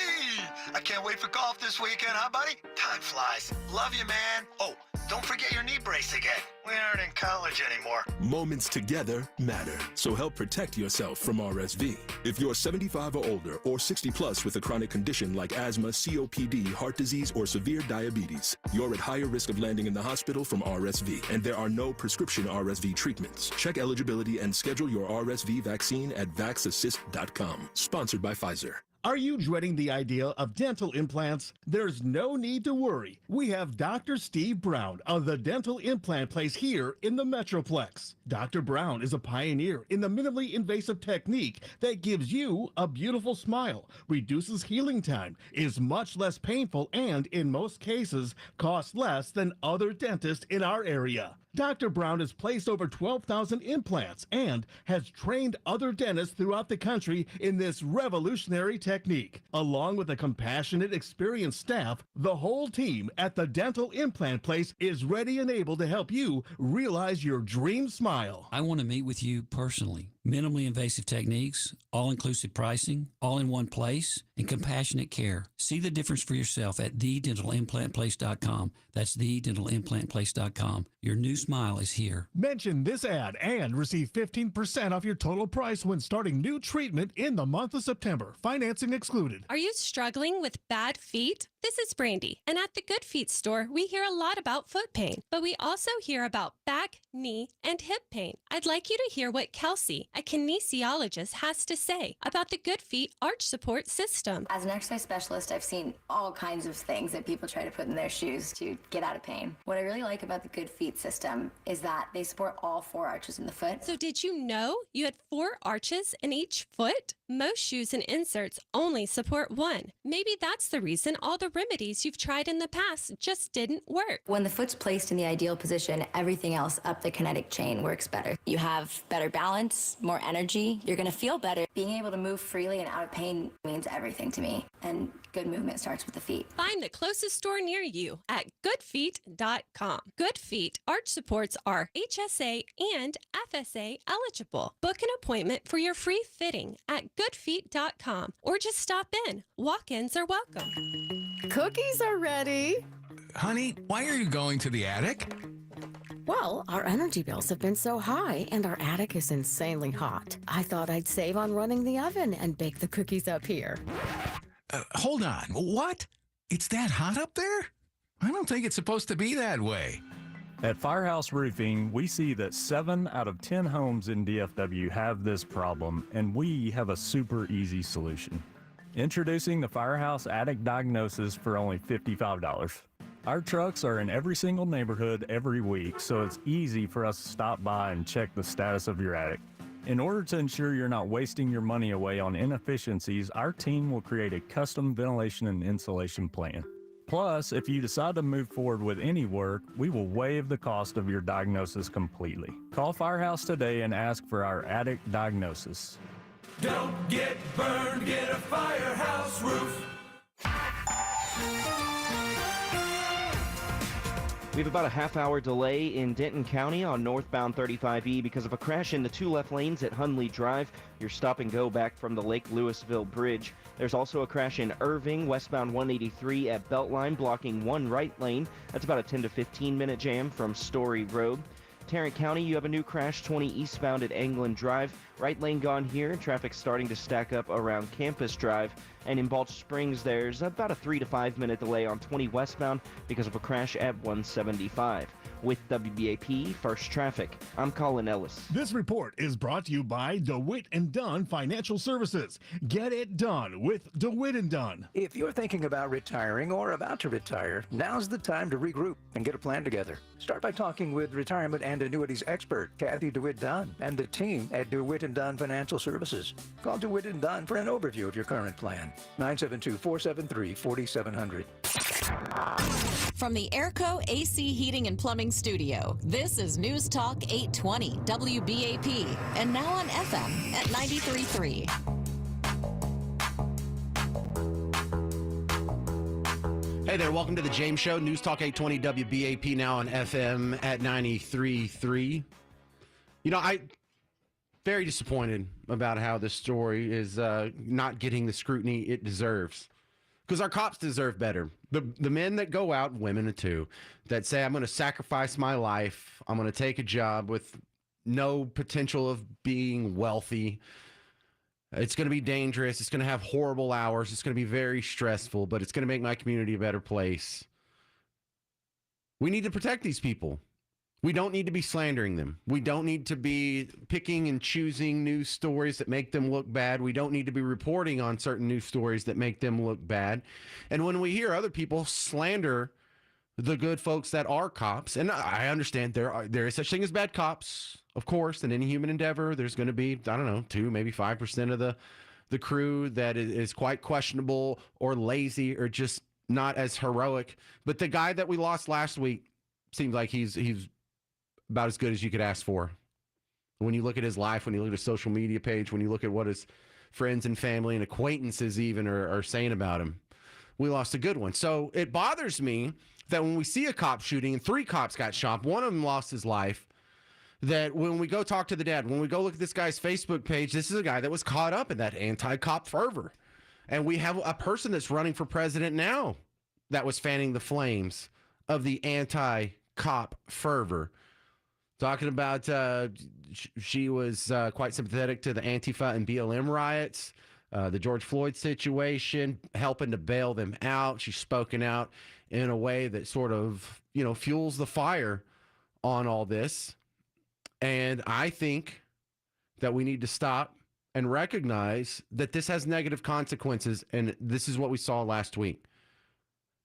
I can't wait for golf this weekend, huh, buddy? Time flies. Love you, man. Oh, don't forget your knee brace again. We aren't in college anymore. Moments together matter, so help protect yourself from RSV. If you're 75 or older or 60 plus with a chronic condition like asthma, COPD, heart disease, or severe diabetes, you're at higher risk of landing in the hospital from RSV, and there are no prescription RSV treatments. Check eligibility and schedule your RSV vaccine at vaxassist.com. Sponsored by Pfizer. Are you dreading the idea of dental implants? There's no need to worry. We have Dr. Steve Brown of the Dental Implant Place here in the Metroplex. Dr. Brown is a pioneer in the minimally invasive technique that gives you a beautiful smile, reduces healing time, is much less painful, and in most cases costs less than other dentists in our area. Dr. Brown has placed over 12,000 implants and has trained other dentists throughout the country in this revolutionary technique. Along with a compassionate, experienced staff, the whole team at the Dental Implant Place is ready and able to help you realize your dream smile. I want to meet with you personally. Minimally invasive techniques, all-inclusive pricing, all in one place, and compassionate care. See the difference for yourself at thedentalimplantplace.com. That's thedentalimplantplace.com. Your new smile is here. Mention this ad and receive 15% off your total price when starting new treatment in the month of September. Financing excluded. Are you struggling with bad feet? This is Brandy, and at the Good Feet store, we hear a lot about foot pain, but we also hear about back, knee, and hip pain. I'd like you to hear what Kelsey, a kinesiologist, has to say about the Good Feet arch support system. As an exercise specialist, I've seen all kinds of things that people try to put in their shoes to get out of pain. What I really like about the Good Feet system is that they support all 4 arches in the foot. So did you know you had 4 arches in each foot? Most shoes and inserts only support one. Maybe that's the reason all the remedies you've tried in the past just didn't work. When the foot's placed in the ideal position, everything else up the kinetic chain works better. You have better balance, more energy. You're going to feel better. Being able to move freely and out of pain means everything to me. And good movement starts with the feet. Find the closest store near you at goodfeet.com. Good Feet arch supports are HSA and FSA eligible. Book an appointment for your free fitting at goodfeet.com or just stop in. Walk-ins are welcome. Cookies are ready. Honey, why are you going to the attic? Well, our energy bills have been so high and our attic is insanely hot. I thought I'd save on running the oven and bake the cookies up here. Hold on. What? It's that hot up there? I don't think it's supposed to be that way. At Firehouse Roofing, we see that 7 out of 10 homes in DFW have this problem, and we have a super easy solution. Introducing the Firehouse Attic Diagnosis for only $55. Our trucks are in every single neighborhood every week, so it's easy for us to stop by and check the status of your attic. In order to ensure you're not wasting your money away on inefficiencies, our team will create a custom ventilation and insulation plan. Plus, if you decide to move forward with any work, we will waive the cost of your diagnosis completely. Call Firehouse today and ask for our attic diagnosis. Don't get burned, get a Firehouse roof. We have about a half-hour delay in Denton County on northbound 35E because of a crash in the 2 left lanes at Hunley Drive. Your stop and go back from the Lake Louisville Bridge. There's also a crash in Irving, westbound 183 at Beltline, blocking 1 right lane. That's about a 10 to 15-minute jam from Story Road. Tarrant County, you have a new crash 20 eastbound at Anglin Drive. Right lane gone here. Traffic starting to stack up around Campus Drive. And in Balch Springs, there's about a 3 to 5 minute delay on 20 westbound because of a crash at 175. With WBAP First Traffic, I'm Colin Ellis. This report is brought to you by DeWitt & Dunn Financial Services. Get it done with DeWitt & Dunn. If you're thinking about retiring or about to retire, now's the time to regroup and get a plan together. Start by talking with retirement and annuities expert Kathy DeWitt Dunn and the team at DeWitt & Dunn Financial Services. Call DeWitt & Dunn for an overview of your current plan. 972-473-4700. From the Airco AC Heating and Plumbing Studio, this is News Talk 820 WBAP, and now on FM at 93.3. Hey there, welcome to the James Show, News Talk 820 WBAP, now on FM at 93.3. You know, I'm very disappointed about how this story is not getting the scrutiny it deserves. Because our cops deserve better. The men that go out, women too, that say, I'm going to sacrifice my life, I'm going to take a job with no potential of being wealthy. It's going to be dangerous. It's going to have horrible hours. It's going to be very stressful, but it's going to make my community a better place. We need to protect these people. We don't need to be slandering them. We don't need to be picking and choosing news stories that make them look bad. We don't need to be reporting on certain news stories that make them look bad. And when we hear other people slander the good folks that are cops, and I understand there is such thing as bad cops, of course, in any human endeavor. There's going to be, I don't know, 2, maybe 5% of the crew that is quite questionable or lazy or just not as heroic. But the guy that we lost last week seems like he's about as good as you could ask for. When you look at his life, when you look at his social media page, when you look at what his friends and family and acquaintances even are saying about him, we lost a good one. So it bothers me that when we see a cop shooting and 3 cops got shot, one of them lost his life, that when we go talk to the dad, when we go look at this guy's Facebook page, this is a guy that was caught up in that anti-cop fervor. And we have a person that's running for president now that was fanning the flames of the anti-cop fervor. Talking about she was quite sympathetic to the Antifa and BLM riots, the George Floyd situation, helping to bail them out. She's spoken out in a way that sort of, fuels the fire on all this. And I think that we need to stop and recognize that this has negative consequences. And this is what we saw last week.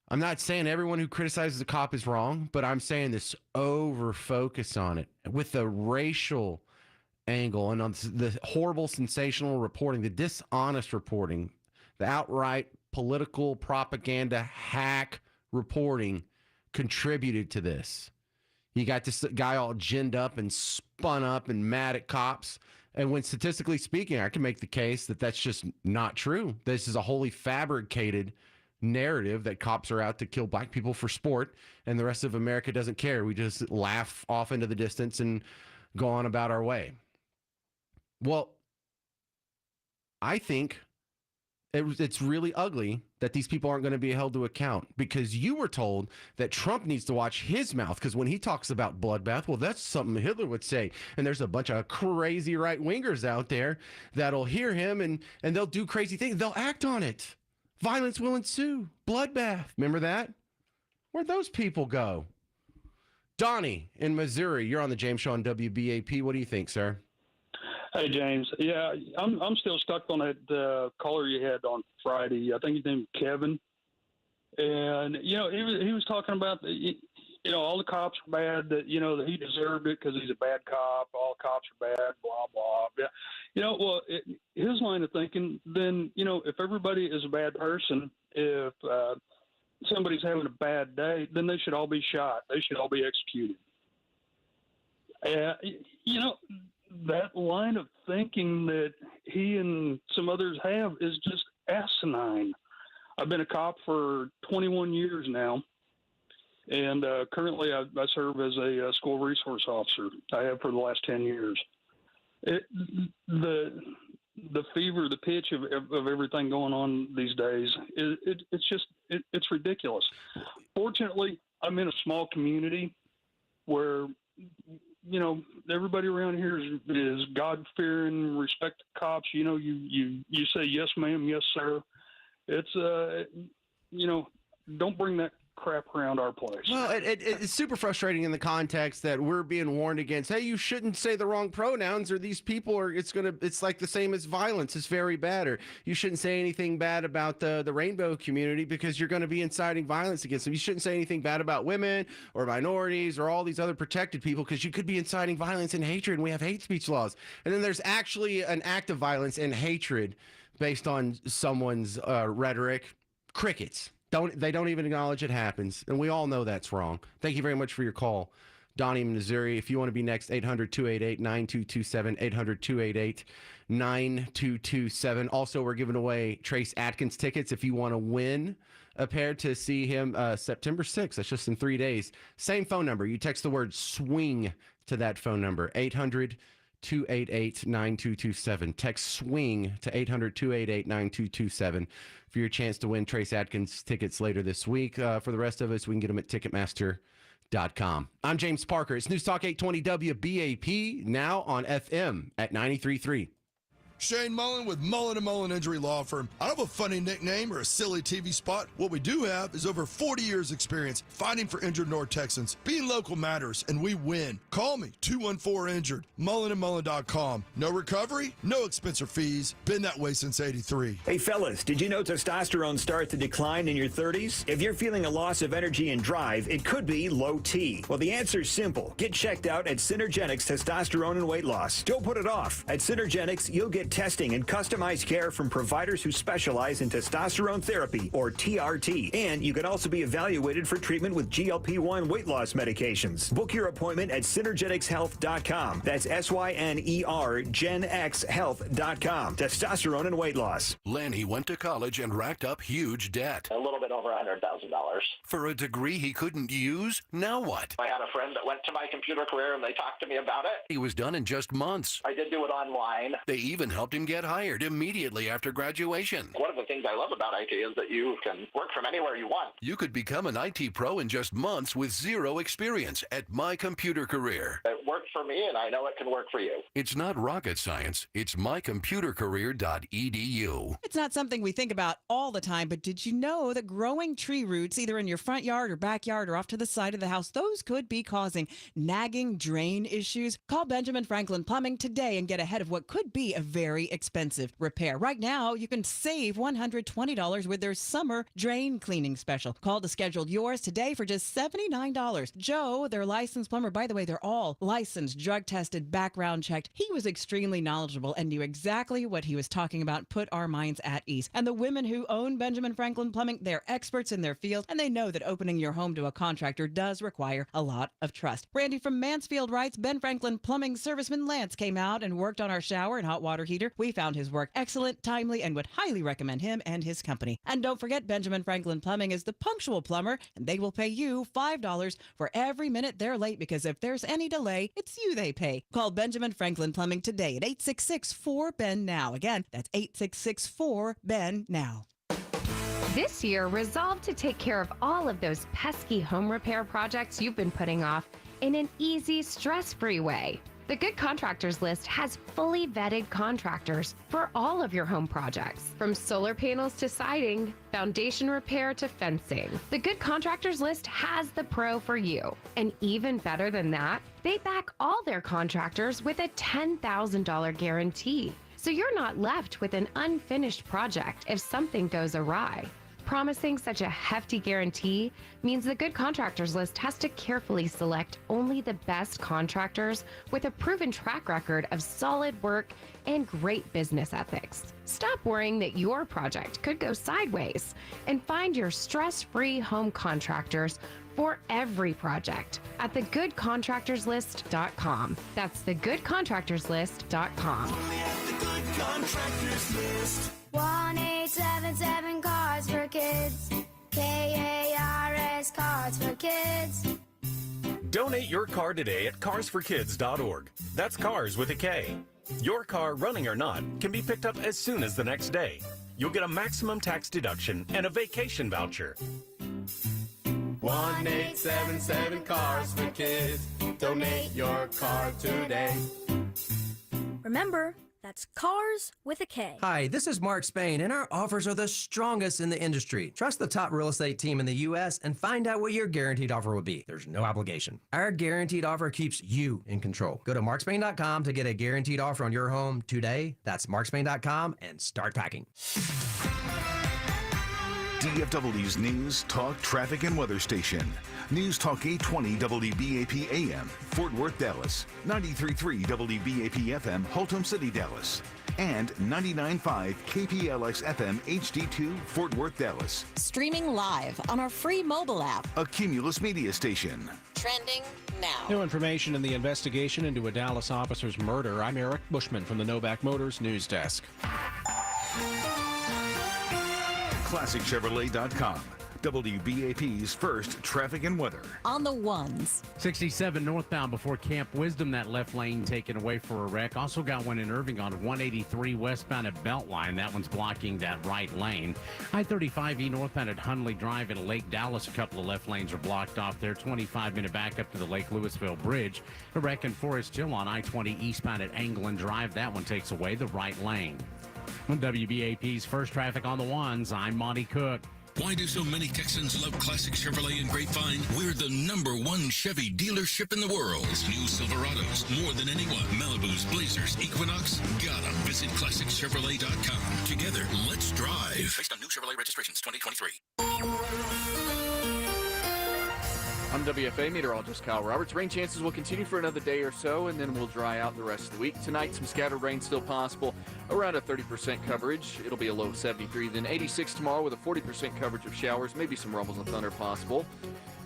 I'm not saying everyone who criticizes a cop is wrong, but I'm saying this over focus on it with the racial angle and on the horrible, sensational reporting, the dishonest reporting, the outright political propaganda hack reporting contributed to this. You got this guy all ginned up and spun up and mad at cops. And when statistically speaking, I can make the case that that's just not true. This is a wholly fabricated narrative that cops are out to kill black people for sport and the rest of America doesn't care. We just laugh off into the distance and go on about our way. Well, I think it's really ugly that these people aren't going to be held to account, because you were told that Trump needs to watch his mouth, because when he talks about bloodbath, well, that's something Hitler would say. And there's a bunch of crazy right-wingers out there that'll hear him and they'll do crazy things. They'll act on it. Violence will ensue. Bloodbath. Remember that? Where'd those people go? Donnie in Missouri, you're on the James Show on WBAP. What do you think, sir? Hey, James. Yeah, I'm still stuck on that caller you had on Friday. I think his name is Kevin. And, he was talking about, all the cops are bad, that he deserved it because he's a bad cop. All cops are bad, blah, blah. Yeah. His line of thinking, then, if everybody is a bad person, if somebody's having a bad day, then they should all be shot. They should all be executed. That line of thinking that he and some others have is just asinine. I've been a cop for 21 years now, and currently I serve as a school resource officer. I have for the last 10 years. The fever, the pitch of everything going on these days, it's ridiculous. Fortunately, I'm in a small community where everybody around here is God-fearing, respect the cops. You say yes, ma'am, yes, sir. It's don't bring that crap around our place. Well, it's super frustrating in the context that we're being warned against. Hey, you shouldn't say the wrong pronouns, or these people are. It's like the same as violence. It's very bad. Or you shouldn't say anything bad about the rainbow community because you're going to be inciting violence against them. You shouldn't say anything bad about women or minorities or all these other protected people because you could be inciting violence and hatred. And we have hate speech laws. And then there's actually an act of violence and hatred based on someone's rhetoric. Crickets. They don't even acknowledge it happens, and we all know that's wrong. Thank you very much for your call, Donnie in Missouri. If you want to be next, 800-288-9227, 800-288-9227. Also, we're giving away Trace Adkins tickets if you want to win a pair to see him September 6th. That's just in 3 days. Same phone number. You text the word SWING to that phone number, 800-288-9227. Text SWING to 800-288-9227 for your chance to win Trace Adkins tickets later this week. For the rest of us, we can get them at Ticketmaster.com. I'm James Parker. It's News Talk 820 WBAP, now on FM at 93.3. Shane Mullen with Mullen & Mullen Injury Law Firm. I don't have a funny nickname or a silly TV spot. What we do have is over 40 years experience fighting for injured North Texans. Being local matters, and we win. Call me, 214-INJURED, mullenandmullen.com. No recovery, no expense or fees. Been that way since 83. Hey fellas, did you know testosterone starts to decline in your 30s? If you're feeling a loss of energy and drive, it could be low T. Well, the answer is simple. Get checked out at Synergenics Testosterone and Weight Loss. Don't put it off. At Synergenics, you'll get testing and customized care from providers who specialize in testosterone therapy, or TRT. And you can also be evaluated for treatment with GLP-1 weight loss medications. Book your appointment at synergeticshealth.com. That's SYNERGenXHealth.com. Testosterone and weight loss. Lanny went to college and racked up huge debt. A little bit over $100,000. For a degree he couldn't use? Now what? I had a friend that went to my computer career and they talked to me about it. He was done in just months. I did do it online. They even helped him get hired immediately after graduation. One of the things I love about IT is that you can work from anywhere you want. You could become an IT pro in just months with zero experience at My Computer Career. It worked for me, and I know it can work for you. It's not rocket science. It's mycomputercareer.edu. It's not something we think about all the time, but did you know that growing tree roots, either in your front yard or backyard or off to the side of the house, those could be causing nagging drain issues? Call Benjamin Franklin Plumbing today and get ahead of what could be a very expensive repair. Right now, you can save $120 with their summer drain cleaning special. Call to schedule yours today for just $79. Joe, their licensed plumber, by the way, they're all licensed licensed, drug tested, background checked. He was extremely knowledgeable and knew exactly what he was talking about, put our minds at ease. And the women who own Benjamin Franklin Plumbing, they're experts in their field, and they know that opening your home to a contractor does require a lot of trust. Randy from Mansfield writes, Ben Franklin Plumbing serviceman Lance came out and worked on our shower and hot water heater. We found his work excellent, timely, and would highly recommend him and his company. And don't forget, Benjamin Franklin Plumbing is the punctual plumber, and they will pay you $5 for every minute they're late, because if there's any delay, it's you they pay. Call Benjamin Franklin Plumbing today at 866-4BEN-NOW. Again, that's 866-4BEN-NOW. This year, resolve to take care of all of those pesky home repair projects you've been putting off in an easy, stress-free way. The Good Contractors List has fully vetted contractors for all of your home projects, from solar panels to siding, foundation repair to fencing. The Good Contractors List has the pro for you. And even better than that, they back all their contractors with a $10,000 guarantee. So you're not left with an unfinished project if something goes awry. Promising such a hefty guarantee means the Good Contractors List has to carefully select only the best contractors with a proven track record of solid work and great business ethics. Stop worrying that your project could go sideways and find your stress-free home contractors for every project at thegoodcontractorslist.com. That's thegoodcontractorslist.com. 1-877 Cars for Kids. KARS Cars for Kids. Donate your car today at carsforkids.org. That's cars with a K. Your car, running or not, can be picked up as soon as the next day. You'll get a maximum tax deduction and a vacation voucher. 1-877 Cars for Kids. Donate your car today. Remember, that's Cars with a K. Hi, this is Mark Spain, and our offers are the strongest in the industry. Trust the top real estate team in the U.S. and find out what your guaranteed offer will be. There's no obligation. Our guaranteed offer keeps you in control. Go to markspain.com to get a guaranteed offer on your home today. That's markspain.com and start packing. DFW's News, Talk, Traffic, and Weather Station. News Talk 820 WBAP AM, Fort Worth, Dallas. 93.3 WBAP FM, Haltom City, Dallas. And 99.5 KPLX FM HD2, Fort Worth, Dallas. Streaming live on our free mobile app. A Cumulus Media Station. Trending now. New information in the investigation into a Dallas officer's murder. I'm Eric Bushman from the Novak Motors News Desk. ClassicChevrolet.com. WBAP's first traffic and weather. On the ones. 67 northbound before Camp Wisdom, that left lane taken away for a wreck. Also got one in Irving on 183 westbound at Beltline. That one's blocking that right lane. I-35E northbound at Hunley Drive in Lake Dallas. A couple of left lanes are blocked off there. 25-minute backup to the Lake Louisville Bridge. A wreck in Forest Hill on I-20 eastbound at Anglin Drive. That one takes away the right lane. On WBAP's first traffic on the ones, I'm Monty Cook. Why do so many Texans love Classic Chevrolet and Grapevine? We're the #1 Chevy dealership in the world. New Silverados, more than anyone. Malibus, Blazers, Equinox, got them. Visit ClassicChevrolet.com. Together, let's drive. Based on new Chevrolet registrations 2023. I'm WFA meteorologist Kyle Roberts. Rain chances will continue for another day or so, and then we'll dry out the rest of the week. Tonight, some scattered rain still possible, around a 30% coverage. It'll be a low 73. Then 86 tomorrow with a 40% coverage of showers, maybe some rumbles and thunder possible.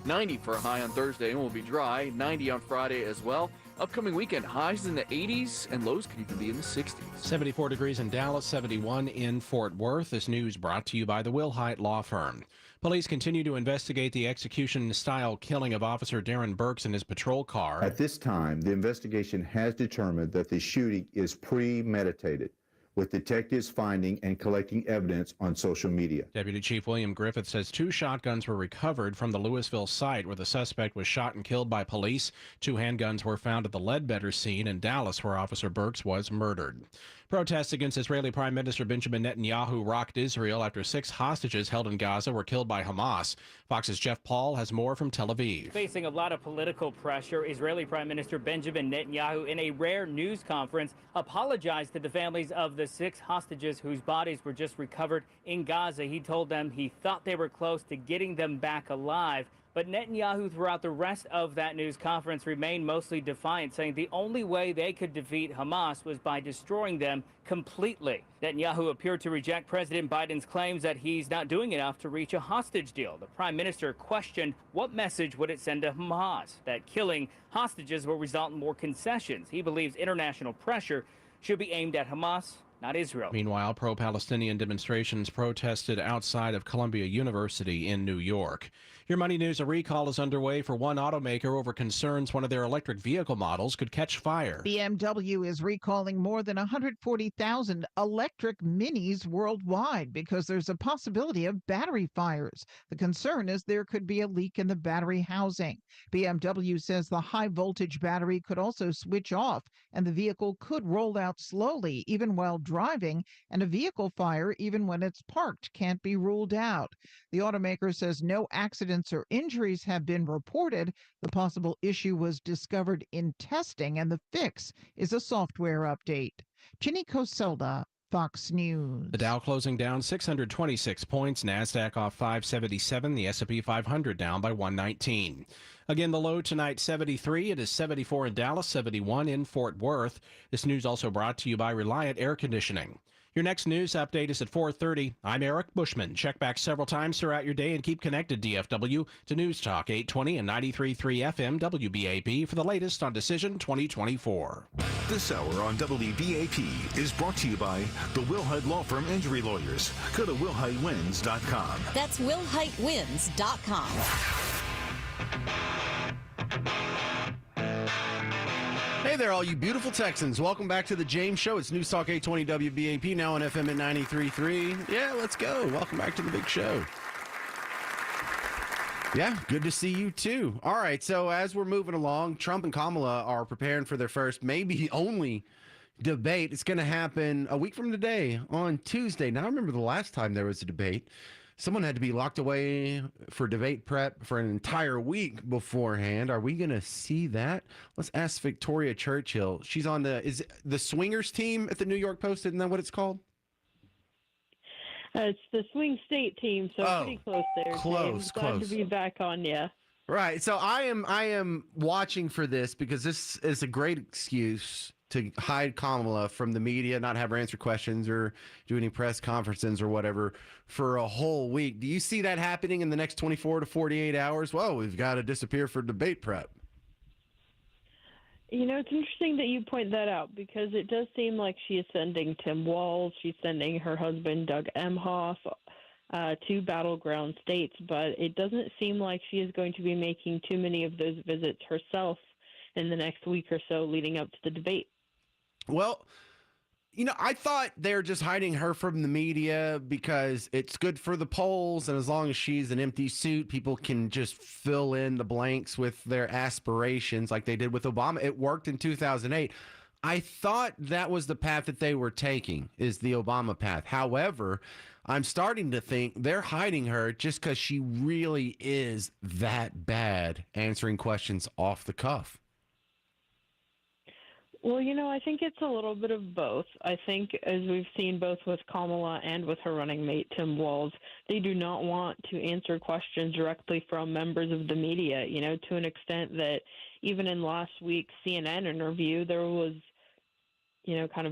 90 for a high on Thursday, and we'll be dry. 90 on Friday as well. Upcoming weekend, highs in the 80s, and lows could even be in the 60s. 74 degrees in Dallas, 71 in Fort Worth. This news brought to you by the Wilhite Law Firm. Police continue to investigate the execution-style killing of Officer Darren Burks in his patrol car. At this time, the investigation has determined that the shooting is premeditated, with detectives finding and collecting evidence on social media. Deputy Chief William Griffith says 2 shotguns were recovered from the Louisville site where the suspect was shot and killed by police. 2 handguns were found at the Ledbetter scene in Dallas where Officer Burks was murdered. Protests against Israeli Prime Minister Benjamin Netanyahu rocked Israel after 6 hostages held in Gaza were killed by Hamas. Fox's Jeff Paul has more from Tel Aviv. Facing a lot of political pressure, Israeli Prime Minister Benjamin Netanyahu, in a rare news conference, apologized to the families of the 6 hostages whose bodies were just recovered in Gaza. He told them he thought they were close to getting them back alive. But Netanyahu, throughout the rest of that news conference, remained mostly defiant, saying the only way they could defeat Hamas was by destroying them completely. Netanyahu appeared to reject President Biden's claims that he's not doing enough to reach a hostage deal. The prime minister questioned what message would it send to Hamas, that killing hostages will result in more concessions. He believes international pressure should be aimed at Hamas, not Israel. Meanwhile, pro-Palestinian demonstrations protested outside of Columbia University in New York. Your Money News, a recall is underway for one automaker over concerns one of their electric vehicle models could catch fire. BMW is recalling more than 140,000 electric minis worldwide because there's a possibility of battery fires. The concern is there could be a leak in the battery housing. BMW says the high voltage battery could also switch off and the vehicle could roll out slowly even while driving, and a vehicle fire, even when it's parked, can't be ruled out. The automaker says no accidents or injuries have been reported. The possible issue was discovered in testing, and the fix is a software update. Ginny Coselda, Fox News. The Dow closing down 626 points, NASDAQ off 577, the S&P 500 down by 119. Again, the low tonight 73. It is 74 in Dallas, 71 in Fort Worth. This news also brought to you by Reliant Air Conditioning. Your next news update is at 4:30. I'm Eric Bushman. Check back several times throughout your day and keep connected, DFW, to News Talk 820 and 93.3 FM WBAP for the latest on Decision 2024. This hour on WBAP is brought to you by the Wilhite Law Firm Injury Lawyers. Go to WilhiteWins.com. That's WilhiteWins.com. Hey there, all you beautiful Texans. Welcome back to the James Show. It's News Talk 820 WBAP, now on FM at 93.3. Yeah, let's go. Welcome back to the big show. Yeah, good to see you too. All right, so as we're moving along, Trump and Kamala are preparing for their first, maybe only, debate. It's going to happen a week from today on Tuesday. Now, I remember the last time there was a debate. Someone had to be locked away for debate prep for an entire week beforehand. Are we going to see that? Let's ask Victoria Churchill. She's on is it the Swingers team at the New York Post? Isn't that what it's called? It's the Swing State team, so pretty close there. Close. Glad to be back on you. Right. So I am watching for this because this is a great excuse to hide Kamala from the media, not have her answer questions or do any press conferences or whatever for a whole week. Do you see that happening in the next 24 to 48 hours? Well, we've got to disappear for debate prep. You know, it's interesting that you point that out because it does seem like she is sending Tim Walz, she's sending her husband, Doug Emhoff, to battleground states, but it doesn't seem like she is going to be making too many of those visits herself in the next week or so leading up to the debate. Well, you know, I thought they're just hiding her from the media because it's good for the polls. And as long as she's an empty suit, people can just fill in the blanks with their aspirations like they did with Obama. It worked in 2008. I thought that was the path that they were taking, is the Obama path. However, I'm starting to think they're hiding her just because she really is that bad answering questions off the cuff. Well, you know, I think it's a little bit of both. I think, as we've seen both with Kamala and with her running mate, Tim Walz, they do not want to answer questions directly from members of the media, you know, to an extent that even in last week's CNN interview, there was, you know, kind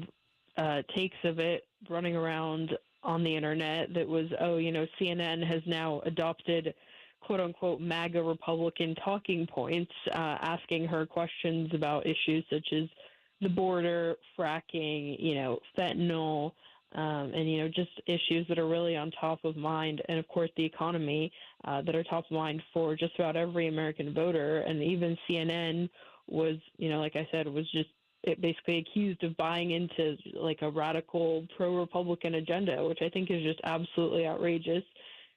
of takes of it running around on the internet that was, oh, you know, CNN has now adopted quote-unquote MAGA Republican talking points, asking her questions about issues such as the border, fracking, you know, fentanyl, and, you know, just issues that are really on top of mind. And, of course, the economy that are top of mind for just about every American voter. And even CNN was, you know, like I said, was just basically accused of buying into, like, a radical pro-Republican agenda, which I think is just absolutely outrageous.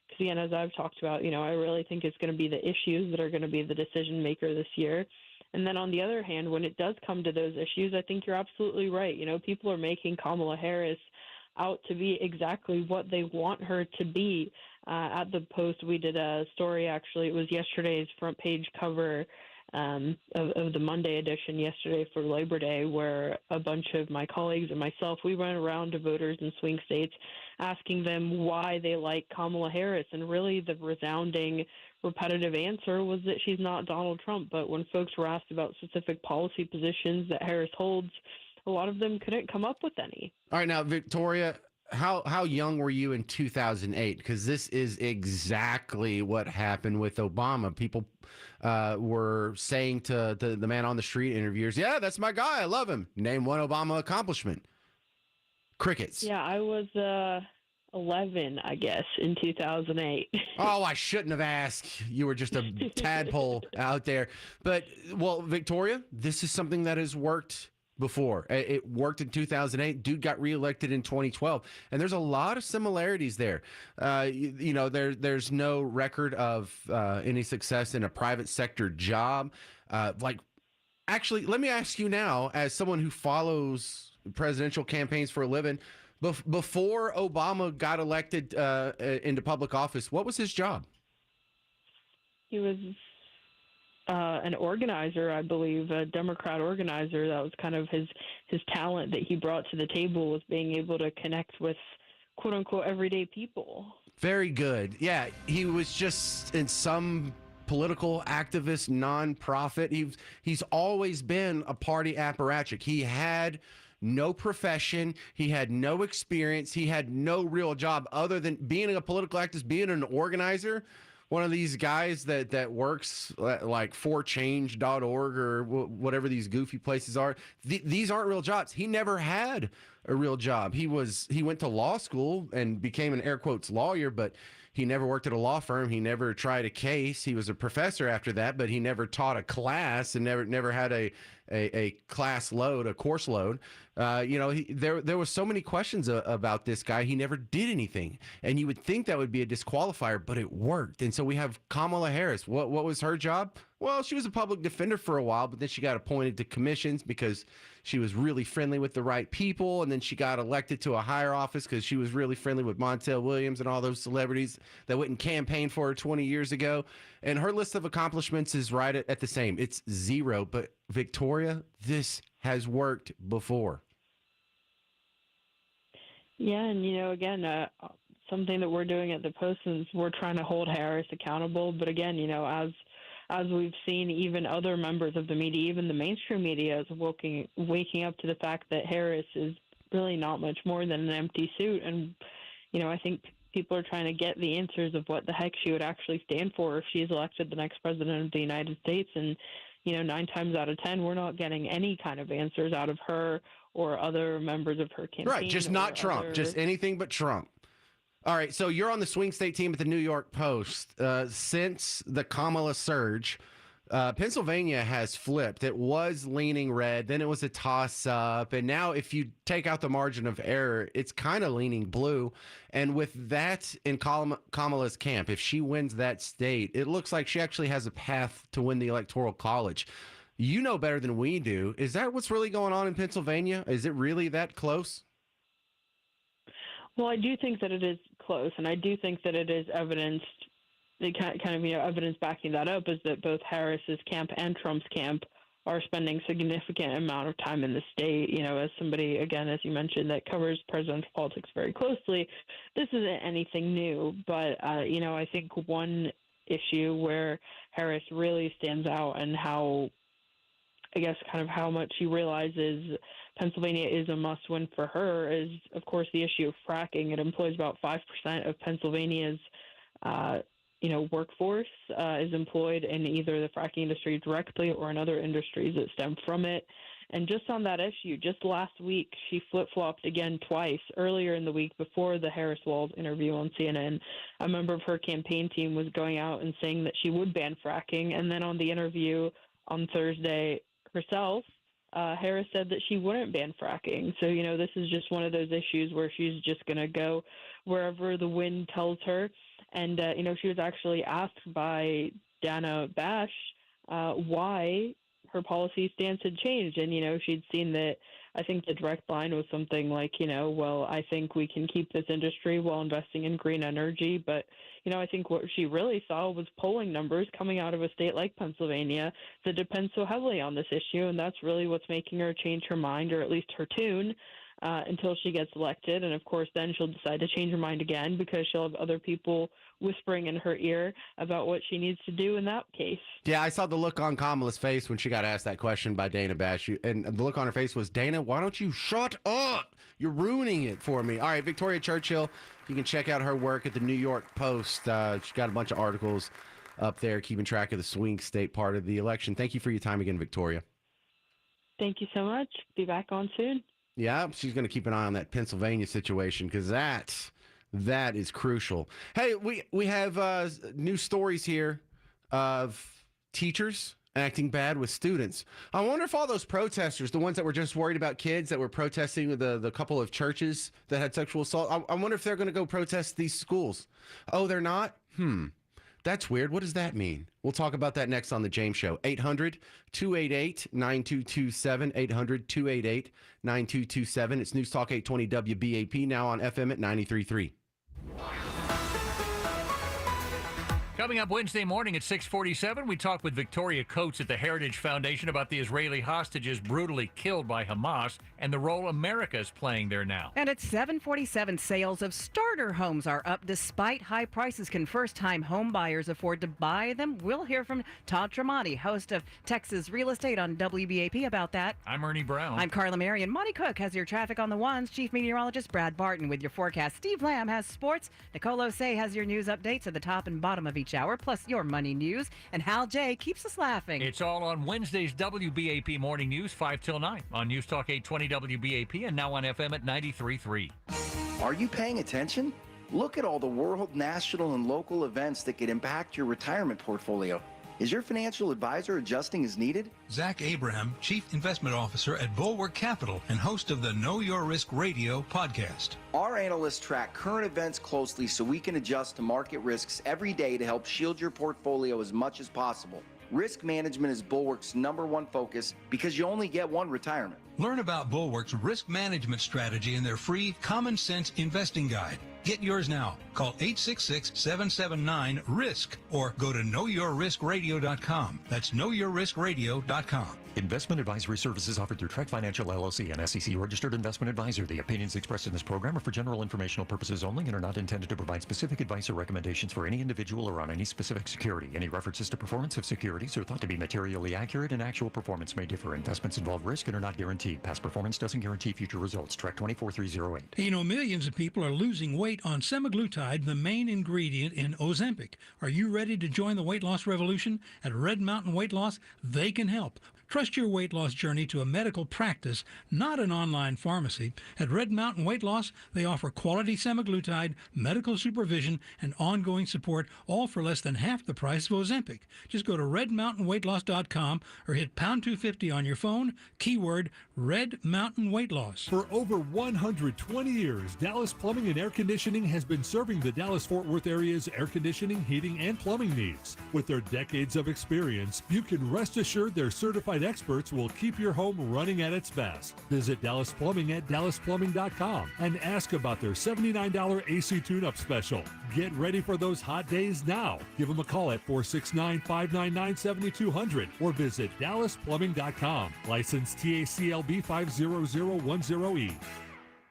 Because, again, as I've talked about, you know, I really think it's going to be the issues that are going to be the decision maker this year. And then on the other hand, when it does come to those issues, I think you're absolutely right. You know, people are making Kamala Harris out to be exactly what they want her to be. At the Post, we did a story, actually, it was yesterday's front page cover of the Monday edition yesterday for Labor Day, where a bunch of my colleagues and myself, we went around to voters in swing states asking them why they like Kamala Harris. And really the resounding repetitive answer was that she's not Donald Trump. But when folks were asked about specific policy positions that Harris holds, a lot of them couldn't come up with any. All right, now, Victoria, how young were you in 2008? Because this is exactly what happened with Obama. People were saying to the man on the street interviewers, yeah, that's my guy. I love him. Name one Obama accomplishment. Crickets. Yeah, I was 11, I guess, in 2008. Oh, I shouldn't have asked. You were just a tadpole out there. But, well, Victoria, this is something that has worked before. It worked in 2008. Dude got reelected in 2012. And there's a lot of similarities there. There's no record of any success in a private sector job. Actually, let me ask you now, as someone who follows presidential campaigns for a living, before Obama got elected into public office, what was his job? He was an organizer, I believe, a Democrat organizer. That was kind of his talent that he brought to the table, was being able to connect with quote unquote everyday people. Very good. Yeah, he was just in some political activist nonprofit. He's always been a party apparatchik. He had no profession. He had no experience. He had no real job other than being a political activist, being an organizer. One of these guys that works like forchange.org or whatever these goofy places are. These aren't real jobs. He never had a real job. He went to law school and became an air quotes lawyer, but he never worked at a law firm. He never tried a case. He was a professor after that, but he never taught a class and never had a class load, a course load. There was so many questions about this guy. He never did anything, and you would think that would be a disqualifier, but it worked. And so we have Kamala Harris. What was her job? Well, she was a public defender for a while, but then she got appointed to commissions because she was really friendly with the right people, and then she got elected to a higher office because she was really friendly with Montel Williams and all those celebrities that went and campaigned for her 20 years ago. And her list of accomplishments is right at the same. It's zero. But Victoria, this has worked before. Yeah, and again, something that we're doing at the Post is we're trying to hold Harris accountable. But again, as we've seen, even other members of the media, even the mainstream media, is waking up to the fact that Harris is really not much more than an empty suit. And I think people are trying to get the answers of what the heck she would actually stand for if she's elected the next president of the United States. And 9 times out of 10, we're not getting any kind of answers out of her or other members of her campaign. Right, just not Trump, just anything but Trump. All right, so you're on the swing state team at the New York Post. Since the Kamala surge, Pennsylvania has flipped. It was leaning red, then it was a toss-up, and now if you take out the margin of error, it's kind of leaning blue. And with that in Kamala's camp, if she wins that state, it looks like she actually has a path to win the Electoral College. You know better than we do. Is that what's really going on in Pennsylvania? Is it really that close? Well, I do think that it is close, and I do think that it is evidenced. The kind of evidence backing that up is that both Harris's camp and Trump's camp are spending significant amount of time in the state. As somebody, again, as you mentioned, that covers presidential politics very closely, this isn't anything new. But I think one issue where Harris really stands out and how much she realizes Pennsylvania is a must-win for her is, of course, the issue of fracking. It employs about 5% of Pennsylvania's, workforce is employed in either the fracking industry directly or in other industries that stem from it. And just on that issue, just last week, she flip-flopped again twice. Earlier in the week, before the Harris-Walz interview on CNN, a member of her campaign team was going out and saying that she would ban fracking. And then on the interview on Thursday herself, Harris said that she wouldn't ban fracking. So, this is just one of those issues where she's just going to go wherever the wind tells her. And, she was actually asked by Dana Bash why her policy stance had changed. And, she'd seen that, I think the direct line was something like, well, I think we can keep this industry while investing in green energy. But, I think what she really saw was polling numbers coming out of a state like Pennsylvania that depends so heavily on this issue. And that's really what's making her change her mind, or at least her tune. until she gets elected. And of course, then she'll decide to change her mind again because she'll have other people whispering in her ear about what she needs to do in that case. Yeah, I saw the look on Kamala's face when she got asked that question by Dana Bash. And the look on her face was, Dana, why don't you shut up? You're ruining it for me. All right, Victoria Churchill, you can check out her work at the New York Post. She's got a bunch of articles up there keeping track of the swing state part of the election. Thank you for your time again, Victoria. Thank you so much. Be back on soon. Yeah, she's going to keep an eye on that Pennsylvania situation because that is crucial. Hey, we have new stories here of teachers acting bad with students. I wonder if all those protesters, the ones that were just worried about kids that were protesting with the couple of churches that had sexual assault, I wonder if they're going to go protest these schools. Oh, they're not? That's weird. What does that mean? We'll talk about that next on The James Show. 800-288-9227, 800-288-9227. It's News Talk 820 WBAP, now on FM at 93.3. Coming up Wednesday morning at 6:47, we talk with Victoria Coates at the Heritage Foundation about the Israeli hostages brutally killed by Hamas and the role America is playing there now. And at 7:47, sales of starter homes are up despite high prices. Can first-time home buyers afford to buy them? We'll hear from Todd Tremonti, host of Texas Real Estate on WBAP about that. I'm Ernie Brown. I'm Carla Marion. Monty Cook has your traffic on the ones. Chief Meteorologist Brad Barton with your forecast. Steve Lamb has sports. Nicole Osei has your news updates at the top and bottom of each hour, plus your money news. And Hal J keeps us laughing. It's all on Wednesday's WBAP Morning News, 5 till 9 on News Talk 820 WBAP and now on FM at 93.3. Are you paying attention? Look at all the world, national, and local events that could impact your retirement portfolio. Is your financial advisor adjusting as needed? Zach Abraham, Chief Investment Officer at Bulwark Capital and host of the Know Your Risk Radio podcast. Our analysts track current events closely so we can adjust to market risks every day to help shield your portfolio as much as possible. Risk management is Bulwark's #1 focus because you only get one retirement. Learn about Bulwark's risk management strategy in their free Common Sense Investing Guide. Get yours now. Call 866-779-RISK or go to knowyourriskradio.com. That's knowyourriskradio.com. Investment advisory services offered through Trek Financial LLC, an SEC registered investment advisor. The opinions expressed in this program are for general informational purposes only and are not intended to provide specific advice or recommendations for any individual or on any specific security. Any references to performance of securities are thought to be materially accurate, and actual performance may differ. Investments involve risk and are not guaranteed. Past performance doesn't guarantee future results. Trek 24308. You know, millions of people are losing weight on semaglutide, the main ingredient in Ozempic. Are you ready to join the weight loss revolution? At Red Mountain Weight Loss, they can help. Trust your weight loss journey to a medical practice, not an online pharmacy. At Red Mountain Weight Loss, they offer quality semaglutide, medical supervision, and ongoing support, all for less than half the price of Ozempic. Just go to redmountainweightloss.com or hit pound 250 on your phone, keyword Red Mountain Weight Loss. For over 120 years, Dallas Plumbing and Air Conditioning has been serving the Dallas-Fort Worth area's air conditioning, heating, and plumbing needs. With their decades of experience, you can rest assured their certified experts will keep your home running at its best. Visit Dallas Plumbing at dallasplumbing.com and ask about their $79 AC tune-up special. Get ready for those hot days now. Give them a call at 469-599-7200 or visit dallasplumbing.com. License TACLB 50010E.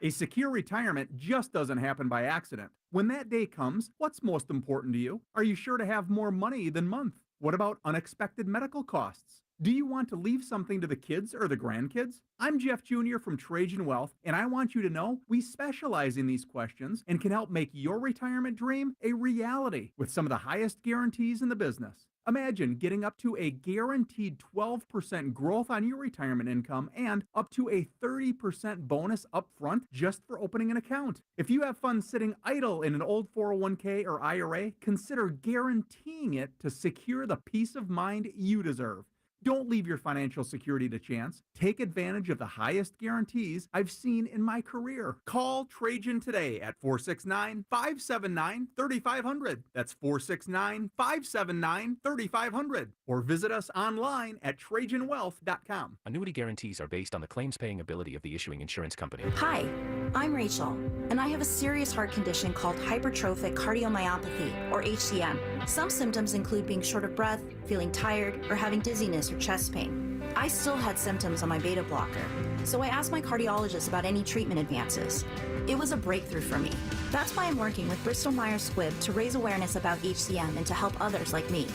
A secure retirement just doesn't happen by accident. When that day comes, what's most important to you? Are you sure to have more money than month? What about unexpected medical costs? Do you want to leave something to the kids or the grandkids? I'm Jeff Jr. from Trajan Wealth, and I want you to know we specialize in these questions and can help make your retirement dream a reality with some of the highest guarantees in the business. Imagine getting up to a guaranteed 12% growth on your retirement income and up to a 30% bonus up front just for opening an account. If you have funds sitting idle in an old 401k or IRA, consider guaranteeing it to secure the peace of mind you deserve. Don't leave your financial security to chance. Take advantage of the highest guarantees I've seen in my career. Call Trajan today at 469-579-3500. That's 469-579-3500. Or visit us online at TrajanWealth.com. Annuity guarantees are based on the claims-paying ability of the issuing insurance company. Hi, I'm Rachel, and I have a serious heart condition called hypertrophic cardiomyopathy, or HCM. Some symptoms include being short of breath, feeling tired, or having dizziness or chest pain. I still had symptoms on my beta blocker. So I asked my cardiologist about any treatment advances. It was a breakthrough for me. That's why I'm working with Bristol Myers Squibb to raise awareness about HCM and to help others like me.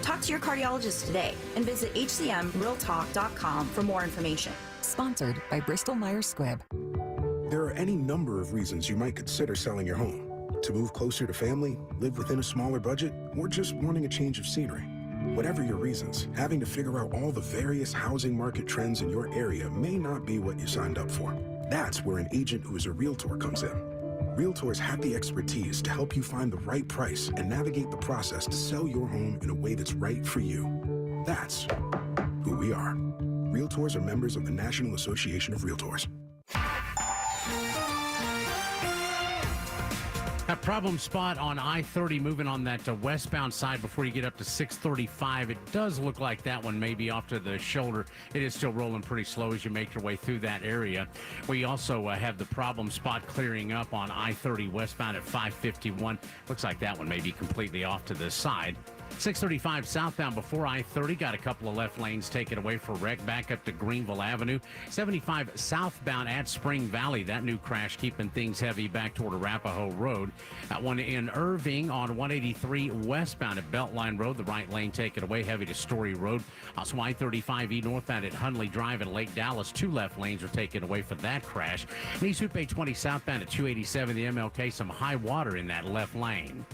Talk to your cardiologist today and visit hcmrealtalk.com for more information. Sponsored by Bristol Myers Squibb. There are any number of reasons you might consider selling your home. To move closer to family, live within a smaller budget, or just wanting a change of scenery. Whatever your reasons, having to figure out all the various housing market trends in your area may not be what you signed up for. That's where an agent who is a realtor comes in. Realtors have the expertise to help you find the right price and navigate the process to sell your home in a way that's right for you. That's who we are. Realtors are members of the National Association of Realtors. A problem spot on I-30 moving on that westbound side before you get up to 635. It does look like that one may be off to the shoulder. It is still rolling pretty slow as you make your way through that area. We also have the problem spot clearing up on I-30 westbound at 551. Looks like that one may be completely off to the side. 635 southbound before I-30, got a couple of left lanes taken away for wreck back up to Greenville Avenue. 75 southbound at Spring Valley, that new crash keeping things heavy back toward Arapahoe Road. That one in Irving on 183 westbound at Beltline Road, the right lane taken away, heavy to Story Road. Also I-35E northbound at Hunley Drive in Lake Dallas, 2 left lanes are taken away for that crash. And East Loop 20 southbound at 287, the MLK, some high water in that left lane.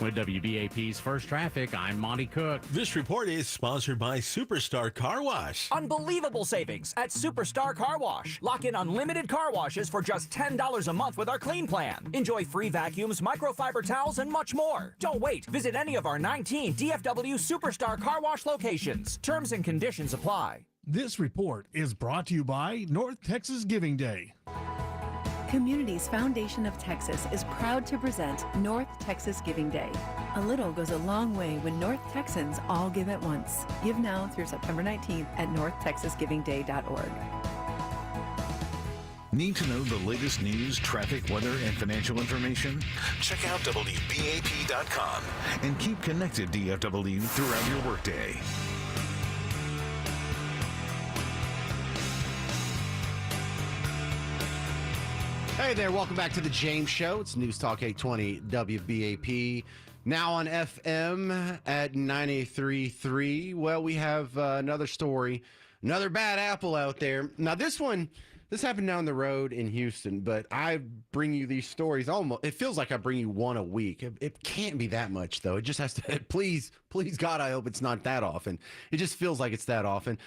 With WBAP's First Traffic, I'm Monty Cook. This report is sponsored by Superstar Car Wash. Unbelievable savings at Superstar Car Wash. Lock in unlimited car washes for just $10 a month with our Clean Plan. Enjoy free vacuums, microfiber towels, and much more. Don't wait. Visit any of our 19 DFW Superstar Car Wash locations. Terms and conditions apply. This report is brought to you by North Texas Giving Day. Communities Foundation of Texas is proud to present North Texas Giving Day. A little goes a long way when North Texans all give at once. Give now through September 19th at northtexasgivingday.org. Need to know the latest news, traffic, weather, and financial information? Check out WBAP.com and keep connected DFW throughout your workday. Hey there, welcome back to the James Show. It's News Talk 820 WBAP. Now on FM at 93.3. Well, we have another story, another bad apple out there. Now this happened down the road in Houston, but I bring you these stories it feels like I bring you one a week. It can't be that much though. It just has to, please God, I hope it's not that often. It just feels like it's that often.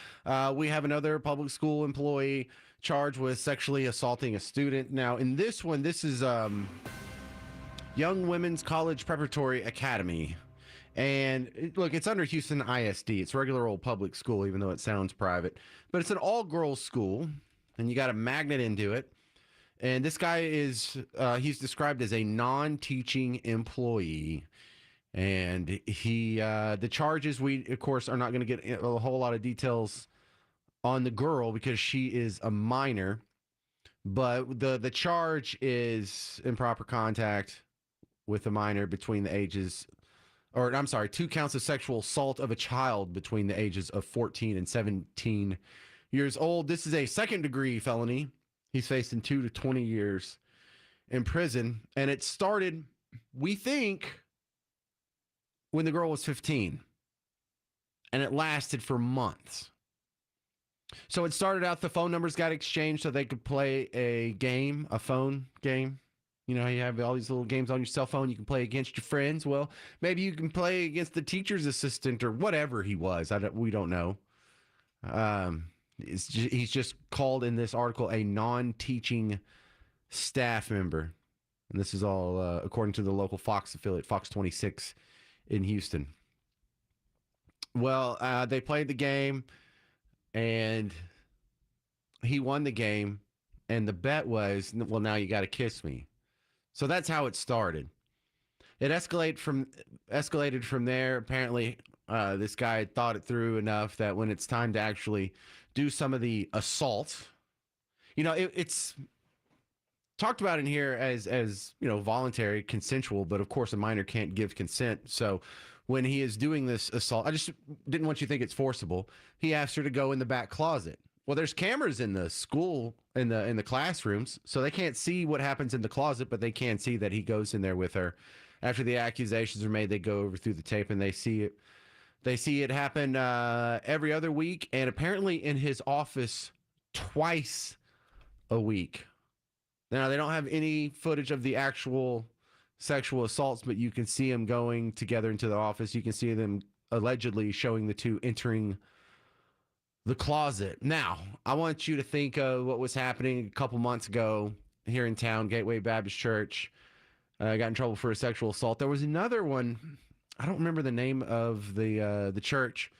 We have another public school employee charged with sexually assaulting a student. Now, in this one, this is Young Women's College Preparatory Academy. And look, it's under Houston ISD. It's regular old public school, even though it sounds private. But it's an all-girls school, and you got a magnet into it. And this guy is, he's described as a non-teaching employee. And the charges, we, of course, are not going to get a whole lot of details on the girl because she is a minor, but the charge is improper contact with a minor between the ages, 2 counts of sexual assault of a child between the ages of 14 and 17 years old. This is a second-degree felony. He's facing 2 to 20 years in prison, and it started, we think, when the girl was 15, and it lasted for months. So it started out, the phone numbers got exchanged so they could play a game, a phone game. You know, you have all these little games on your cell phone you can play against your friends. Well, maybe you can play against the teacher's assistant or whatever he was. We don't know. He's just called in this article a non-teaching staff member. And this is all according to the local Fox affiliate, Fox 26 in Houston. Well, they played the game. And he won the game, and the bet was, well, now you got to kiss me. So that's how it started. It escalated from there. Apparently, this guy had thought it through enough that when it's time to actually do some of the assault, you know, it's talked about in here as you know, voluntary, consensual, but of course a minor can't give consent. So when he is doing this assault, I just didn't want you to think it's forcible. He asked her to go in the back closet. Well, there's cameras in the school, in the classrooms, so they can't see what happens in the closet, but they can see that he goes in there with her. After the accusations are made, they go over through the tape and they see it. They see it happen every other week, and apparently in his office twice a week. Now, they don't have any footage of the actual sexual assaults, but you can see them going together into the office. You can see them allegedly showing the two entering the closet. Now, I want you to think of what was happening a couple months ago here in town, Gateway Baptist Church. Got in trouble for a sexual assault. There was another one. I don't remember the name of the church,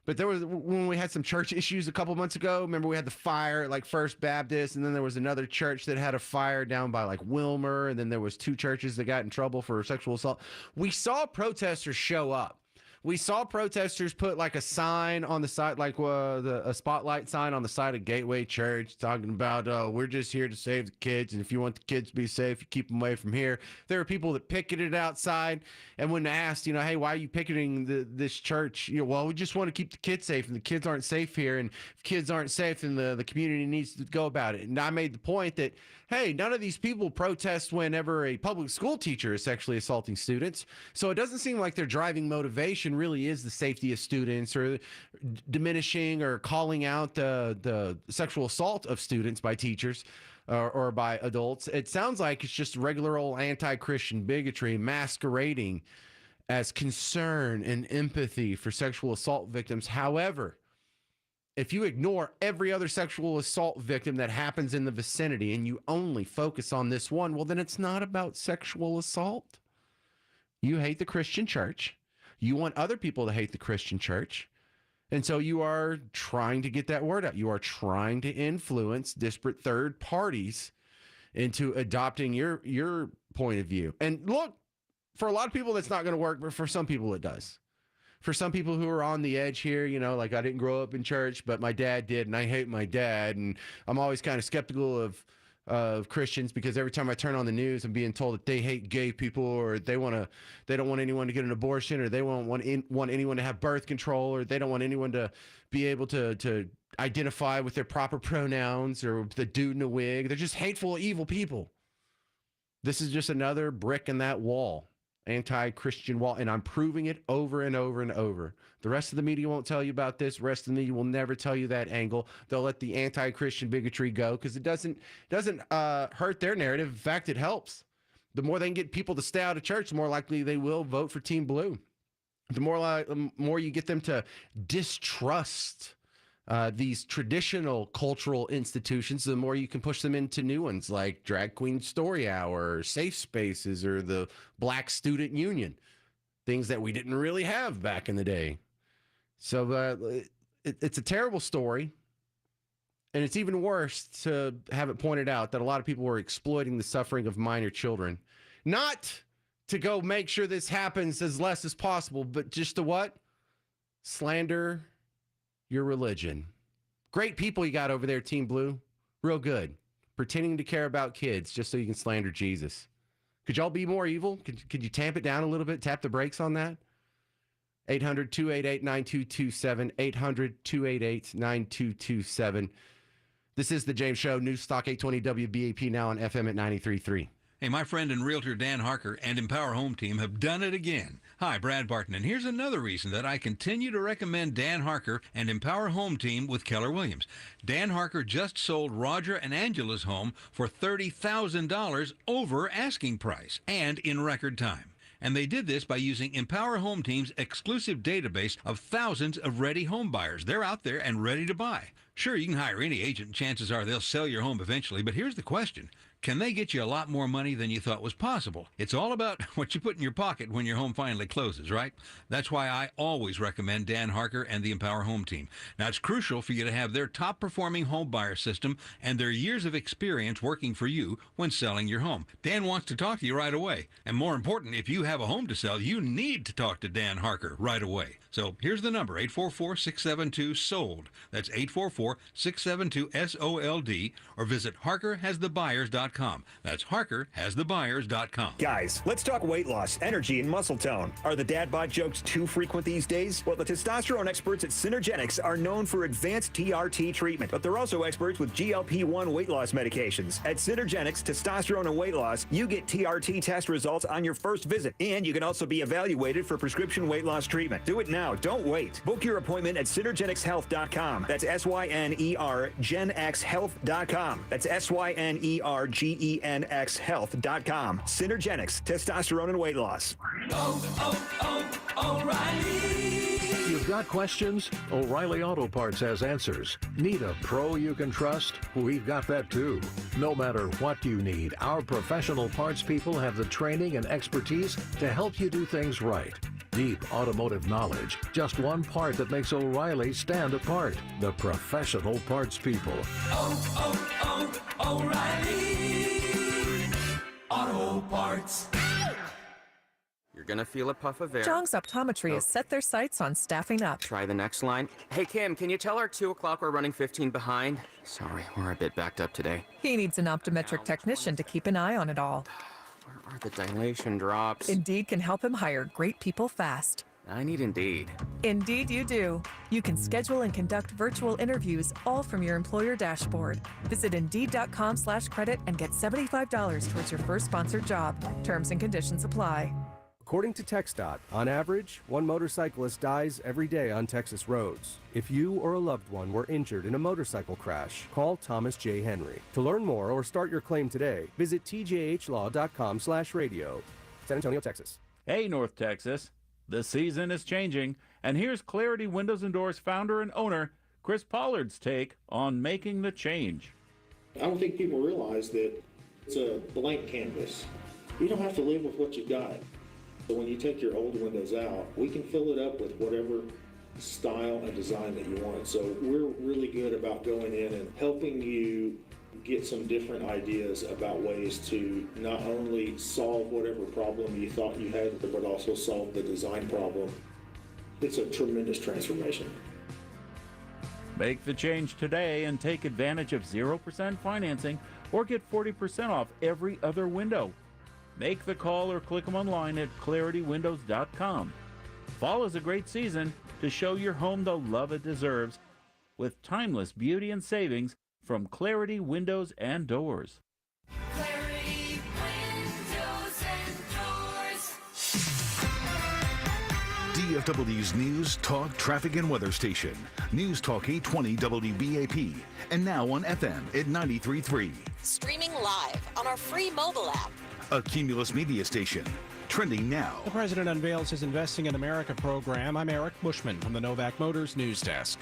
but there was when we had some church issues a couple months ago. Remember we had the fire at like First Baptist, and then there was another church that had a fire down by like Wilmer, and then there was two churches that got in trouble for sexual assault. We saw protesters show up. We saw protesters put like a sign on the side, like a spotlight sign on the side of Gateway Church talking about, we're just here to save the kids. And if you want the kids to be safe, you keep them away from here. There were people that picketed outside. And when asked, hey, why are you picketing this church? Well, we just want to keep the kids safe, and the kids aren't safe here. And if kids aren't safe, then the community needs to go about it. And I made the point that, hey, none of these people protest whenever a public school teacher is sexually assaulting students. So it doesn't seem like their driving motivation really is the safety of students or diminishing or calling out the sexual assault of students by teachers or by adults. It sounds like it's just regular old anti-Christian bigotry masquerading as concern and empathy for sexual assault victims. However, if you ignore every other sexual assault victim that happens in the vicinity and you only focus on this one, well, then it's not about sexual assault. You hate the Christian church. You want other people to hate the Christian church. And so you are trying to get that word out. You are trying to influence disparate third parties into adopting your point of view. And look, for a lot of people, that's not going to work, but for some people, it does. For some people who are on the edge here, like I didn't grow up in church, but my dad did, and I hate my dad. And I'm always kind of skeptical of Christians because every time I turn on the news, I'm being told that they hate gay people, or they don't want anyone to get an abortion, or they won't want anyone to have birth control, or they don't want anyone to be able to identify with their proper pronouns, or the dude in a wig. They're just hateful, evil people. This is just another brick in that wall. Anti-Christian wall, and I'm proving it over and over and over. The rest of the media won't tell you about this. The rest of the media will never tell you that angle. They'll let the anti-Christian bigotry go because it doesn't hurt their narrative. In fact, it helps. The more they can get people to stay out of church, the more likely they will vote for Team Blue. The more you get them to distrust these traditional cultural institutions, the more you can push them into new ones like Drag Queen Story Hour, or Safe Spaces, or the Black Student Union, things that we didn't really have back in the day. So it's a terrible story. And it's even worse to have it pointed out that a lot of people were exploiting the suffering of minor children, not to go make sure this happens as less as possible, but just to what? Slander your religion. Great people you got over there, Team Blue. Real good. Pretending to care about kids just so you can slander Jesus. Could y'all be more evil? Could you tamp it down a little bit? Tap the brakes on that? 800-288-9227. 800-288-9227. This is The James Show. News Talk 820 WBAP, now on FM at 93.3. Hey, my friend and realtor Dan Harker and Empower Home Team have done it again. Hi, Brad Barton, and here's another reason that I continue to recommend Dan Harker and Empower Home Team with Keller Williams. Dan Harker just sold Roger and Angela's home for $30,000 over asking price and in record time. And they did this by using Empower Home Team's exclusive database of thousands of ready home buyers. They're out there and ready to buy. Sure, you can hire any agent, and chances are they'll sell your home eventually, but here's the question. Can they get you a lot more money than you thought was possible? It's all about what you put in your pocket when your home finally closes, right? That's why I always recommend Dan Harker and the Empower Home Team. Now, it's crucial for you to have their top-performing home buyer system and their years of experience working for you when selling your home. Dan wants to talk to you right away. And more important, if you have a home to sell, you need to talk to Dan Harker right away. So here's the number, 844-672-SOLD. That's 844 844-672-SOLD or visit HarkerHasTheBuyers.com. That's HarkerHasTheBuyers.com. Guys, let's talk weight loss, energy, and muscle tone. Are the dad bod jokes too frequent these days? Well, the testosterone experts at Synergenics are known for advanced TRT treatment, but they're also experts with GLP-1 weight loss medications. At Synergenics Testosterone and Weight Loss, you get TRT test results on your first visit, and you can also be evaluated for prescription weight loss treatment. Do it now. Don't wait. Book your appointment at SynergenicsHealth.com. That's SYNER GenXHealth.com. That's SYNERGENX Health.com. Synergenics Testosterone and Weight Loss. O'Reilly. You've got questions? O'Reilly Auto Parts has answers. Need a pro you can trust? We've got that too. No matter what you need, our professional parts people have the training and expertise to help you do things right. Deep automotive knowledge. Just one part that makes O'Reilly stand apart. The professional parts people. O'Reilly Auto Parts. You're gonna feel a puff of air. Jong's Optometry has set their sights on staffing up. Try the next line. Hey, Kim, can you tell our 2 o'clock we're running 15 behind? Sorry, we're a bit backed up today. He needs an optometric technician to keep an eye on it all. Where are the dilation drops? Indeed can help him hire great people fast. I need Indeed. Indeed you do. You can schedule and conduct virtual interviews all from your employer dashboard. Visit Indeed.com/credit and get $75 towards your first sponsored job. Terms and conditions apply. According to TxDOT, on average, one motorcyclist dies every day on Texas roads. If you or a loved one were injured in a motorcycle crash, call Thomas J. Henry. To learn more or start your claim today, visit tjhlaw.com/radio. San Antonio, Texas. Hey, North Texas. The season is changing, and here's Clarity Windows and Doors founder and owner Chris Pollard's take on making the change. I don't think people realize that it's a blank canvas. You don't have to live with what you've got. So when you take your old windows out, we can fill it up with whatever style and design that you want. So we're really good about going in and helping you get some different ideas about ways to not only solve whatever problem you thought you had, but also solve the design problem. It's a tremendous transformation. Make the change today and take advantage of 0% financing or get 40% off every other window. Make the call or click them online at ClarityWindows.com. Fall is a great season to show your home the love it deserves with timeless beauty and savings from Clarity Windows and Doors. Clarity Windows and Doors. DFW's News, Talk, Traffic, and Weather Station. News Talk 820 WBAP. And now on FM at 93.3. Streaming live on our free mobile app. A Cumulus Media Station. Trending now. The president unveils his Investing in America program. I'm Eric Bushman from the Novak Motors News Desk.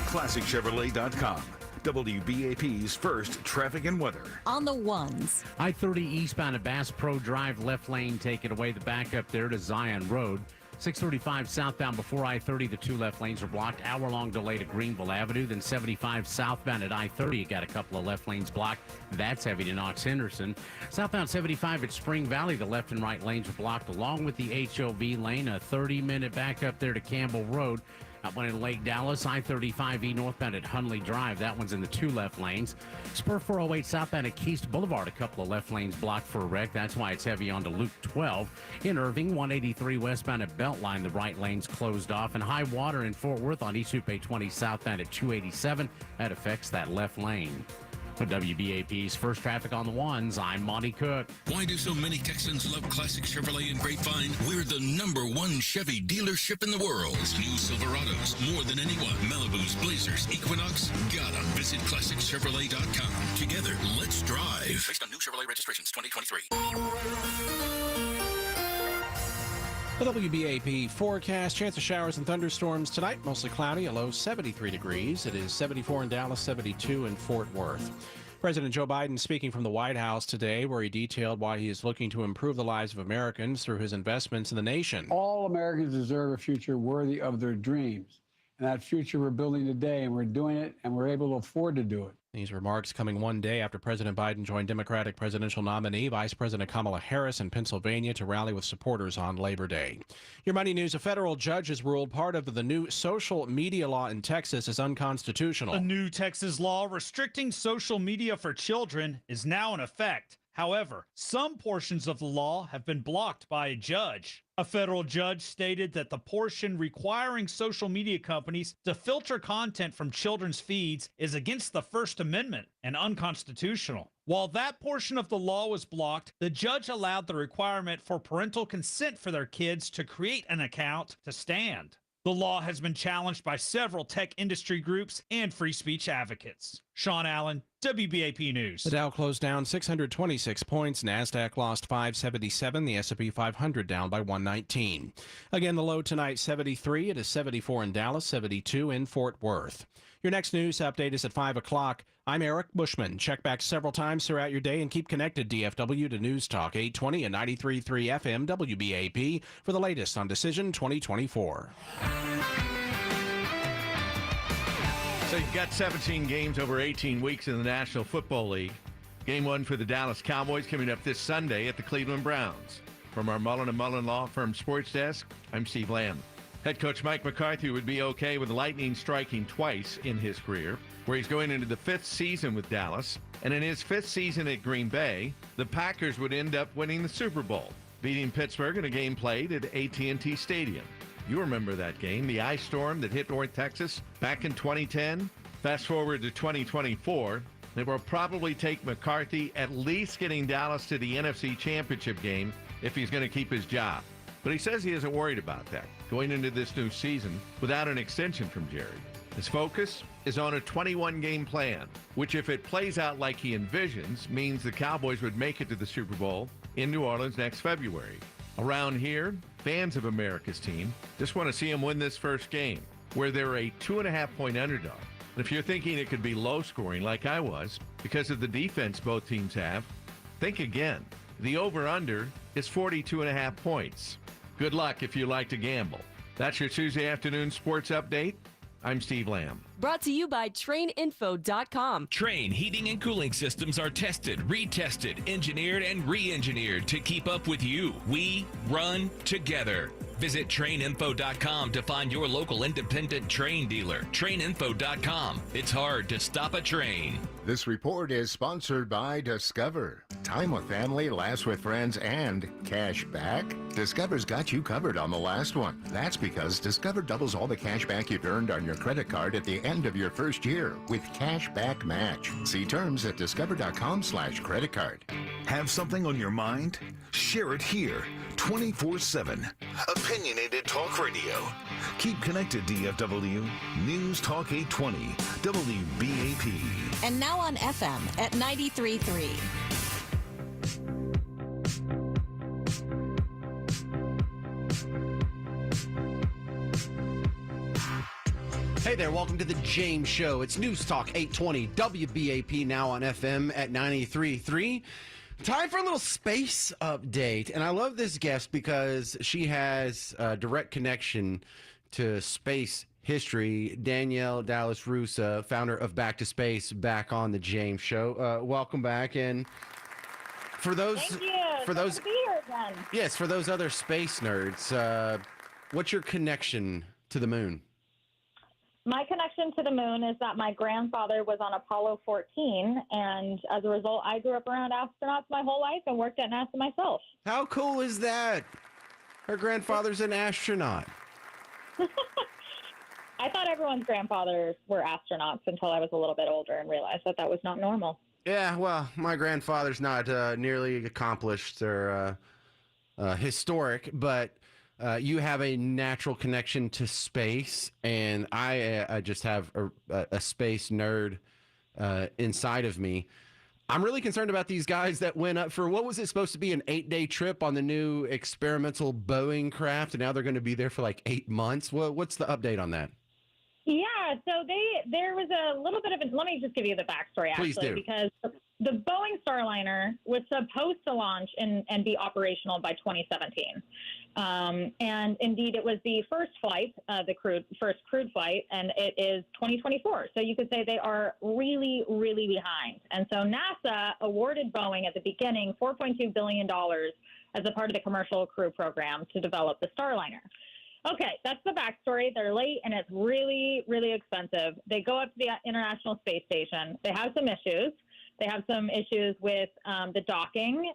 ClassicChevrolet.com. WBAP's first traffic and weather. On the ones. I-30 eastbound at Bass Pro Drive, left lane taking away the backup there to Zion Road. 635 southbound before I-30, the 2 left lanes are blocked. Hour-long delay to Greenville Avenue. Then 75 southbound at I-30, you got a couple of left lanes blocked. That's heavy to Knox Henderson. Southbound 75 at Spring Valley, the left and right lanes are blocked along with the HOV lane. A 30-minute backup there to Campbell Road. That one in Lake Dallas. I-35E northbound at Hunley Drive. That one's in the 2 left lanes. Spur 408 southbound at Keast Boulevard. A couple of left lanes blocked for a wreck. That's why it's heavy onto Loop 12. In Irving, 183 westbound at Beltline. The right lane's closed off. And high water in Fort Worth on East Loop 820 southbound at 287. That affects that left lane. For WBAP's first traffic on the ones, I'm Monty Cook. Why do so many Texans love Classic Chevrolet and Grapevine? We're the #1 Chevy dealership in the world. New Silverados, more than anyone. Malibus, Blazers, Equinox, got them. Visit ClassicChevrolet.com. Together, let's drive. Based on new Chevrolet registrations 2023. The WBAP forecast, chance of showers and thunderstorms tonight, mostly cloudy, a low 73 degrees. It is 74 in Dallas, 72 in Fort Worth. President Joe Biden speaking from the White House today, where he detailed why he is looking to improve the lives of Americans through his investments in the nation. All Americans deserve a future worthy of their dreams. And that future we're building today, and we're doing it, and we're able to afford to do it. These remarks coming one day after President Biden joined Democratic presidential nominee Vice President Kamala Harris in Pennsylvania to rally with supporters on Labor Day. Your money news: a federal judge has ruled part of the new social media law in Texas is unconstitutional. A new Texas law restricting social media for children is now in effect. However, some portions of the law have been blocked by a judge. A federal judge stated that the portion requiring social media companies to filter content from children's feeds is against the First Amendment and unconstitutional. While that portion of the law was blocked, the judge allowed the requirement for parental consent for their kids to create an account to stand. The law has been challenged by several tech industry groups and free speech advocates. Sean Allen, WBAP News. The Dow closed down 626 points. NASDAQ lost 577. The S&P 500 down by 119. Again, the low tonight, 73. It is 74 in Dallas, 72 in Fort Worth. Your next news update is at 5 o'clock. I'm Eric Bushman. Check back several times throughout your day and keep connected, DFW, to News Talk 820 and 93.3 FM WBAP for the latest on Decision 2024. So you've got 17 games over 18 weeks in the National Football League. Game 1 for the Dallas Cowboys coming up this Sunday at the Cleveland Browns. From our Mullen & Mullen Law Firm Sports Desk, I'm Steve Lamb. Head coach Mike McCarthy would be okay with Lightning striking twice in his career, where he's going into the 5th season with Dallas. And in his 5th season at Green Bay, the Packers would end up winning the Super Bowl, beating Pittsburgh in a game played at AT&T Stadium. You remember that game, the ice storm that hit North Texas back in 2010? Fast forward to 2024, it will probably take McCarthy at least getting Dallas to the NFC Championship game if he's going to keep his job. But he says he isn't worried about that, going into this new season without an extension from Jerry. His focus is on a 21-game plan, which if it plays out like he envisions, means the Cowboys would make it to the Super Bowl in New Orleans next February. Around here, fans of America's team just want to see him win this first game, where they're a 2.5-point underdog. And if you're thinking it could be low scoring like I was, because of the defense both teams have, think again. The over-under is 42.5 points. Good luck if you like to gamble. That's your Tuesday afternoon sports update. I'm Steve Lamb. Brought to you by TrainInfo.com. Trane heating and cooling systems are tested, retested, engineered, and re-engineered to keep up with you. We run together. Visit TrainInfo.com to find your local independent Trane dealer. TrainInfo.com. It's hard to stop a train. This report is sponsored by Discover. Time with family, laughs with friends, and cash back. Discover's got you covered on the last one. That's because Discover doubles all the cash back you've earned on your credit card at the end of your first year with Cash Back Match. See terms at discover.com/credit card. Have something on your mind? Share it here, 24/7. Opinionated talk radio. Keep connected, DFW. News Talk 820, WBAP. And now on FM at 93.3. Hey there, welcome to the James Show. It's News Talk 820 WBAP, now on FM at 93.3. Time for a little space update. And I love this guest because she has a direct connection to space history. Danielle Dallas-Russa, founder of Back to Space, back on the James Show. Welcome back. And for those, Thank you. for Good those, to be here again. yes, for those other space nerds, what's your connection to the moon? My connection to the moon is that my grandfather was on Apollo 14, and as a result, I grew up around astronauts my whole life and worked at NASA myself. How cool is that? Her grandfather's an astronaut. I thought everyone's grandfathers were astronauts until I was a little bit older and realized that that was not normal. Yeah, well, my grandfather's not nearly accomplished or historic, but you have a natural connection to space, and I just have a space nerd inside of me. I'm really concerned about these guys that went up for, what was it supposed to be, an 8-day trip on the new experimental Boeing craft, and now they're going to be there for like 8 months. What's the update on that? Yeah, so there was a little bit of let me just give you the backstory, actually. Please do. Because the Boeing Starliner was supposed to launch and be operational by 2017. And indeed, it was the first flight, first crewed flight, and it is 2024. So you could say they are really, really behind. And so NASA awarded Boeing at the beginning $4.2 billion as a part of the Commercial Crew Program to develop the Starliner. Okay, that's the backstory. They're late, and it's really, really expensive. They go up to the International Space Station. They have some issues. They have some issues with the docking,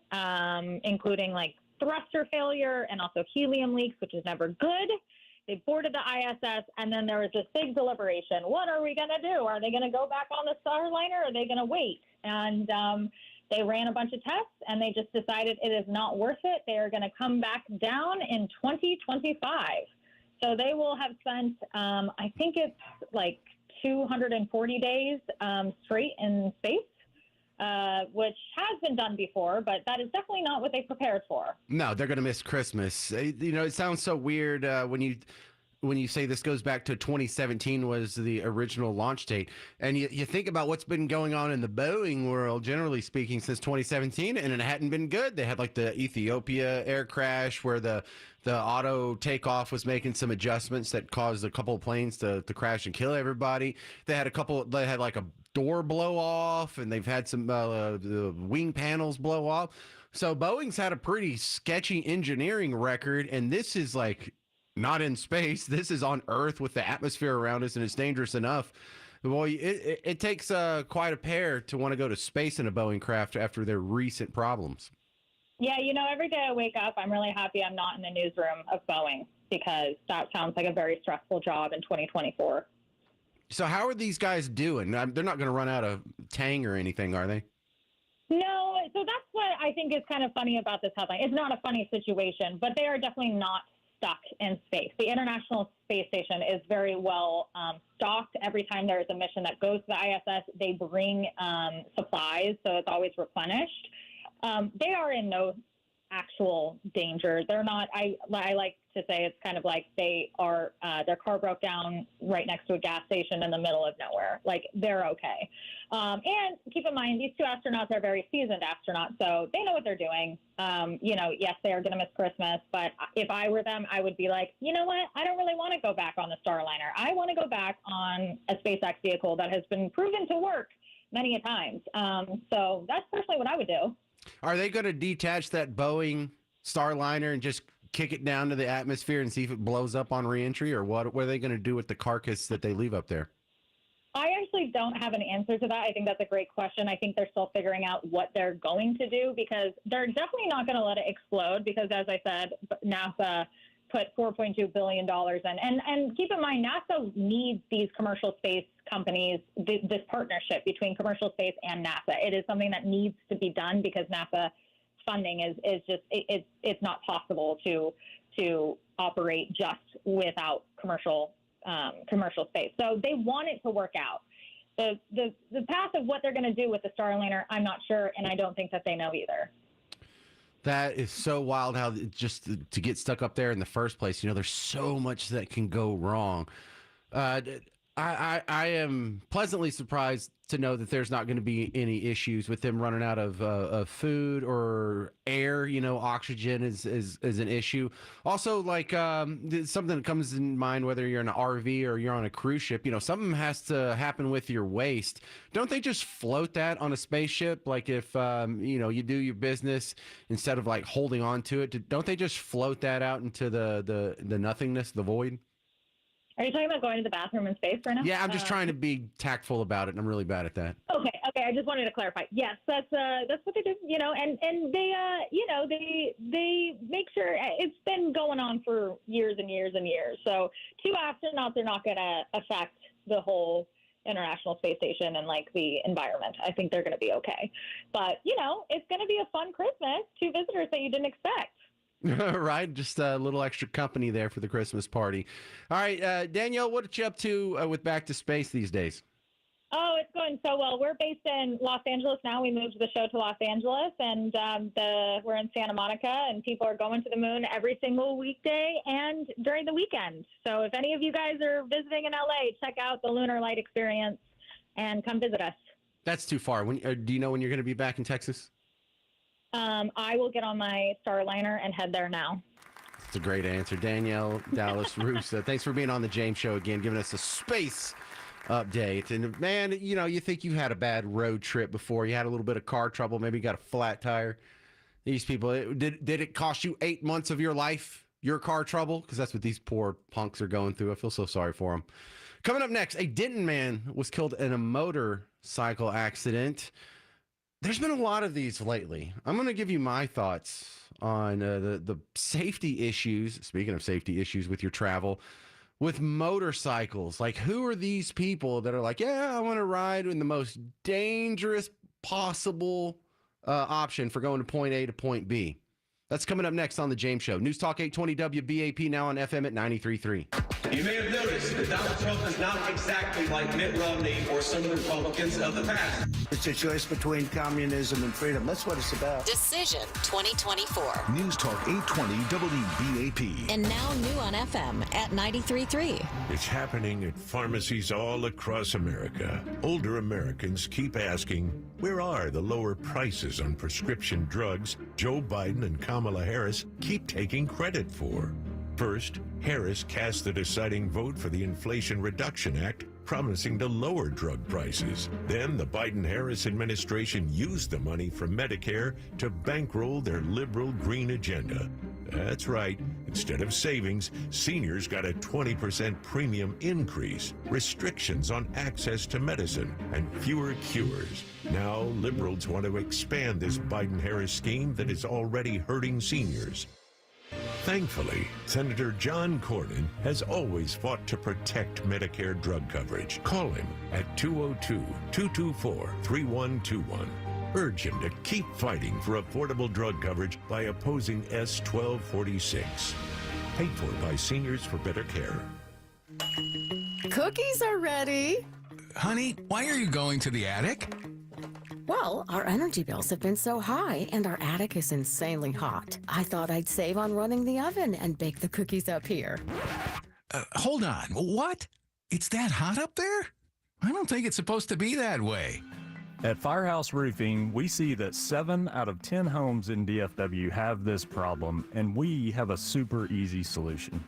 including like thruster failure and also helium leaks, which is never good. They boarded the ISS, and then there was this big deliberation. What are we going to do? Are they going to go back on the Starliner, or are they going to wait? And they ran a bunch of tests, and they just decided it is not worth it. They are going to come back down in 2025. So they will have spent, I think it's like 240 days straight in space, which has been done before, but that is definitely not what they prepared for. No, they're going to miss Christmas. You know, it sounds so weird when you say this goes back to 2017 was the original launch date. And you think about what's been going on in the Boeing world, generally speaking, since 2017, and it hadn't been good. They had like the Ethiopia air crash where the auto takeoff was making some adjustments that caused a couple of planes to crash and kill everybody. They had like a door blow off, and they've had some the wing panels blow off. So Boeing's had a pretty sketchy engineering record, and this is like not in space. This is on Earth with the atmosphere around us, and it's dangerous enough. Boy, it takes quite a pair to want to go to space in a Boeing craft after their recent problems. Yeah, you know, every day I wake up, I'm really happy I'm not in the newsroom of Boeing, because that sounds like a very stressful job in 2024. So how are these guys doing? They're not going to run out of tang or anything, are they? No, so that's what I think is kind of funny about this headline. It's not a funny situation, but they are definitely not stuck in space. The International Space Station is very well stocked. Every time there is a mission that goes to the ISS, they bring supplies, so it's always replenished. They are in no actual danger. They're not. I like to say it's kind of like they are. Their car broke down right next to a gas station in the middle of nowhere. Like, they're okay. And keep in mind, these two astronauts are very seasoned astronauts, so they know what they're doing. You know, yes, they are going to miss Christmas, but if I were them, I would be like, you know what? I don't really want to go back on the Starliner. I want to go back on a SpaceX vehicle that has been proven to work many a times. So that's personally what I would do. Are they going to detach that Boeing Starliner and just kick it down to the atmosphere and see if it blows up on reentry, or what are they going to do with the carcass that they leave up there? I actually don't have an answer to that. I think that's a great question. I think they're still figuring out what they're going to do, because they're definitely not going to let it explode, because, as I said, NASA put $4.2 billion in. And keep in mind, NASA needs these commercial space companies, this partnership between commercial space and NASA. It is something that needs to be done, because NASA funding is just, it's not possible to operate just without commercial space. So they want it to work out. The path of what they're going to do with the Starliner, I'm not sure, and I don't think that they know either. That is so wild, how just to get stuck up there in the first place. You know, there's so much that can go wrong. I am pleasantly surprised to know that there's not going to be any issues with them running out of food or air. You know, oxygen is an issue. Also, like something that comes in mind, whether you're in an RV or you're on a cruise ship, you know, something has to happen with your waste. Don't they just float that on a spaceship? Like, if you know, you do your business, instead of like holding on to it, don't they just float that out into the nothingness, the void? Are you talking about going to the bathroom in space right now? Yeah, I'm just trying to be tactful about it, and I'm really bad at that. Okay. I just wanted to clarify. Yes, that's what they do. You know, and they you know, they make sure. It's been going on for years and years and years. So 2 astronauts are not going to affect the whole International Space Station and like the environment. I think they're going to be okay. But you know, it's going to be a fun Christmas. 2 visitors that you didn't expect. Right, just a little extra company there for the Christmas party. All right, Danielle, what are you up to with Back to Space these days? Oh, it's going so well. We're based in Los Angeles now. We moved the show to Los Angeles, and we're in Santa Monica, and people are going to the moon every single weekday and during the weekend. So if any of you guys are visiting in LA, check out the Lunar Light Experience and come visit us. That's too far. Do you know when you're going to be back in Texas? I will get on my Starliner and head there now. It's a great answer. Danielle Dallas Russo, thanks for being on the James Show again, giving us a space update. And man, you know, you think you had a bad road trip before. You had a little bit of car trouble. Maybe you got a flat tire. These people, did it cost you 8 months of your life, your car trouble? Because that's what these poor punks are going through. I feel so sorry for them. Coming up next, a Denton man was killed in a motorcycle accident. There's been a lot of these lately. I'm going to give you my thoughts on the safety issues, speaking of safety issues with your travel, with motorcycles. Like, who are these people that are like, yeah, I want to ride in the most dangerous possible option for going to point A to point B? That's coming up next on The James Show. News Talk 820 WBAP, now on FM at 93.3. You may have noticed that Donald Trump is not exactly like Mitt Romney or some of the Republicans of the past. It's a choice between communism and freedom. That's what it's about. Decision 2024. News Talk 820 WBAP. And now new on FM at 93.3. It's happening at pharmacies all across America. Older Americans keep asking, where are the lower prices on prescription drugs Joe Biden and Kamala Harris keep taking credit for? First, Harris cast the deciding vote for the Inflation Reduction Act, promising to lower drug prices. Then the Biden-Harris administration used the money from Medicare to bankroll their liberal green agenda. That's right. Instead of savings, seniors got a 20% premium increase, restrictions on access to medicine, and fewer cures. Now, liberals want to expand this Biden-Harris scheme that is already hurting seniors. Thankfully, Senator John Cornyn has always fought to protect Medicare drug coverage. Call him at 202-224-3121. Urge him to keep fighting for affordable drug coverage by opposing S 1246. Paid for by Seniors for Better Care. Cookies are ready. Honey, why are you going to the attic? Well, our energy bills have been so high, and our attic is insanely hot. I thought I'd save on running the oven and bake the cookies up here. Hold on. What? It's that hot up there? I don't think it's supposed to be that way. At Firehouse Roofing, we see that 7 out of 10 homes in DFW have this problem, and we have a super easy solution.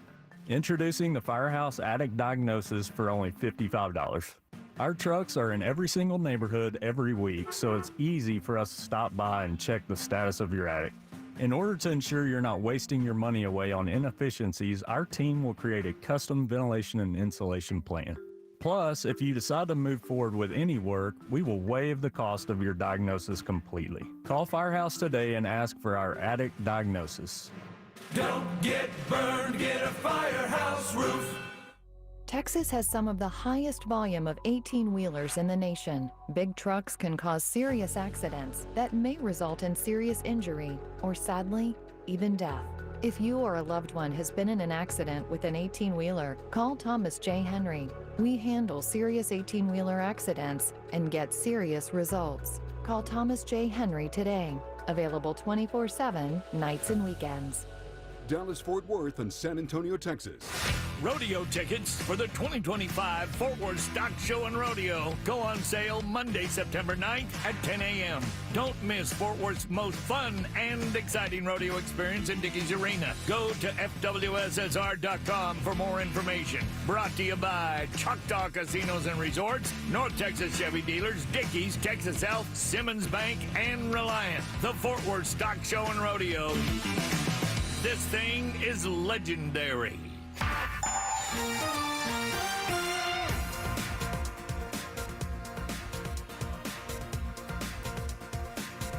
Introducing the Firehouse Attic Diagnosis for only $55. Our trucks are in every single neighborhood every week, so it's easy for us to stop by and check the status of your attic. In order to ensure you're not wasting your money away on inefficiencies, our team will create a custom ventilation and insulation plan. Plus, if you decide to move forward with any work, we will waive the cost of your diagnosis completely. Call Firehouse today and ask for our attic diagnosis. Don't get burned, get a Firehouse roof. Texas has some of the highest volume of 18-wheelers in the nation. Big trucks can cause serious accidents that may result in serious injury or, sadly, even death. If you or a loved one has been in an accident with an 18-wheeler, call Thomas J. Henry. We handle serious 18-wheeler accidents and get serious results. Call Thomas J. Henry today. Available 24/7, nights and weekends. Dallas, Fort Worth, and San Antonio, Texas. Rodeo tickets for the 2025 Fort Worth Stock Show and Rodeo go on sale Monday, September 9th at 10 a.m. Don't miss Fort Worth's most fun and exciting rodeo experience in Dickies Arena. Go to FWSSR.com for more information. Brought to you by Choctaw Casinos and Resorts, North Texas Chevy Dealers, Dickies, Texas Health, Simmons Bank, and Reliant. The Fort Worth Stock Show and Rodeo. This thing is legendary.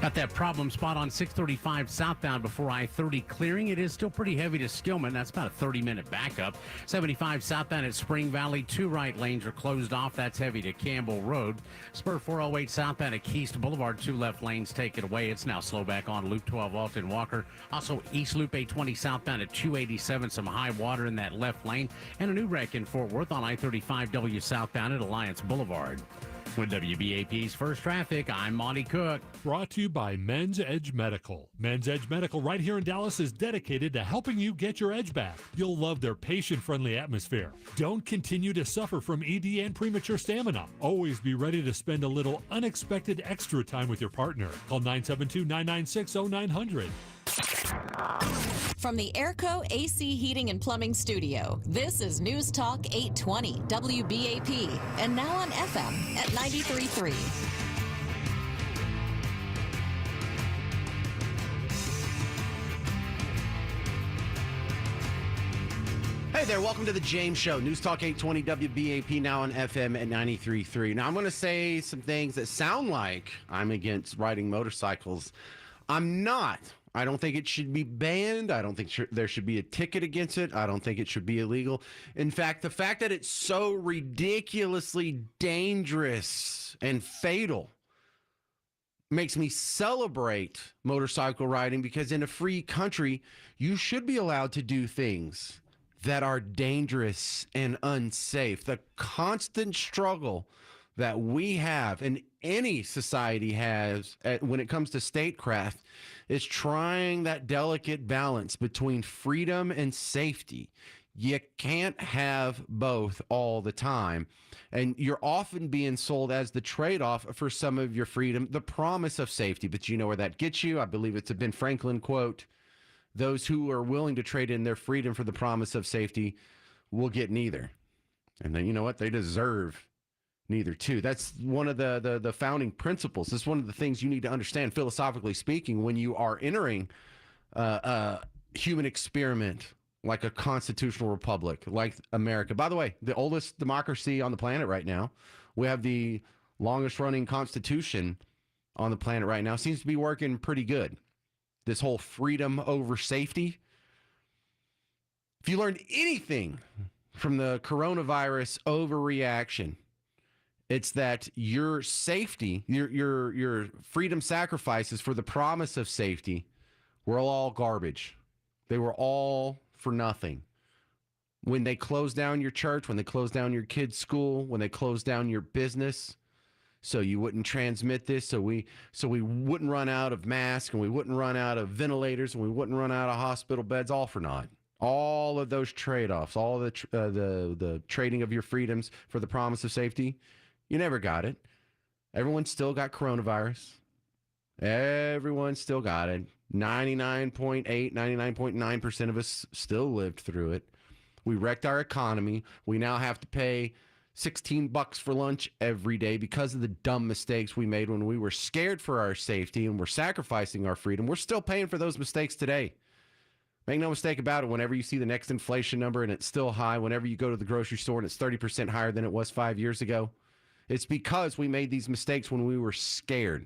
Got that problem spot on 635 southbound before I-30 clearing. It is still pretty heavy to Skillman. That's about a 30-minute backup. 75 southbound at Spring Valley. 2 right lanes are closed off. That's heavy to Campbell Road. Spur 408 southbound at Keast Boulevard. 2 left lanes take it away. It's now slow back on Loop 12 Alton Walker. Also East Loop 820 southbound at 287. Some high water in that left lane. And a new wreck in Fort Worth on I-35W southbound at Alliance Boulevard. With WBAP's First Traffic, I'm Monty Cook. Brought to you by Men's Edge Medical. Men's Edge Medical right here in Dallas is dedicated to helping you get your edge back. You'll love their patient-friendly atmosphere. Don't continue to suffer from ED and premature stamina. Always be ready to spend a little unexpected extra time with your partner. Call 972-996-0900. From the Airco AC Heating and Plumbing Studio, this is News Talk 820 WBAP, and now on FM at 93.3. Hey there, welcome to the James Show. News Talk 820 WBAP, now on FM at 93.3. Now, I'm going to say some things that sound like I'm against riding motorcycles. I'm not. I don't think it should be banned. I don't think there should be a ticket against it. I don't think it should be illegal. In fact, the fact that it's so ridiculously dangerous and fatal makes me celebrate motorcycle riding, because in a free country, you should be allowed to do things that are dangerous and unsafe. The constant struggle that we have, and any society has, when it comes to statecraft, is trying that delicate balance between freedom and safety. You can't have both all the time. And you're often being sold as the trade-off for some of your freedom, the promise of safety. But you know where that gets you? I believe it's a Ben Franklin quote. Those who are willing to trade in their freedom for the promise of safety will get neither. And then, you know what? They deserve neither too. That's one of the founding principles. It's one of the things you need to understand, philosophically speaking, when you are entering a human experiment like a constitutional republic, like America. By the way, the oldest democracy on the planet right now. We have the longest running constitution on the planet right now. Seems to be working pretty good. This whole freedom over safety. If you learned anything from the coronavirus overreaction, it's that your safety, your freedom sacrifices for the promise of safety were all garbage. They were all for nothing. When they closed down your church, when they closed down your kid's school, when they closed down your business, so you wouldn't transmit this, so we wouldn't run out of masks, and we wouldn't run out of ventilators, and we wouldn't run out of hospital beds, all for naught. All of those trade-offs, all of the trading of your freedoms for the promise of safety, you never got it. Everyone still got coronavirus. Everyone still got it. 99.8, 99.9% of us still lived through it. We wrecked our economy. We now have to pay $16 for lunch every day because of the dumb mistakes we made when we were scared for our safety and we're sacrificing our freedom. We're still paying for those mistakes today. Make no mistake about it. Whenever you see the next inflation number and it's still high, whenever you go to the grocery store and it's 30% higher than it was 5 years ago, it's because we made these mistakes when we were scared.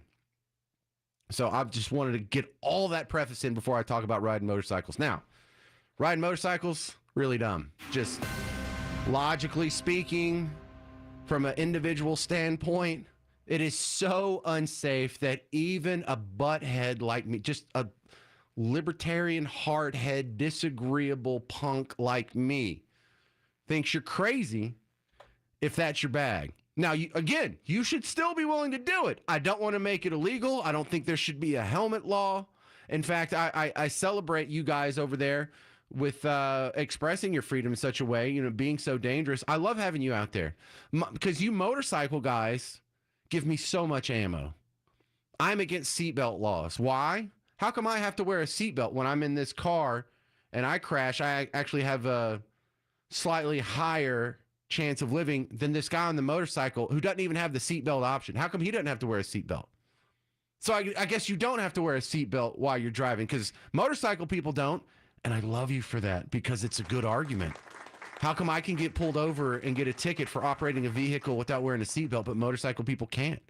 So I just wanted to get all that preface in before I talk about riding motorcycles. Now, riding motorcycles, really dumb. Just logically speaking, from an individual standpoint, it is so unsafe that even a butthead like me, just a libertarian, hardhead, disagreeable punk like me, thinks you're crazy if that's your bag. Now, you should still be willing to do it. I don't want to make it illegal. I don't think there should be a helmet law. In fact, I celebrate you guys over there with expressing your freedom in such a way, being so dangerous. I love having you out there because you motorcycle guys give me so much ammo. I'm against seatbelt laws. Why? How come I have to wear a seatbelt when I'm in this car and I crash? I actually have a slightly higher chance of living than this guy on the motorcycle who doesn't even have the seatbelt option. How come he doesn't have to wear a seatbelt? So I guess you don't have to wear a seatbelt while you're driving because motorcycle people don't. And I love you for that because it's a good argument. How come I can get pulled over and get a ticket for operating a vehicle without wearing a seatbelt, but motorcycle people can't?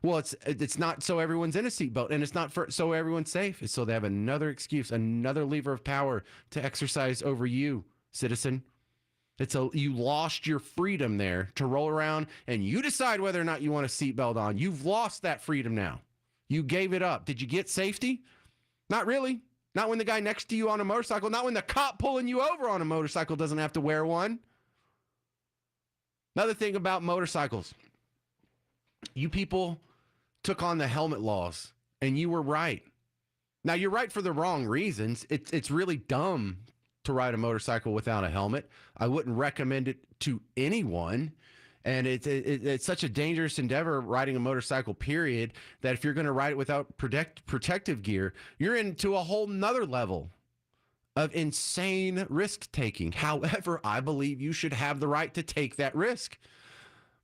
Well, it's not so everyone's in a seatbelt, and it's not so everyone's safe. It's so they have another excuse, another lever of power to exercise over you, citizen. You lost your freedom there to roll around, and you decide whether or not you want a seatbelt on. You've lost that freedom now. You gave it up. Did you get safety? Not really. Not when the guy next to you on a motorcycle, not when the cop pulling you over on a motorcycle doesn't have to wear one. Another thing about motorcycles, you people took on the helmet laws, and you were right. Now, you're right for the wrong reasons. It's really dumb to ride a motorcycle without a helmet. I wouldn't recommend it to anyone. And it's such a dangerous endeavor, riding a motorcycle, period, that if you're going to ride it without protective gear, you're into a whole nother level of insane risk taking. However, I believe you should have the right to take that risk.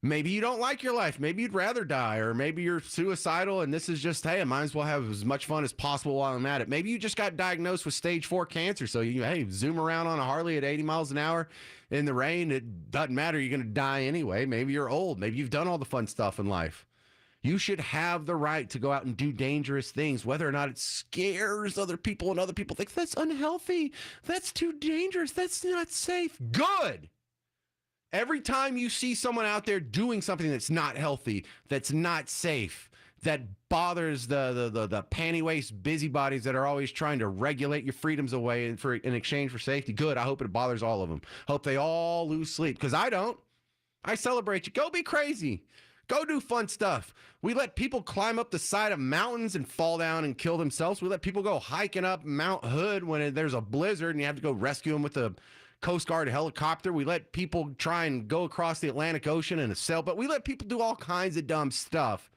Maybe you don't like your life. Maybe you'd rather die, or maybe you're suicidal and this is just, hey, I might as well have as much fun as possible while I'm at it. Maybe you just got diagnosed with stage 4 cancer. So you, hey, zoom around on a Harley at 80 miles an hour in the rain. It doesn't matter. You're going to die anyway. Maybe you're old. Maybe you've done all the fun stuff in life. You should have the right to go out and do dangerous things, whether or not it scares other people and other people think that's unhealthy. That's too dangerous. That's not safe. Good. Every time you see someone out there doing something that's not healthy, that's not safe, that bothers the panty waist busybodies that are always trying to regulate your freedoms away in exchange for safety, good. I hope it bothers all of them. Hope they all lose sleep, because I don't. I celebrate you. Go be crazy. Go do fun stuff. We let people climb up the side of mountains and fall down and kill themselves. We let people go hiking up Mount Hood when there's a blizzard and you have to go rescue them with a Coast Guard helicopter. We let people try and go across the Atlantic Ocean in a sailboat. We let people do all kinds of dumb stuff.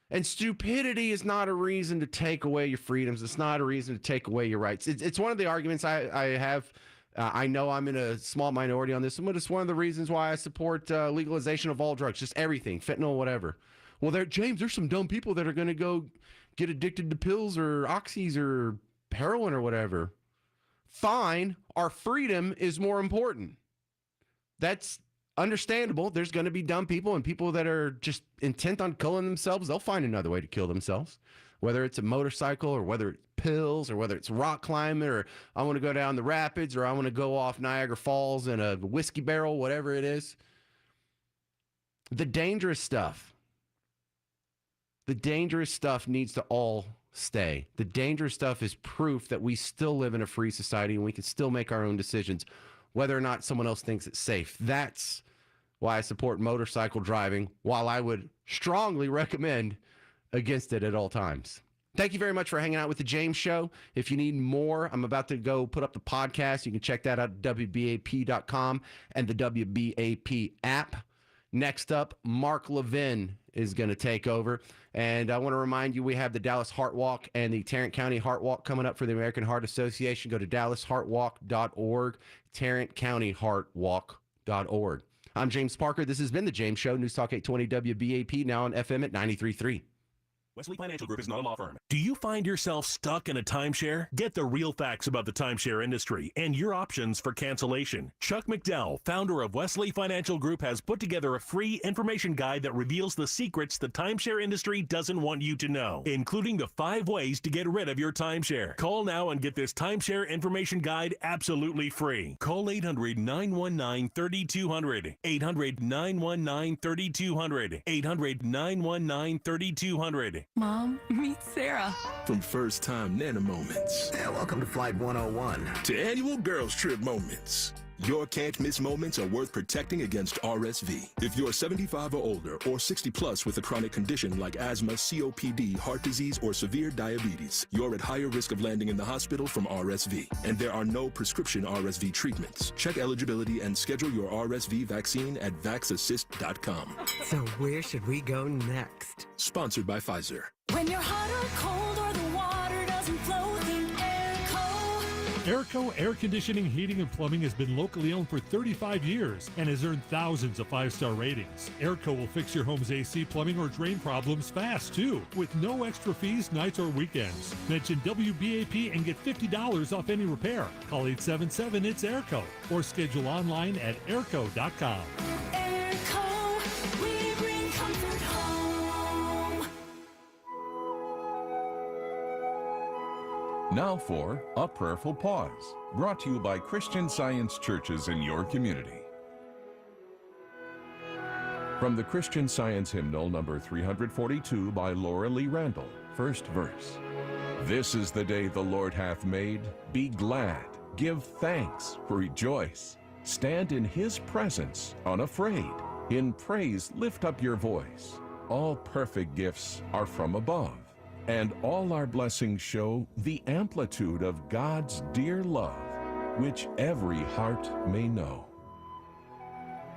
And stupidity is not a reason to take away your freedoms. It's not a reason to take away your rights. It's one of the arguments I have. I know I'm in a small minority on this, but it's one of the reasons why I support legalization of all drugs, just everything, fentanyl, whatever. Well, James, there's some dumb people that are going to go get addicted to pills or oxys or heroin or whatever. Fine, our freedom is more important. That's understandable. There's going to be dumb people and people that are just intent on killing themselves. They'll find another way to kill themselves, whether it's a motorcycle or whether it's pills or whether it's rock climbing or I want to go down the rapids or I want to go off Niagara Falls in a whiskey barrel, whatever it is. The dangerous stuff needs to all stay. The dangerous stuff is proof that we still live in a free society and we can still make our own decisions, whether or not someone else thinks it's safe. That's why I support motorcycle driving, while I would strongly recommend against it at all times. Thank you very much for hanging out with the James Show. If you need more, I'm about to go put up the podcast. You can check that out at WBAP.com and the WBAP app. Next up, Mark Levin is going to take over. And I want to remind you, we have the Dallas Heart Walk and the Tarrant County Heart Walk coming up for the American Heart Association. Go to DallasHeartWalk.org, TarrantCountyHeartWalk.org. I'm James Parker. This has been The James Show, News Talk 820 WBAP, now on FM at 93.3. Wesley Financial Group is not a law firm. Do you find yourself stuck in a timeshare? Get the real facts about the timeshare industry and your options for cancellation. Chuck McDowell, founder of Wesley Financial Group, has put together a free information guide that reveals the secrets the timeshare industry doesn't want you to know, including the 5 ways to get rid of your timeshare. Call now and get this timeshare information guide absolutely free. Call 800-919-3200. 800-919-3200. 800-919-3200. Mom, meet Sarah. From first-time Nana moments. Welcome to Flight 101. To annual girls trip moments. Your can't-miss moments are worth protecting against RSV. If you're 75 or older or 60 plus with a chronic condition like asthma, COPD, heart disease, or severe diabetes, you're at higher risk of landing in the hospital from RSV. And there are no prescription RSV treatments. Check eligibility and schedule your RSV vaccine at vaxassist.com. So where should we go next? Sponsored by Pfizer. When you're hot or cold or the water doesn't flow, think Airco. Airco Air Conditioning, Heating, and Plumbing has been locally owned for 35 years and has earned thousands of 5-star ratings. Airco will fix your home's AC, plumbing, or drain problems fast, too, with no extra fees, nights, or weekends. Mention WBAP and get $50 off any repair. Call 877-ITS-AIRCO or schedule online at airco.com. Airco, we bring comfort home. Now for A Prayerful Pause, brought to you by Christian Science churches in your community. From the Christian Science hymnal number 342 by Laura Lee Randall, first verse. This is the day the Lord hath made. Be glad, give thanks, rejoice. Stand in his presence unafraid. In praise lift up your voice. All perfect gifts are from above, and all our blessings show the amplitude of God's dear love, which every heart may know.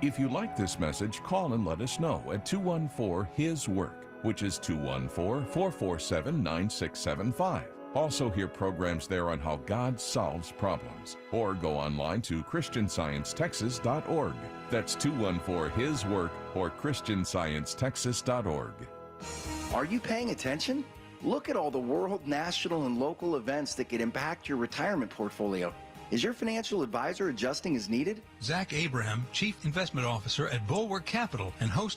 If you like this message, call and let us know at 214-HIS-WORK, which is 214-447-9675. Also hear programs there on how God solves problems. Or go online to ChristianScienceTexas.org. That's 214 His Work or ChristianScienceTexas.org. Are you paying attention? Look at all the world, national, and local events that could impact your retirement portfolio. Is your financial advisor adjusting as needed? Zach Abraham, Chief Investment Officer at Bulwark Capital and host